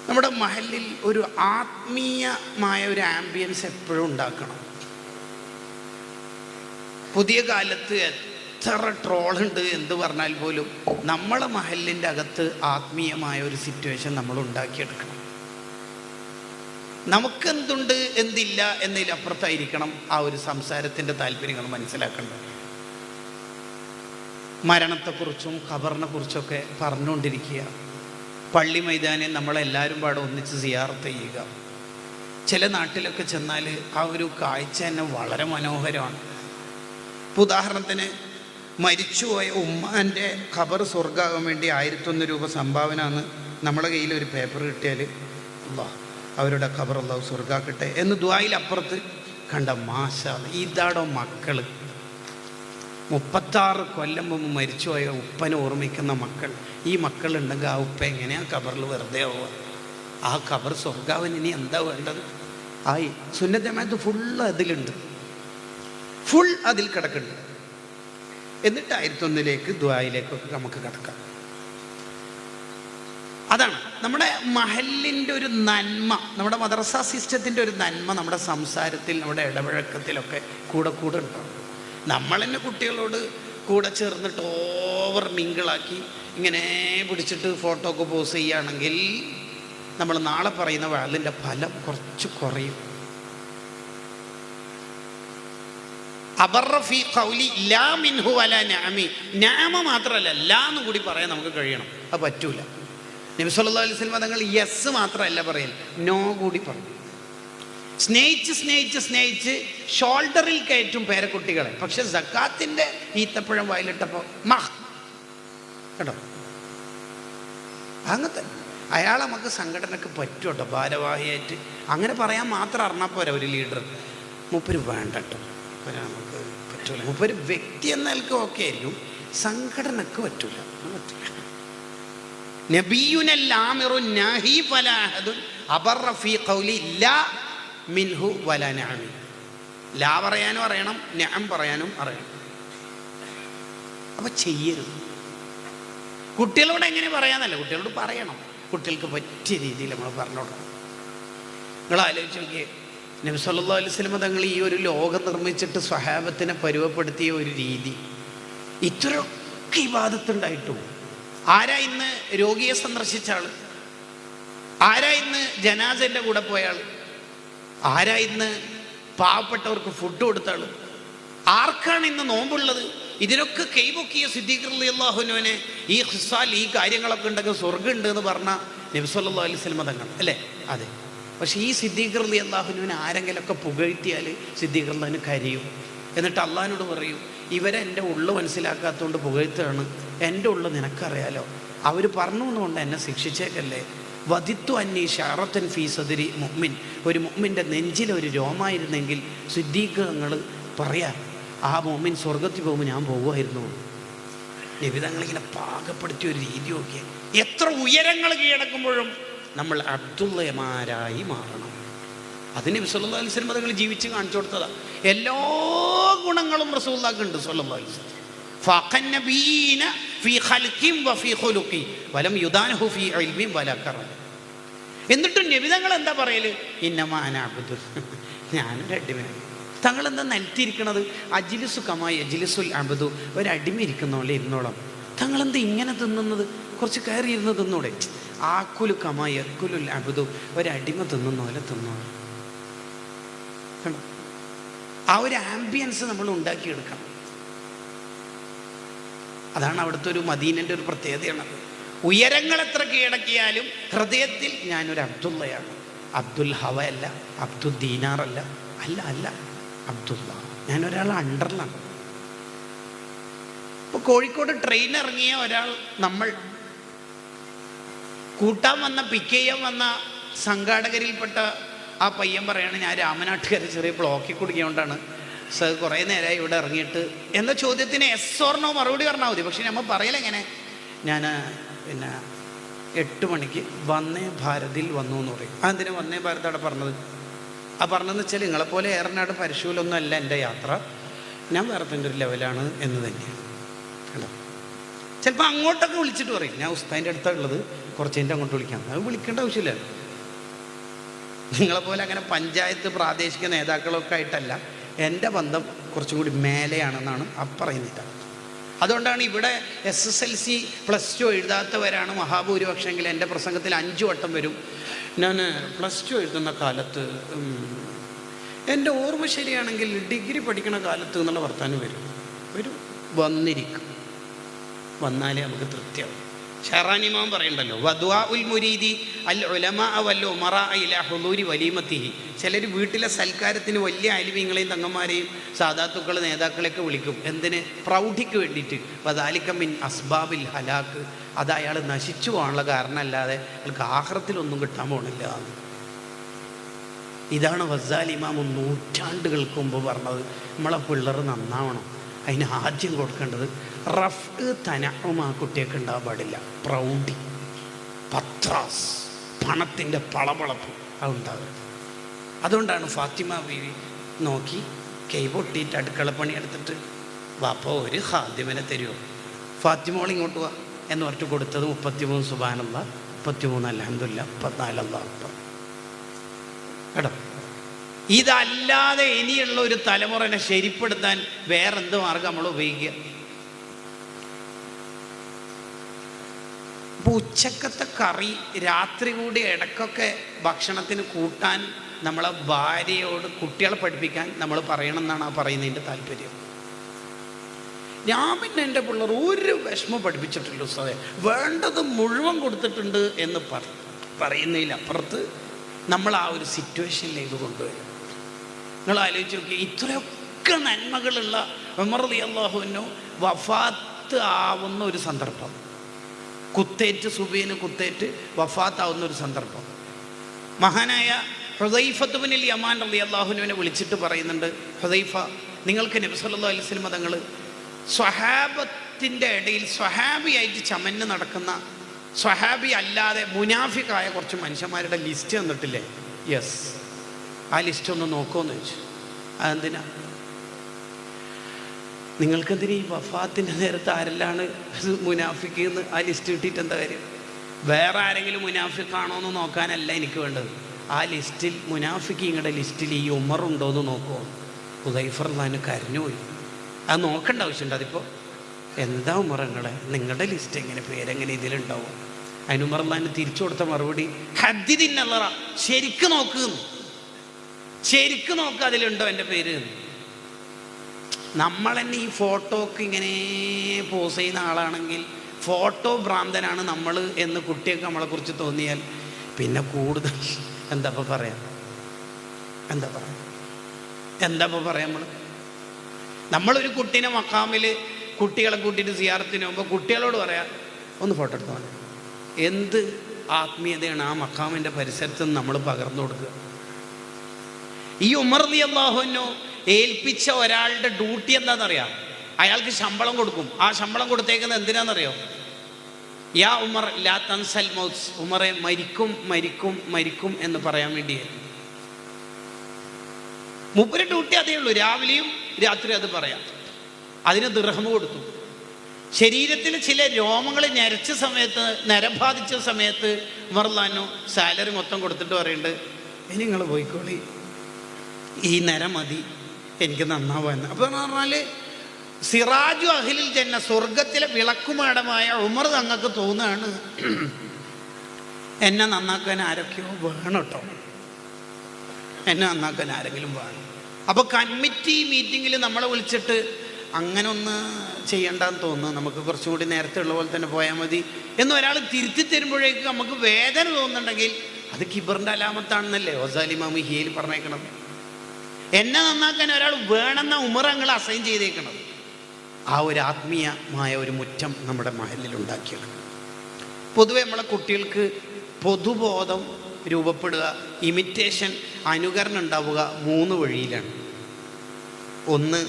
നമ്മുടെ മഹലിൽ ഒരു ആത്മീയമായ ഒരു ആംബിയൻസ് എപ്പോഴും ഉണ്ടാക്കണം. പുതിയ കാലത്ത് എത്ര ട്രോളുണ്ട് എന്ത് പറഞ്ഞാൽ പോലും നമ്മളെ മഹലിൻ്റെ അകത്ത് ആത്മീയമായ ഒരു സിറ്റുവേഷൻ നമ്മൾ ഉണ്ടാക്കിയെടുക്കണം. നമുക്കെന്തുണ്ട് എന്തില്ല എന്നതിലപ്പുറത്തായിരിക്കണം ആ ഒരു സംസാരത്തിൻ്റെ താല്പര്യങ്ങൾ മനസ്സിലാക്കേണ്ടത്. മരണത്തെക്കുറിച്ചും ഖബറിനെ കുറിച്ചൊക്കെ പറഞ്ഞുകൊണ്ടിരിക്കുക, പള്ളി മൈതാനിൽ നമ്മളെല്ലാവരും പാടെ ഒന്നിച്ച് സിയാറത്ത് ചെയ്യുക. ചില നാട്ടിലൊക്കെ ചെന്നാൽ ആ ഒരു കാഴ്ച തന്നെ വളരെ മനോഹരമാണ്. ഇപ്പോൾ ഉദാഹരണത്തിന് മരിച്ചുപോയ ഉമ്മാൻ്റെ ഖബർ സ്വർഗ്ഗമാകാൻ വേണ്ടി 1001 രൂപ സംഭാവന എന്ന് നമ്മളെ കയ്യിൽ ഒരു പേപ്പർ കിട്ടിയാൽ അല്ലാഹ് അവരുടെ ഖബർ അല്ലാഹു സ്വർഗ്ഗാക്കട്ടെ എന്ന് ദുആയിൽ അപ്പുറത്ത് കണ്ട മാഷാ ഇതാടോ മക്കൾ. 36 കൊല്ലം മുമ്പ് മരിച്ചുപോയ ഉപ്പനെ ഓർമ്മിക്കുന്ന മക്കൾ. ഈ മക്കളുണ്ടെങ്കിൽ ആ ഉപ്പ എങ്ങനെയാണ് ഖബറിൽ വെറുതെ ആവുക? ആ ഖബർ സ്വർഗ്ഗാവിന് ഇനി എന്താ വേണ്ടത്? ആയി സുന്നത്ത് ജമാഅത്ത് ഫുള്ള് അതിലുണ്ട്, ഫുൾ അതിൽ കിടക്കുന്നുണ്ട്. എന്നിട്ട് 1001ലേക്ക് ദുആയിലേക്കൊക്കെ നമുക്ക് കിടക്കാം. അതാണ് നമ്മുടെ മഹലിൻ്റെ ഒരു നന്മ, നമ്മുടെ മദ്രസ സിസ്റ്റത്തിൻ്റെ ഒരു നന്മ നമ്മുടെ സംസാരത്തിൽ, നമ്മുടെ ഇടപഴക്കത്തിലൊക്കെ കൂടെ ഉണ്ടാവും. നമ്മൾ തന്നെ കുട്ടികളോട് കൂടെ ചേർന്നിട്ട് ഓവർ മിങ്കിളാക്കി ഇങ്ങനെ പിടിച്ചിട്ട് ഫോട്ടോ ഒക്കെ പോസ് ചെയ്യുകയാണെങ്കിൽ നമ്മൾ നാളെ പറയുന്ന വാളിൻ്റെ ഫലം കുറച്ച് കുറയും. അബർറഫി ഖൗലി ലാ മിൻഹു വലാ നഅമി, നഅമ മാത്രമല്ല ലാ എന്ന് കൂടി പറയാൻ നമുക്ക് കഴിയണം. അത് പറ്റൂല. നബി സല്ലല്ലാഹു അലൈഹി വസല്ലം തങ്ങൾ യെസ് മാത്രമല്ല പറയൽ, നോ കൂടി പറഞ്ഞു. സ്നേഹിച്ച് ഷോൾഡറിൽ കയറ്റും പേരക്കുട്ടികളെ. പക്ഷെ സക്കാത്തിൻ്റെ ഈത്തപ്പഴം വയലിട്ടപ്പോൾ മഹ് കേട്ടോ, അങ്ങനത്തെ അയാൾ നമുക്ക് സംഘടനക്ക് പറ്റും കേട്ടോ, ഭാരവാഹിയായിട്ട് അങ്ങനെ പറയാൻ മാത്രം അറിഞ്ഞാൽ പോരാ ഒരു ലീഡർ. മൂപ്പര് വേണ്ട കേട്ടോ, നമുക്ക് പറ്റൂല. മൂപ്പര് വ്യക്തി എന്ന നിലക്ക് ഓക്കെ ആയിരിക്കും, സംഘടനക്ക് പറ്റൂല. നബിയുനല്ലാമിറു നാഹി ഫലാ അഹദുൻ അബറ ഫീ ഖൗലി ലാ മിൻഹു വലാ നഅമി. ലാ പറയാനും അറിയണം, നഅം പറയാനും അറിയണം. അപ്പം ചെയ്യരുത്. കുട്ടികളോട് എങ്ങനെ പറയാന്നല്ല, കുട്ടികളോട് പറയണം, കുട്ടികൾക്ക് പറ്റിയ രീതിയിൽ നമ്മൾ പറഞ്ഞു കൊടുക്കണം. നിങ്ങൾ ആലോചിച്ച് നോക്കിയേ, നബി സല്ലല്ലാഹു അലൈഹി വസല്ലം തങ്ങൾ ഈ ഒരു ലോകം നിർമ്മിച്ചിട്ട് സ്വഹാബത്തിനെ പരുവപ്പെടുത്തിയ ഒരു രീതി, ഇത്രയൊക്കെ ഇബാദത്തുണ്ടായിട്ടും ആരാ ഇന്ന് രോഗിയെ സന്ദർശിച്ച ആൾ? ആരാ ഇന്ന് ജനാസൻ്റെ കൂടെ പോയ ആൾ? ആരാ ഇന്ന് പാവപ്പെട്ടവർക്ക് ഫുഡ് കൊടുത്ത ആൾ? ആർക്കാണ് ഇന്ന് നോമ്പുള്ളത്? ഇതിനൊക്കെ കൈപൊക്കിയ സിദ്ദീഖ് റളിയല്ലാഹു അൻഹുവിനെ ഈ ഖിസാൽ, ഈ കാര്യങ്ങളൊക്കെ ഉണ്ടെങ്കിൽ സ്വർഗ്ഗം ഉണ്ട് എന്ന് പറഞ്ഞ നബി സല്ലല്ലാഹു അലൈഹി വസല്ലം തങ്ങൾ അല്ലേ? അതെ. പക്ഷേ ഈ സിദ്ദീഖ് റളിയല്ലാഹു അൻഹുവിനെ ആരെങ്കിലുമൊക്കെ പുകഴ്ത്തിയാൽ സിദ്ദീഖ് റളിയല്ലാഹു അൻഹു കരയും. എന്നിട്ട് അള്ളാഹിനോട് പറയും, ഇവരെ എൻ്റെ ഉള്ളു മനസ്സിലാക്കാത്തതുകൊണ്ട് പുകഴ്ത്തുകയാണ്, എൻ്റെ ഉള്ളു നിനക്കറിയാലോ, അവർ പറഞ്ഞു എന്നുകൊണ്ട് എന്നെ ശിക്ഷിച്ചേക്കല്ലേ. വദിത്തു അന്നി ഷഅറത്തൻ ഫീ സദരി മുഅ്മിൻ, ഒരു മുഅ്മിൻ്റെ നെഞ്ചിലൊരു രോമായിരുന്നെങ്കിൽ സിദ്ദീഖ് തങ്ങൾ പറയാ, ആ മുഅ്മിൻ സ്വർഗത്തിൽ പോകുമ്പോൾ ഞാൻ പോകുമായിരുന്നു. നബി തങ്ങളിങ്ങനെ പാകപ്പെടുത്തിയ ഒരു രീതി നോക്കിയാൽ എത്ര ഉയരങ്ങൾ കീഴടക്കുമ്പോഴും നമ്മൾ അബ്ദുള്ളമാരായി മാറണം. അതിന് നബി സല്ലല്ലാഹു അലൈഹി വസല്ലം തങ്ങൾ ജീവിച്ച് കാണിച്ചു കൊടുത്തതാ. എല്ലാ ഗുണങ്ങളും റസൂലുള്ളാഹിക്ക് ഉണ്ട് സല്ലല്ലാഹു അലൈഹി വസല്ലം. ഫഖന്നബീന ഫീ ഖൽഖിൻ വഫീ ഖുലുഖി വലം യുദാനഹു ഫീ ഇൽമിൻ വലാ കറം. എന്നിട്ടും നബി തങ്ങൾ എന്താ പറയല്? ഇന്നമാ അന അബ്ദു, ഞാനൊരു അടിമയാണ്. തങ്ങൾ എന്താ നിലത്തിരിക്കണത്? അജ്ലിസു കമാ യജ്ലിസുൽ അബ്ദു, ഒരു അടിമ ഇരിക്കുന്നോളെ ഇരുന്നോളാം. തങ്ങളെന്താ ഇങ്ങനെ തിന്നുന്നത്? കുറച്ച് കയറി ഇരുന്ന് തിന്നൂടെ? ആക്കുലു കമാ യക്കുലുൽ അബ്ദു, ഒരു അടിമ തിന്നുന്ന പോലെ തിന്നോളാം. കണ്ടോ? ആ ഒരു ആംബിയൻസ് നമ്മൾ ഉണ്ടാക്കിയെടുക്കണം. അതാണ് അവിടുത്തെ ഒരു മദീനൻ്റെ ഒരു പ്രത്യേകതയാണ്. ഉയരങ്ങൾ എത്ര കീഴടക്കിയാലും ഹൃദയത്തിൽ ഞാനൊരു അബ്ദുള്ളയാണ്. അബ്ദുൽ ഹവ അല്ല, അബ്ദുൽ ദീനാറല്ല, അല്ല അല്ല, അബ്ദുള്ള. ഞാനൊരാൾ അണ്ടറിലാണ്. ഇപ്പോൾ കോഴിക്കോട് ട്രെയിൻ ഇറങ്ങിയ ഒരാൾ, നമ്മൾ കൂട്ടാൻ വന്ന പിക്ക് ചെയ്യാൻ വന്ന സംഘാടകരിൽപ്പെട്ട ആ പയ്യൻ പറയാണ്, ഞാൻ രാമനാട്ടുകാരെ ചെറിയ ബ്ലോക്കിൽ കുടുങ്ങിയോണ്ടാണ് സർ കുറേ നേരമായി ഇവിടെ ഇറങ്ങിയിട്ട്. എന്ന ചോദ്യത്തിന് എസ് ഓർ നോ മറുപടി പറഞ്ഞാൽ മതി. പക്ഷെ നമ്മൾ പറയലെങ്ങനെ? ഞാൻ പിന്നെ 8 മണിക്ക് വന്നേ ഭാരതിൽ വന്നു എന്ന് പറയും. അതെന്തിനാ വന്നേ ഭാരത് അവിടെ പറഞ്ഞത്? ആ പറഞ്ഞതെന്ന് വെച്ചാൽ നിങ്ങളെപ്പോലെ ഏറനാട് പരിശൂലൊന്നും അല്ല എൻ്റെ യാത്ര, ഞാൻ വേറെ തന്നെ ഒരു ലെവലാണ് എന്ന് തന്നെയാണ്. കേട്ടോ? ചിലപ്പോൾ അങ്ങോട്ടൊക്കെ വിളിച്ചിട്ട് പറയും, ഞാൻ ഉസ്താദിൻ്റെ അടുത്തുള്ളത്, കുറച്ച് കഴിഞ്ഞിട്ട് അങ്ങോട്ട് വിളിക്കാം. അത് വിളിക്കേണ്ട ആവശ്യമില്ല. നിങ്ങളെപ്പോലെ അങ്ങനെ പഞ്ചായത്ത് പ്രാദേശിക നേതാക്കളൊക്കെ ആയിട്ടല്ല, എൻ്റെ ബന്ധം കുറച്ചും കൂടി മേലെയാണെന്നാണ് പറയുന്നില്ല. അതുകൊണ്ടാണ് ഇവിടെ SSLC +2 എഴുതാത്തവരാണ് മഹാഭൂരിപക്ഷമെങ്കിൽ എൻ്റെ പ്രസംഗത്തിൽ 5 വട്ടം വരും. ഞാൻ +2 എഴുതുന്ന കാലത്ത്, എൻ്റെ ഓർമ്മ ശരിയാണെങ്കിൽ ഡിഗ്രി പഠിക്കുന്ന കാലത്ത് എന്നുള്ള വർത്താനം വരും. വന്നിരിക്കും, വന്നാലേ നമുക്ക് തൃപ്തിയാവും. ഷറാനിമാൻ പറയണ്ടല്ലോ, വദ്വാ ഉൽ മുരീദി അൽ ഉലമാ വൽ ഉമറാ ഇലാ ഹുദൂരി വലീമത്തിഹി. ചിലർ വീട്ടിലെ സൽക്കാരത്തിന് വലിയ അലിമീങ്ങളെയും തങ്ങന്മാരെയും സാദാത്തുക്കൾ നേതാക്കളെയൊക്കെ വിളിക്കും. എന്തിന്? പ്രൗഢിക്ക് വേണ്ടിയിട്ട്. വദാലിക മിൻ അസ്ബാബിൽ ഹലാക്ക്, അത് അയാൾ നശിച്ചു പോകാനുള്ള കാരണമല്ലാതെ അയാൾക്ക് ആഖിറത്തിലൊന്നും കിട്ടാൻ പോകണില്ല. ഇതാണ് ഗസാലി ഇമാം നൂറ്റാണ്ടുകൾക്ക് മുമ്പ് പറഞ്ഞത്. നമ്മളെ പിള്ളേർ നന്നാവണം, അതിന് ആദ്യം കൊടുക്കേണ്ടത് റഫ് തനഉം ആ കുട്ടിയൊക്കെ ഉണ്ടാകാൻ പാടില്ല. പ്രൗഢി, പത്രാസ്, പണത്തിൻ്റെ പളപളപ്പ് അതുണ്ടാകരുത്. അതുകൊണ്ടാണ് ഫാത്തിമ ബീവി നോക്കി കൈ പൊട്ടിയിട്ട് അടുക്കളപ്പണി എടുത്തിട്ട്, വാപ്പ ഒരു ഖാദിമിനെ തരുമോ? ഫാത്തിമോൾ ഇങ്ങോട്ട് വാ എന്ന് പറഞ്ഞിട്ട് കൊടുത്തത് 33 സുബ്ഹാനല്ലാഹ്, 33 അൽഹംദുലില്ലാഹ്, 34 അല്ലാഹു അക്ബർ. കേട്ടോ? ഇതല്ലാതെ ഇനിയുള്ള ഒരു തലമുറനെ ശരിപ്പെടുത്താൻ വേറെന്ത് മാർഗം നമ്മൾ ഉപയോഗിക്കുക? ഇപ്പോൾ ഉച്ചക്കത്തെ കറി രാത്രി കൂടി ഇടയ്ക്കൊക്കെ ഭക്ഷണത്തിന് കൂട്ടാൻ നമ്മളെ ഭാര്യയോട് കുട്ടികളെ പഠിപ്പിക്കാൻ നമ്മൾ പറയണം എന്നാണ് ആ പറയുന്നതിൻ്റെ താല്പര്യം. ഞാൻ പിന്നെ എൻ്റെ പിള്ളേർ ഒരു വിഷമം പഠിപ്പിച്ചിട്ടില്ല ഉസ്താദേ, വേണ്ടത് മുഴുവൻ കൊടുത്തിട്ടുണ്ട് എന്ന് പറയുന്നതിലപ്പുറത്ത് നമ്മൾ ആ ഒരു സിറ്റുവേഷനിലേക്ക് കൊണ്ടുവരും. നിങ്ങൾ ആലോചിച്ച് നോക്കി, ഇത്രയൊക്കെ നന്മകളുള്ള ഉമർ റളിയല്ലാഹു അൻഹു വഫാത്ത് ആവുന്ന ഒരു സന്ദർഭം, കുത്തേറ്റ് സുബീന് കുത്തേറ്റ് വഫാത്താവുന്ന ഒരു സന്ദർഭം. മഹാനായ ഹുദൈഫത്ത് ബിനുൽ യമാൻ റളിയല്ലാഹു അൻഹുവിനെ വിളിച്ചിട്ട് പറയുന്നുണ്ട്, ഹുദൈഫ, നിങ്ങൾക്ക് നബി സല്ലല്ലാഹു അലൈഹി വസല്ലം തങ്ങൾ സ്വഹാബത്തിൻ്റെ ഇടയിൽ സ്വഹാബിയായിട്ട് ചമഞ്ഞ് നടക്കുന്ന, സ്വഹാബി അല്ലാതെ മുനാഫിക്കായ കുറച്ച് മനുഷ്യന്മാരുടെ ലിസ്റ്റ് തന്നിട്ടില്ലേ? യെസ്, ആ ലിസ്റ്റ് ഒന്ന് നോക്കുമെന്ന് ചോദിച്ചു. അതെന്തിനാ? നിങ്ങൾക്കെന്തിനാ ഈ വഫാത്തിൻ്റെ നേരത്ത് ആരെല്ലാണ് മുനാഫിക്ക് എന്ന് ആ ലിസ്റ്റ് കിട്ടിയിട്ട് എന്താ കാര്യം? വേറെ ആരെങ്കിലും മുനാഫിക്കാണോ എന്ന് നോക്കാനല്ല എനിക്ക് വേണ്ടത്. ആ ലിസ്റ്റിൽ മുനാഫിക്ക് നിങ്ങളുടെ ലിസ്റ്റിൽ ഈ ഉമറുണ്ടോ എന്ന് നോക്കുമോ? ഹുദൈഫ റളിയല്ലാഹു കരഞ്ഞുപോയി. അത് നോക്കേണ്ട ആവശ്യമുണ്ട്. അതിപ്പോൾ എന്താ ഉമറങ്ങളെ, നിങ്ങളുടെ ലിസ്റ്റ് എങ്ങനെ, പേരെങ്ങനെ ഇതിലുണ്ടാവും? അതിന് ഉമർ റളിയല്ലാഹു തിരിച്ചു കൊടുത്ത മറുപടി, ഹദ്ദിദിന്നല്ലറ, ശരിക്ക് നോക്കുന്നു, ശരിക്ക് നോക്കുക അതിലുണ്ടോ എൻ്റെ പേര്. നമ്മൾ തന്നെ ഈ ഫോട്ടോക്ക് ഇങ്ങനെ പോസ് ചെയ്യുന്ന ആളാണെങ്കിൽ ഫോട്ടോ ഭ്രാന്തനാണ് നമ്മൾ എന്ന് കുട്ടിയൊക്കെ നമ്മളെക്കുറിച്ച് തോന്നിയാൽ പിന്നെ കൂടുതൽ എന്താ പറയാം നമ്മളൊരു കുട്ടീനെ മക്കാമിൽ കുട്ടികളെ കൂട്ടിയിട്ട് സിയാറത്തിന് പോകുമ്പോൾ കുട്ടികളോട് പറയാം ഒന്ന് ഫോട്ടോ എടുത്താൽ മതി. എന്ത് ആത്മീയതയാണ് ആ മക്കാമിൻ്റെ പരിസരത്ത് നിന്ന് നമ്മൾ പകർന്നു കൊടുക്കുക. ഈ ഉമർ റളിയല്ലാഹു അൻഹു ഏൽപ്പിച്ച ഒരാളുടെ ഡ്യൂട്ടി എന്താണെന്നറിയാം? അയാൾക്ക് ശമ്പളം കൊടുക്കും. ആ ശമ്പളം കൊടുത്തേക്കുന്നത് എന്തിനാണെന്നറിയോ? യാ ഉമർ ലാ തൻസൽ മൗത്ത്, ഉമറെ മരിക്കും മരിക്കും മരിക്കും എന്ന് പറയാൻ വേണ്ടിയായിരുന്നു. മൂപ്പര് ഡ്യൂട്ടി അതേ ഉള്ളൂ, രാവിലെയും രാത്രി അത് പറയാം. അതിന് ദിർഹം കൊടുത്തു. ശരീരത്തിൽ ചില രോമങ്ങൾ ഞരച്ച സമയത്ത്, നരം ബാധിച്ച സമയത്ത് ഉമർ റളിയല്ലാഹു അൻഹു സാലറി മൊത്തം കൊടുത്തിട്ട് പറയുന്നുണ്ട്, ഇനി നിങ്ങൾ പോയിക്കോളി, ഈ നരം മതി, എനിക്ക് നന്നാവാന്ന്. അപ്പോൾ പറഞ്ഞാൽ സിറാജു അഹ്ലിൽ ജന്ന, സ്വർഗത്തിലെ വിളക്കുമാടമായ ഉമർ തങ്ങൾക്ക് തോന്നുകയാണ് എന്നെ നന്നാക്കാൻ ആരൊക്കെയോ വേണം കേട്ടോ, എന്നെ നന്നാക്കാൻ ആരെങ്കിലും വേണം. അപ്പോൾ കമ്മിറ്റി മീറ്റിങ്ങിൽ നമ്മളെ വിളിച്ചിട്ട് അങ്ങനെ ഒന്ന് ചെയ്യണ്ടെന്ന് തോന്നുന്നു, നമുക്ക് കുറച്ചും കൂടി നേരത്തെ ഉള്ള പോലെ തന്നെ പോയാൽ മതി എന്ന് ഒരാൾ തിരുത്തി തരുമ്പോഴേക്ക് നമുക്ക് വേദന തോന്നുന്നുണ്ടെങ്കിൽ അത് കിബറിൻ്റെ അലാമത്താണെന്നല്ലേ ഗസാലി ഇമാം ഹിയയിൽ പറഞ്ഞേക്കണം. എന്നെ നന്നാക്കാൻ ഒരാൾ വേണമെന്ന ഉമർ ഞങ്ങൾ അസൈൻ ചെയ്തേക്കണം. ആ ഒരു ആത്മീയമായ ഒരു മുറ്റം നമ്മുടെ മഹലിൽ ഉണ്ടാക്കിയെടുക്കണം. പൊതുവെ നമ്മളെ കുട്ടികൾക്ക് പൊതുബോധം രൂപപ്പെടുക, ഇമിറ്റേഷൻ, അനുകരണം ഉണ്ടാവുക 3 വഴിയിലാണ്. ഒന്ന്,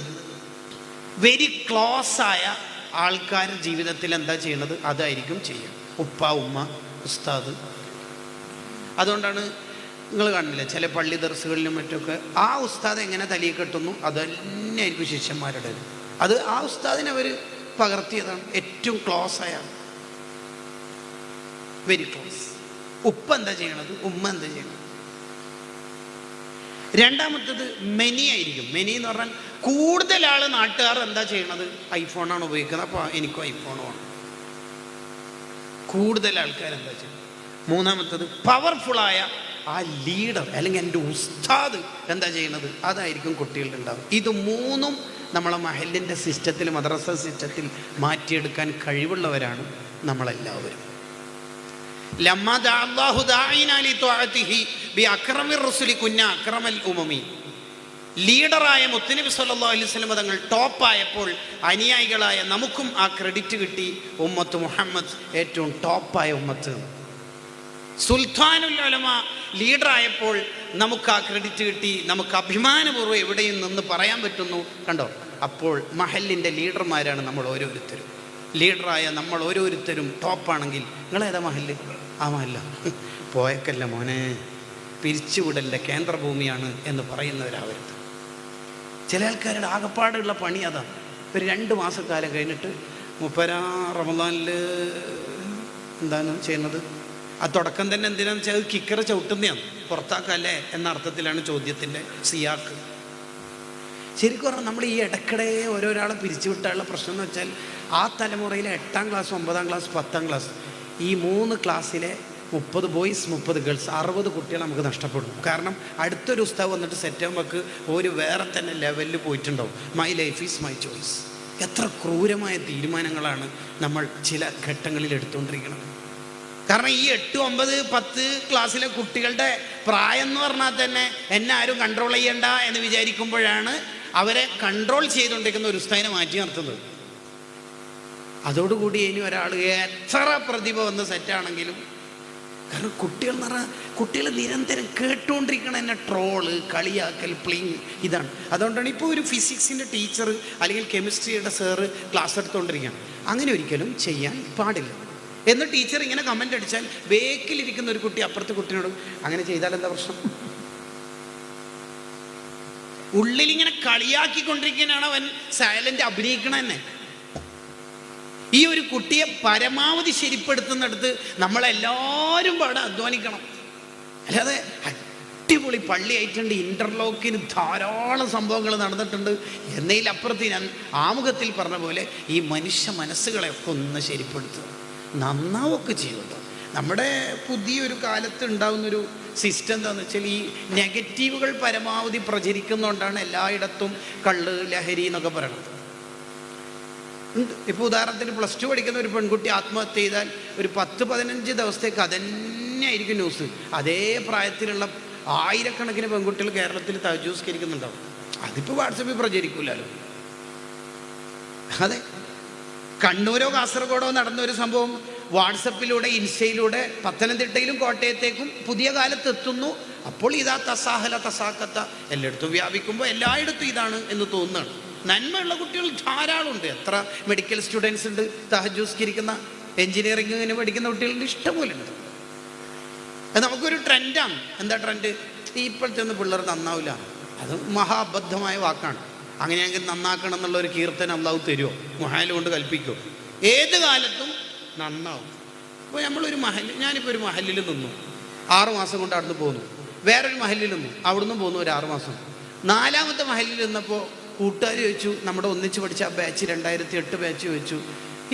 വെരി ക്ലോസ് ആയ ആൾക്കാർ ജീവിതത്തിൽ എന്താ ചെയ്യണത് അതായിരിക്കും ചെയ്യുക. ഉപ്പ, ഉമ്മ, ഉസ്താദ്. അതുകൊണ്ടാണ് നിങ്ങൾ കാണില്ല ചില പള്ളി ദർസുകളിലും മറ്റൊക്കെ ആ ഉസ്താദ് എങ്ങനെ തലയിൽ കെട്ടുന്നു അത് തന്നെ ആയിരിക്കും ശിഷ്യന്മാരുടെ. അത് ആ ഉസ്താദിനെ അവർ പകർത്തിയതാണ്. ഏറ്റവും ക്ലോസ് ആയ, വെരി ക്ലോസ്. ഉപ്പ എന്താ ചെയ്യണത്, ഉമ്മ എന്താ ചെയ്യണത്. രണ്ടാമത്തത് മെനി ആയിരിക്കും. മെനി എന്ന് പറഞ്ഞാൽ കൂടുതൽ ആൾ നാട്ടുകാർ എന്താ ചെയ്യണത്, ഐഫോണാണ് ഉപയോഗിക്കുന്നത്, അപ്പോൾ എനിക്കും ഐഫോൺ വേണം. കൂടുതൽ ആൾക്കാർ എന്താ ചെയ്യുന്നത്. മൂന്നാമത്തത് പവർഫുള്ളായ ആ ലീഡർ അല്ലെങ്കിൽ എൻ്റെ ഉസ്താദ് എന്താ ചെയ്യണത് അതായിരിക്കും കുട്ടികളുടെ ഉണ്ടാവും. ഇത് 3ഉം നമ്മളെ മഹലിൻ്റെ സിസ്റ്റത്തിൽ, മദ്രസ സിസ്റ്റത്തിൽ മാറ്റിയെടുക്കാൻ കഴിവുള്ളവരാണ് നമ്മളെല്ലാവരും. ലീഡറായ മുത്തുനബി സല്ലല്ലാഹു അലൈഹി വസല്ലം തങ്ങൾ ടോപ്പായപ്പോൾ അനുയായികളായ നമുക്കും ആ ക്രെഡിറ്റ് കിട്ടി. ഉമ്മത്ത് മുഹമ്മദ് ഏറ്റവും ടോപ്പായ ഉമ്മത്ത്. സുൽത്താനുൽ ഉലമ ലീഡറായപ്പോൾ നമുക്ക് ആ ക്രെഡിറ്റ് കിട്ടി. നമുക്ക് അഭിമാനപൂർവ്വം എവിടെയും നിന്ന് പറയാൻ പറ്റുന്നു. കണ്ടോ, അപ്പോൾ മഹലിൻ്റെ ലീഡർമാരാണ് നമ്മൾ ഓരോരുത്തരും. ലീഡറായ നമ്മൾ ഓരോരുത്തരും ടോപ്പാണെങ്കിൽ നിങ്ങളേതാ മഹല്? ആ മഹല്ല പോയക്കല്ല മോനെ, പിരിച്ചുവിടലിൻ്റെ കേന്ദ്രഭൂമിയാണ് എന്ന് പറയുന്നവരാവരുത്. ചില ആൾക്കാരുടെ ആകപ്പാടുള്ള പണി അതാണ്. ഒരു 2 മാസക്കാലം കഴിഞ്ഞിട്ട് മുപ്പരാ റമദാനിൽ എന്താണ് ചെയ്യുന്നത്, ആ തുടക്കം തന്നെ എന്തിനാന്ന് വെച്ചാൽ അത് കിക്കറ ചവിട്ടുന്നതാണ്, പുറത്താക്കല്ലേ എന്ന അർത്ഥത്തിലാണ് ചോദ്യത്തിൻ്റെ സിയാക്ക്. ശരിക്കും പറഞ്ഞാൽ നമ്മൾ ഈ ഇടയ്ക്കിടെ ഓരോരാളെ പിരിച്ചുവിട്ടാനുള്ള പ്രശ്നം എന്ന് വെച്ചാൽ ആ തലമുറയിലെ 8ാം ക്ലാസ്, 9ാം ക്ലാസ്, 10ാം ക്ലാസ് ഈ 3 ക്ലാസ്സിലെ 30 ബോയ്സ് 30 ഗേൾസ് 60 കുട്ടികൾ നമുക്ക് നഷ്ടപ്പെടും. കാരണം അടുത്തൊരു ഉസ്താവ് വന്നിട്ട് സെറ്റാകുമ്പോൾക്ക് ഒരു വേറെ തന്നെ ലെവലിൽ പോയിട്ടുണ്ടാവും. My life is my choice. എത്ര ക്രൂരമായ തീരുമാനങ്ങളാണ് നമ്മൾ ചില ഘട്ടങ്ങളിൽ എടുത്തുകൊണ്ടിരിക്കുന്നത്. കാരണം ഈ 8, 9, 10 ക്ലാസ്സിലെ കുട്ടികളുടെ പ്രായം എന്ന് പറഞ്ഞാൽ തന്നെ എന്നെ ആരും കൺട്രോൾ ചെയ്യണ്ട എന്ന് വിചാരിക്കുമ്പോഴാണ് അവരെ കൺട്രോൾ ചെയ്തുകൊണ്ടിരിക്കുന്ന ഒരു ഉസ്താദിനെ മാറ്റി നിർത്തുന്നത്. അതോടുകൂടി ഇനി ഒരാൾ എത്ര പ്രതിഭ വന്ന് സെറ്റാണെങ്കിലും, കാരണം കുട്ടികൾ എന്ന് പറഞ്ഞാൽ കുട്ടികൾ നിരന്തരം കേട്ടുകൊണ്ടിരിക്കണം എന്നെ ട്രോള്, കളിയാക്കൽ, പ്ലിങ്, ഇതാണ്. അതുകൊണ്ടാണ് ഇപ്പോൾ ഒരു ഫിസിക്സിൻ്റെ ടീച്ചർ അല്ലെങ്കിൽ കെമിസ്ട്രിയുടെ സാറ് ക്ലാസ് എടുത്തുകൊണ്ടിരിക്കുകയാണ്. അങ്ങനെ ഒരിക്കലും ചെയ്യാൻ പാടില്ല എന്ന് ടീച്ചർ ഇങ്ങനെ കമൻ്റ് അടിച്ചാൽ ബേക്കിലിരിക്കുന്ന ഒരു കുട്ടി അപ്പുറത്തെ കുട്ടിയോട് അങ്ങനെ ചെയ്താൽ എന്താ പ്രശ്നം? ഉള്ളിലിങ്ങനെ കളിയാക്കിക്കൊണ്ടിരിക്കുന്നതാണ് അവൻ സൈലൻ്റ് അഭിനയിക്കണം തന്നെ. ഈ ഒരു കുട്ടിയെ പരമാവധി ശരിപ്പെടുത്തുന്നിടത്ത് നമ്മളെല്ലാവരും പാടെ അധ്വാനിക്കണം. അല്ലാതെ അടിപൊളി പള്ളിയായിട്ടുണ്ട്, ഇൻ്റർലോക്കിന് ധാരാളം സംഭവങ്ങൾ നടന്നിട്ടുണ്ട് എന്നതിലപ്പുറത്ത് ഞാൻ ആമുഖത്തിൽ പറഞ്ഞ പോലെ ഈ മനുഷ്യ മനസ്സുകളെയൊക്കെ ഒന്ന് ശരിപ്പെടുത്തുക, നന്നാവൊക്കെ ചെയ്യുമല്ലോ. നമ്മുടെ പുതിയൊരു കാലത്ത് ഉണ്ടാകുന്നൊരു സിസ്റ്റം എന്താണെന്ന് വെച്ചാൽ ഈ നെഗറ്റീവുകൾ പരമാവധി പ്രചരിക്കുന്നതുകൊണ്ടാണ് എല്ലായിടത്തും കള്ള്, ലഹരി എന്നൊക്കെ പറയണത്. ഇപ്പോൾ ഉദാഹരണത്തിന് +2 പഠിക്കുന്ന ഒരു പെൺകുട്ടി ആത്മഹത്യ ചെയ്താൽ ഒരു 10-15 ദിവസത്തേക്ക് അതന്നെ ആയിരിക്കും ന്യൂസ്. അതേ പ്രായത്തിലുള്ള ആയിരക്കണക്കിന് പെൺകുട്ടികൾ കേരളത്തിൽ തഹജ്ജുദ് നിസ്കരിക്കുന്നുണ്ടാവും. അതിപ്പോൾ വാട്സപ്പിൽ പ്രചരിക്കില്ലല്ലോ. അതെ, കണ്ണൂരോ കാസർഗോഡോ നടന്നൊരു സംഭവം വാട്സപ്പിലൂടെ, ഇൻസ്റ്റയിലൂടെ പത്തനംതിട്ടയിലും കോട്ടയത്തേക്കും പുതിയ കാലത്ത് എത്തുന്നു. അപ്പോൾ ഇതാ തസാഹല തസാക്കത്ത എല്ലായിടത്തും വ്യാപിക്കുമ്പോൾ എല്ലായിടത്തും ഇതാണ് എന്ന് തോന്നുകയാണ്. നന്മയുള്ള കുട്ടികൾ ധാരാളമുണ്ട്. എത്ര മെഡിക്കൽ സ്റ്റുഡൻസ് ഉണ്ട്, തഹജ്ജുദ് നിസ്കരിക്കുന്ന, എഞ്ചിനീയറിംഗിന് പഠിക്കുന്ന കുട്ടികളുണ്ട്, ഇഷ്ടംപോലെ ഉണ്ട്. അത് നമുക്കൊരു ട്രെൻഡാണ്. എന്താ ട്രെൻഡ്? ഇപ്പോഴത്തെ ഒന്നും പിള്ളേർ നന്നാവില്ല. അത് മഹാ അബദ്ധമായ വാക്കാണ്. അങ്ങനെയെങ്കിൽ നന്നാക്കണം എന്നുള്ളൊരു കീർത്തനം അള്ളാഹു തരുമോ? മുഹാൽ കൊണ്ട് കൽപ്പിക്കുമോ? ഏത് കാലത്തും നന്നാവും. ഇപ്പോൾ നമ്മളൊരു ഞാനിപ്പോൾ ഒരു മഹലിൽ നിന്നു, 6 മാസം കൊണ്ട് അവിടുന്ന് പോന്നു. വേറൊരു മഹലിൽ നിന്നു, അവിടുന്ന് പോന്നു ഒരു 6 മാസം. 4ാമത്തെ മഹലിൽ നിന്നപ്പോൾ കൂട്ടുകാർ ചോദിച്ചു, നമ്മുടെ ഒന്നിച്ച് പഠിച്ച ആ ബാച്ച് 2008 ബാച്ച് ചോദിച്ചു,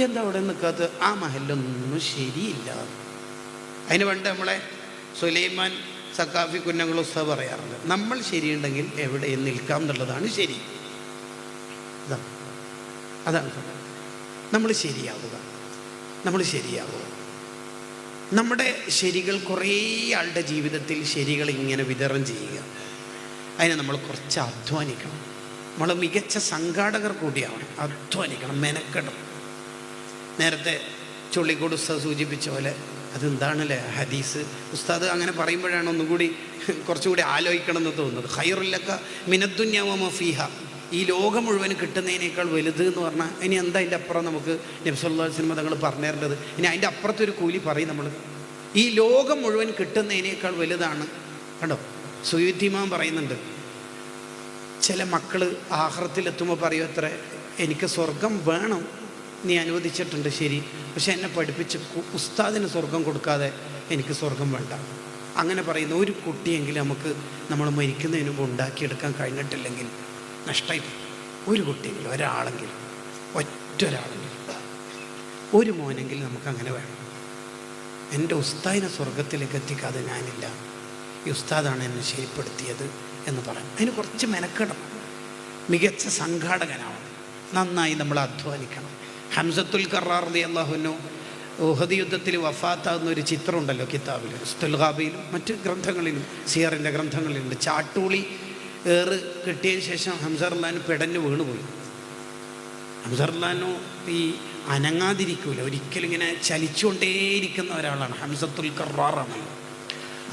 എന്താ അവിടെ നിൽക്കാത്ത? ആ മഹലിലൊന്നും ശരിയില്ല. അതിന് പണ്ട് നമ്മളെ സുലൈമാൻ സക്കാഫി കുന്നംകുളം ഉസ്താദ് പറയാറുണ്ട്, നമ്മൾ ശരിയുണ്ടെങ്കിൽ എവിടെയും നിൽക്കാം എന്നുള്ളതാണ് ശരി. അതാണ് നമ്മൾ ശരിയാവുക. നമ്മുടെ ശരികൾ കുറേ ആളുടെ ജീവിതത്തിൽ ശരികൾ ഇങ്ങനെ വിതരണം ചെയ്യുക. അതിന് നമ്മൾ കുറച്ച് അധ്വാനിക്കണം. നമ്മൾ മികച്ച സംഘാടകർ കൂടിയാവണം. അധ്വാനിക്കണം, മെനക്കെടണം. നേരത്തെ ചുള്ളിക്കോട് ഉസ്താദ് സൂചിപ്പിച്ച പോലെ അതെന്താണല്ലേ ഹദീസ്, ഉസ്താദ് അങ്ങനെ പറയുമ്പോഴാണ് ഒന്നുകൂടി കുറച്ചുകൂടി ആലോചിക്കണം എന്ന് തോന്നുന്നത്. ഖൈറുല്ലക മിനദ്ദുന്യ വ മാ ഫീഹ, ഈ ലോകം മുഴുവൻ കിട്ടുന്നതിനേക്കാൾ വലുത് എന്ന് പറഞ്ഞാൽ ഇനി എന്താ അതിൻ്റെ അപ്പുറം നമുക്ക് നബി സല്ലല്ലാഹു അലൈഹി വസല്ലം തങ്ങൾ പറഞ്ഞു തരേണ്ടത്? ഇനി അതിൻ്റെ അപ്പുറത്തൊരു കൂലി പറയും നമ്മൾ. ഈ ലോകം മുഴുവൻ കിട്ടുന്നതിനേക്കാൾ വലുതാണ്. കണ്ടോ, സുയൂത്തി ഇമാം പറയുന്നുണ്ട്, ചില മക്കൾ ആഖിറത്തിലെത്തുമ്പോൾ പറയും, അത്ര എനിക്ക് സ്വർഗം വേണം, നീ അനുവദിച്ചിട്ടുണ്ട് ശരി, പക്ഷെ എന്നെ പഠിപ്പിച്ച് ഉസ്താദിന് സ്വർഗം കൊടുക്കാതെ എനിക്ക് സ്വർഗം വേണ്ട. അങ്ങനെ പറയുന്ന ഒരു കുട്ടിയെങ്കിലും നമുക്ക് നമ്മൾ മരിക്കുന്നതിന് മുമ്പ് ഉണ്ടാക്കിയെടുക്കാൻ കഴിഞ്ഞിട്ടില്ലെങ്കിൽ നഷ്ടമായി. ഒരു കുട്ടിയെങ്കിലും, ഒരാളെങ്കിലും, ഒറ്റൊരാളെങ്കിലും, ഒരു മോനെങ്കിലും നമുക്കങ്ങനെ വേണം. എൻ്റെ ഉസ്താദിനെ സ്വർഗത്തിലേക്ക് എത്തിക്കാതെ ഞാനില്ല, ഈ ഉസ്താദാണ് എന്നെ ശരിപ്പെടുത്തിയത് എന്ന് പറയാം. അതിന് കുറച്ച് മെനക്കെടണം. മികച്ച സംഘാടകനാവണം. നന്നായി നമ്മൾ അധ്വാനിക്കണം. ഹംസത്തുൽ കറാർ റളിയല്ലാഹു അൻഹു ഉഹദ് യുദ്ധത്തിൽ വഫാത്താകുന്ന ഒരു ചിത്രമുണ്ടല്ലോ കിതാബിൽ, ഉസ്തുൽഗാബിയിലും മറ്റ് ഗ്രന്ഥങ്ങളിലും, സിയറിൻ്റെ ഗ്രന്ഥങ്ങളിലുണ്ട്. ചാട്ടൂളി ഏറ് കിട്ടിയതിന് ശേഷം ഹംസ റളിയല്ലാഹു പെടഞ്ഞ് വീണുപോയി. ഹംസ റളിയല്ലാഹു ഈ അനങ്ങാതിരിക്കൂല, ഒരിക്കലും ഇങ്ങനെ ചലിച്ചുകൊണ്ടേയിരിക്കുന്ന ഒരാളാണ്. ഹംസത്തുൽ കറാറാണ്.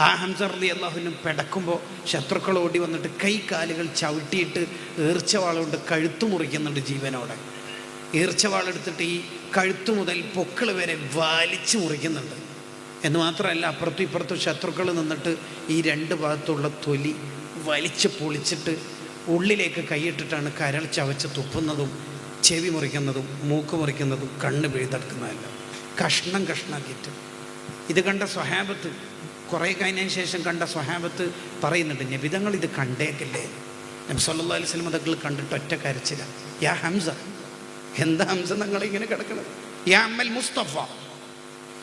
ആ ഹംസ റളിയല്ലാഹു പെടക്കുമ്പോൾ ശത്രുക്കൾ ഓടി വന്നിട്ട് കൈ കാലുകൾ ചവിട്ടിയിട്ട് ഈർച്ചവാളുകൊണ്ട് കഴുത്തു മുറിക്കുന്നുണ്ട് ജീവനോടെ. ഈർച്ചവാളെടുത്തിട്ട് ഈ കഴുത്തു മുതൽ പൊക്കിൾ വരെ വലിച്ചു മുറിക്കുന്നുണ്ട്. എന്ന് മാത്രമല്ല, അപ്പുറത്തും ഇപ്പുറത്തും ശത്രുക്കൾ നിന്നിട്ട് ഈ 2 ഭാഗത്തുള്ള തൊലി വലിച്ച് പൊളിച്ചിട്ട് ഉള്ളിലേക്ക് കൈയിട്ടിട്ടാണ് കരൾ ചവച്ച് തുപ്പുന്നതും ചെവി മുറിക്കുന്നതും മൂക്ക് മുറിക്കുന്നതും കണ്ണ് പിഴുതെടുക്കുന്നതല്ല, കഷ്ണം കഷ്ണാക്കിയിട്ട്. ഇത് കണ്ട സ്വഹാബത്ത്, കുറേ കഴിഞ്ഞതിന് ശേഷം കണ്ട സ്വഹാബത്ത് പറയുന്നുണ്ട്, നബിതങ്ങൾ ഇത് കണ്ടേക്കല്ലേ? നബി സല്ലല്ലാഹു അലൈഹി വസല്ലം തങ്ങൾ കണ്ടിട്ട് ഒറ്റ കരച്ചില്ല, യാ ഹംസ, എന്താ ഹംസ നിങ്ങളിങ്ങനെ കിടക്കണത്? യാ അമ്മൽ മുസ്തഫ,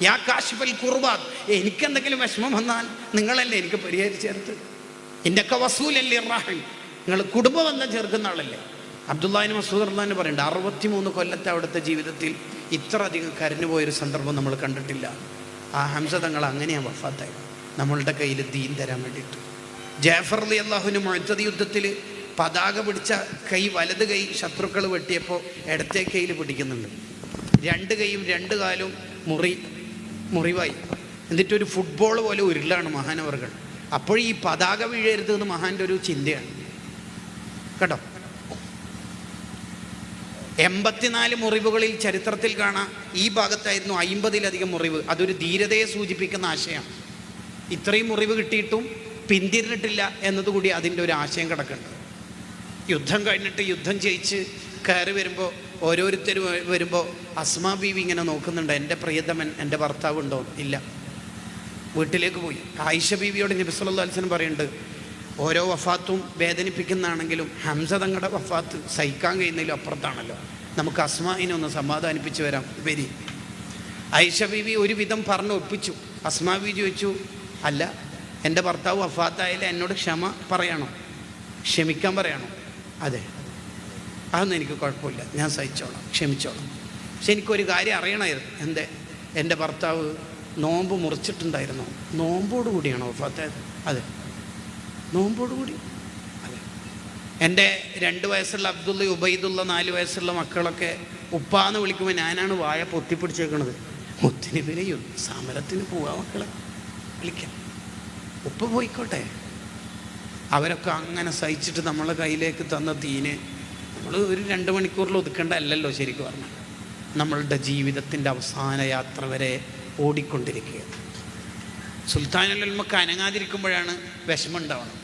യാ കാശിഫൽ കുർബാത്ത്, എനിക്കെന്തെങ്കിലും വിഷമം വന്നാൽ നിങ്ങളല്ലേ എനിക്ക് പരിഹരിച്ചേർത്ത്. ഇന്നക വസൂലല്ലി റഹിം, നിങ്ങൾ കുടുംബബന്ധം ചേർക്കുന്ന ആളല്ലേ. അബ്ദുല്ലാഹിബ്നു മസ്ഊദ് റളിയല്ലാഹു അൻഹു പറയുന്നുണ്ട്, 63 കൊല്ലത്തെ അവിടുത്തെ ജീവിതത്തിൽ ഇത്ര അധികം കരഞ്ഞു പോയൊരു സന്ദർഭം നമ്മൾ കണ്ടിട്ടില്ല. ആ ഹംസ തങ്ങൾ അങ്ങനെയാണ് വഫാത്തായി, നമ്മളുടെ കയ്യിൽ ദീൻ തരാൻ വേണ്ടിയിട്ട്. ജാഫർ റളിയല്ലാഹു അൻഹു മുഅ്തദ് യുദ്ധത്തിൽ പതാക പിടിച്ച കൈ, വലത് കൈ ശത്രുക്കൾ വെട്ടിയപ്പോൾ ഇടത്തെ കൈയിൽ പിടിക്കുന്നുണ്ട്. 2 കൈയും 2 കാലും മുറിവായി. എന്നിട്ടൊരു ഫുട്ബോൾ പോലെ ഉരുളാണ് മഹാനവർകൾ. അപ്പോൾ ഈ പതാക വീഴരുത് എന്ന് മഹാൻ്റെ ഒരു ചിന്തയാണ് കേട്ടോ. 84 മുറിവുകളിൽ ചരിത്രത്തിൽ കാണാം. ഈ ഭാഗത്തായിരുന്നു 50-ലധികം മുറിവ്. അതൊരു ധീരതയെ സൂചിപ്പിക്കുന്ന ആശയമാണ്. ഇത്രയും മുറിവ് കിട്ടിയിട്ടും പിന്തിരിഞ്ഞിട്ടില്ല എന്നതുകൂടി അതിൻ്റെ ഒരു ആശയം കിടക്കുന്നുണ്ട്. യുദ്ധം കഴിഞ്ഞിട്ട് യുദ്ധം ജയിച്ച് കയറി വരുമ്പോൾ ഓരോരുത്തർ വരുമ്പോൾ അസ്മാ ബീവി ഇങ്ങനെ നോക്കുന്നുണ്ട്, എൻ്റെ പ്രിയതമൻ, എൻ്റെ ഭർത്താവ് ഉണ്ടോ? ഇല്ല. വീട്ടിലേക്ക് പോയി. ആയിഷ ബീവിയോട് നബി സല്ലല്ലാഹു അലൈഹി വസല്ലം പറയുന്നുണ്ട്, ഓരോ വഫാത്തും വേദനിപ്പിക്കുന്നതാണെങ്കിലും ഹംസ തങ്ങളുടെ വഫാത്ത് സഹിക്കാൻ കഴിയുന്നതിലും അപ്പുറത്താണല്ലോ, നമുക്ക് അസ്മായിനെ ഒന്ന് സമാധാനിപ്പിച്ച് വരാം, വരി. ആയിഷ ബീവി ഒരുവിധം പറഞ്ഞ് ഒപ്പിച്ചു. അസ്മാ ബീവി ചോദിച്ചു, അല്ല എൻ്റെ ഭർത്താവ് വഫാത്തായാലും എന്നോട് ക്ഷമ പറയണോ, ക്ഷമിക്കാൻ പറയണോ? അതെ, അതൊന്നും എനിക്ക് കുഴപ്പമില്ല, ഞാൻ സഹിച്ചോളാം, ക്ഷമിച്ചോളാം. പക്ഷെ എനിക്കൊരു കാര്യം അറിയണമായിരുന്നു. എൻ്റെ ഭർത്താവ് നോമ്പ് മുറിച്ചിട്ടുണ്ടായിരുന്നു. നോമ്പോട് കൂടിയാണോ വഫാത്തായത്? അതെ, നോമ്പോട് കൂടി. അതെ. എൻ്റെ 2 വയസ്സുള്ള അബ്ദുള്ള, ഉബൈദുള്ള, 4 വയസ്സുള്ള മക്കളൊക്കെ ഉപ്പാന്ന് വിളിക്കുമ്പോൾ ഞാനാണ് വായ പൊത്തിപ്പിടിച്ചേക്കണത്. മുത്തിനിബിനെ സമരത്തിന് പോവാ മക്കളെ വിളിക്കാം, ഉപ്പ പോയിക്കോട്ടെ. അവരൊക്കെ അങ്ങനെ സഹിച്ചിട്ട് നമ്മളെ കയ്യിലേക്ക് തന്ന തീനെ നമ്മൾ ഒരു 2 മണിക്കൂറിൽ ഒതുക്കേണ്ടതല്ലോ ശരിക്കും പറഞ്ഞാൽ. നമ്മളുടെ ജീവിതത്തിൻ്റെ അവസാന യാത്ര വരെ ഓടിക്കൊണ്ടിരിക്കുകയാണ്. സുൽത്താനുൽ ഉലമക്ക് അനങ്ങാതിരിക്കുമ്പോഴാണ് വിഷമം ഉണ്ടാവണം.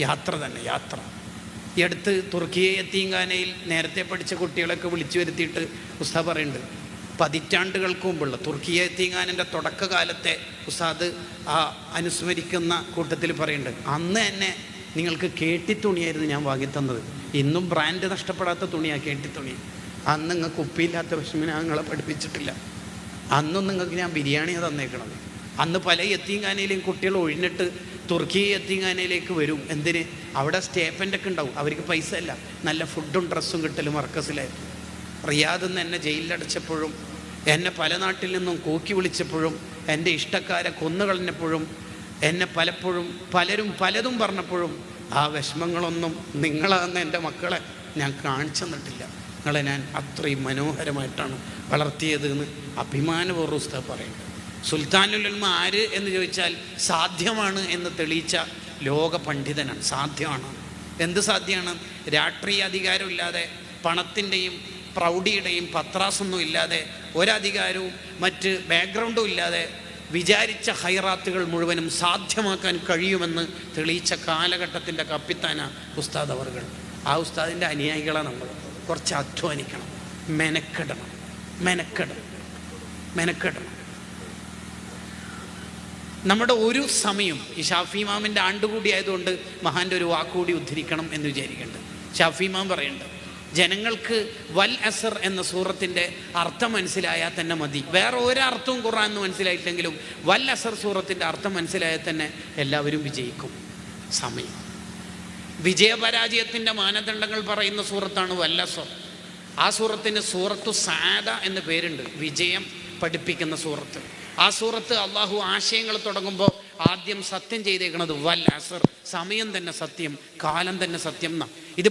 യാത്ര തന്നെ യാത്ര. ഈ അടുത്ത് തുർക്കിയെ യത്തീംഖാനയിൽ നേരത്തെ പഠിച്ച കുട്ടികളൊക്കെ വിളിച്ചു വരുത്തിയിട്ട് ഉസ്താദ് പറയുന്നുണ്ട്, പതിറ്റാണ്ടുകൾക്ക് മുമ്പുള്ള തുർക്കിയെ യത്തീംഖാനൻ്റെ തുടക്കകാലത്തെ ഉസ്താദ് അനുസ്മരിക്കുന്ന കൂട്ടത്തിൽ പറയുന്നുണ്ട്, അന്ന് തന്നെ നിങ്ങൾക്ക് കേട്ടിത്തുണിയായിരുന്നു ഞാൻ വാങ്ങിത്തന്നത്. ഇന്നും ബ്രാൻഡ് നഷ്ടപ്പെടാത്ത തുണിയാണ് കേട്ടിത്തുണി. അന്ന് നിങ്ങൾക്ക് ഉപ്പില്ലാത്ത വിഷമിനെ ഞങ്ങളെ പഠിപ്പിച്ചിട്ടില്ല. അന്നും നിങ്ങൾക്ക് ഞാൻ ബിരിയാണിയാണ് തന്നേക്കണത്. അന്ന് പല യത്തീംഖാനയിലെയും കുട്ടികൾ ഒഴിഞ്ഞിട്ട് തുർക്കി യത്തീംഖാനയിലേക്ക് വരും. എന്തിന്? അവിടെ സ്റ്റേപ്പൻ്റ് ഒക്കെ ഉണ്ടാവും. അവർക്ക് പൈസ അല്ല, നല്ല ഫുഡും ഡ്രസ്സും കിട്ടലും മർക്കസിലായിരുന്നു. റിയാദിൽ നിന്ന് എന്നെ ജയിലിലടച്ചപ്പോഴും എന്നെ പല നാട്ടിൽ നിന്നും കൂക്കി വിളിച്ചപ്പോഴും എൻ്റെ ഇഷ്ടക്കാരെ കൊന്നുകളഞ്ഞപ്പോഴും എന്നെ പലപ്പോഴും പലരും പലതും പറഞ്ഞപ്പോഴും ആ വിഷമങ്ങളൊന്നും നിങ്ങളെന്ന എൻ്റെ മക്കളെ ഞാൻ കാണിച്ചു തന്നിട്ടില്ല. നിങ്ങളെ ഞാൻ അത്രയും മനോഹരമായിട്ടാണ് വളർത്തിയത് എന്ന് അഭിമാനപൂർവ്വം ഉസ്താദ് പറയുന്നത്. സുൽത്താനുൽ ഉലമ ആര് എന്ന് ചോദിച്ചാൽ സാധ്യമാണ് എന്ന് തെളിയിച്ച ലോക പണ്ഡിതനാണ്. സാധ്യമാണ്. എന്ത് സാധ്യമാണ്? രാഷ്ട്രീയ അധികാരമില്ലാതെ, പണത്തിൻ്റെയും പ്രൗഢിയുടെയും പത്രാസൊന്നും ഇല്ലാതെ, ഒരധികാരവും മറ്റ് ബാക്ക്ഗ്രൗണ്ടും ഇല്ലാതെ വിചാരിച്ച ഹൈറാത്തുകൾ മുഴുവനും സാധ്യമാക്കാൻ കഴിയുമെന്ന് തെളിയിച്ച കാലഘട്ടത്തിൻ്റെ കപ്പിത്താന ഉസ്താദ് അവർകൾ. ആ ഉസ്താദിൻ്റെ അനുയായികളാണ് നമ്മൾ. കുറച്ച് അധ്വാനിക്കണം, മെനക്കെടണം. നമ്മുടെ ഒരു സമയം ഈ ഷാഫി ഇമാമിൻ്റെ ആണ്ടുകൂടി ആയതുകൊണ്ട് മഹാൻ്റെ ഒരു വാക്കുകൂടി ഉദ്ധരിക്കണം എന്ന് വിചാരിക്കേണ്ടത്. ഷാഫി ഇമാം പറയുന്നുണ്ട്, ജനങ്ങൾക്ക് വൽ അസർ എന്ന സൂറത്തിൻ്റെ അർത്ഥം മനസ്സിലായാൽ തന്നെ മതി. വേറെ ഒരർത്ഥവും ഖുർആൻ എന്ന് മനസ്സിലായിട്ടെങ്കിലും വൽ അസർ സൂറത്തിൻ്റെ അർത്ഥം മനസ്സിലായാൽ തന്നെ എല്ലാവരും വിജയിക്കും. സമയം വിജയപരാജയത്തിൻ്റെ മാനദണ്ഡങ്ങൾ പറയുന്ന സൂറത്താണ് വൽ അസർ. ആ സൂറത്തിന് സൂറത്തു സാദ എന്ന് പേരുണ്ട്, വിജയം പഠിപ്പിക്കുന്ന സൂറത്ത്. ആ സൂറത്ത് അള്ളാഹു ആശയങ്ങൾ തുടങ്ങുമ്പോൾ ആദ്യം സത്യം ചെയ്തേക്കുന്നത് വൽ അസർ, സമയം തന്നെ സത്യം, കാലം തന്നെ സത്യം എന്നാണ്. ഇത്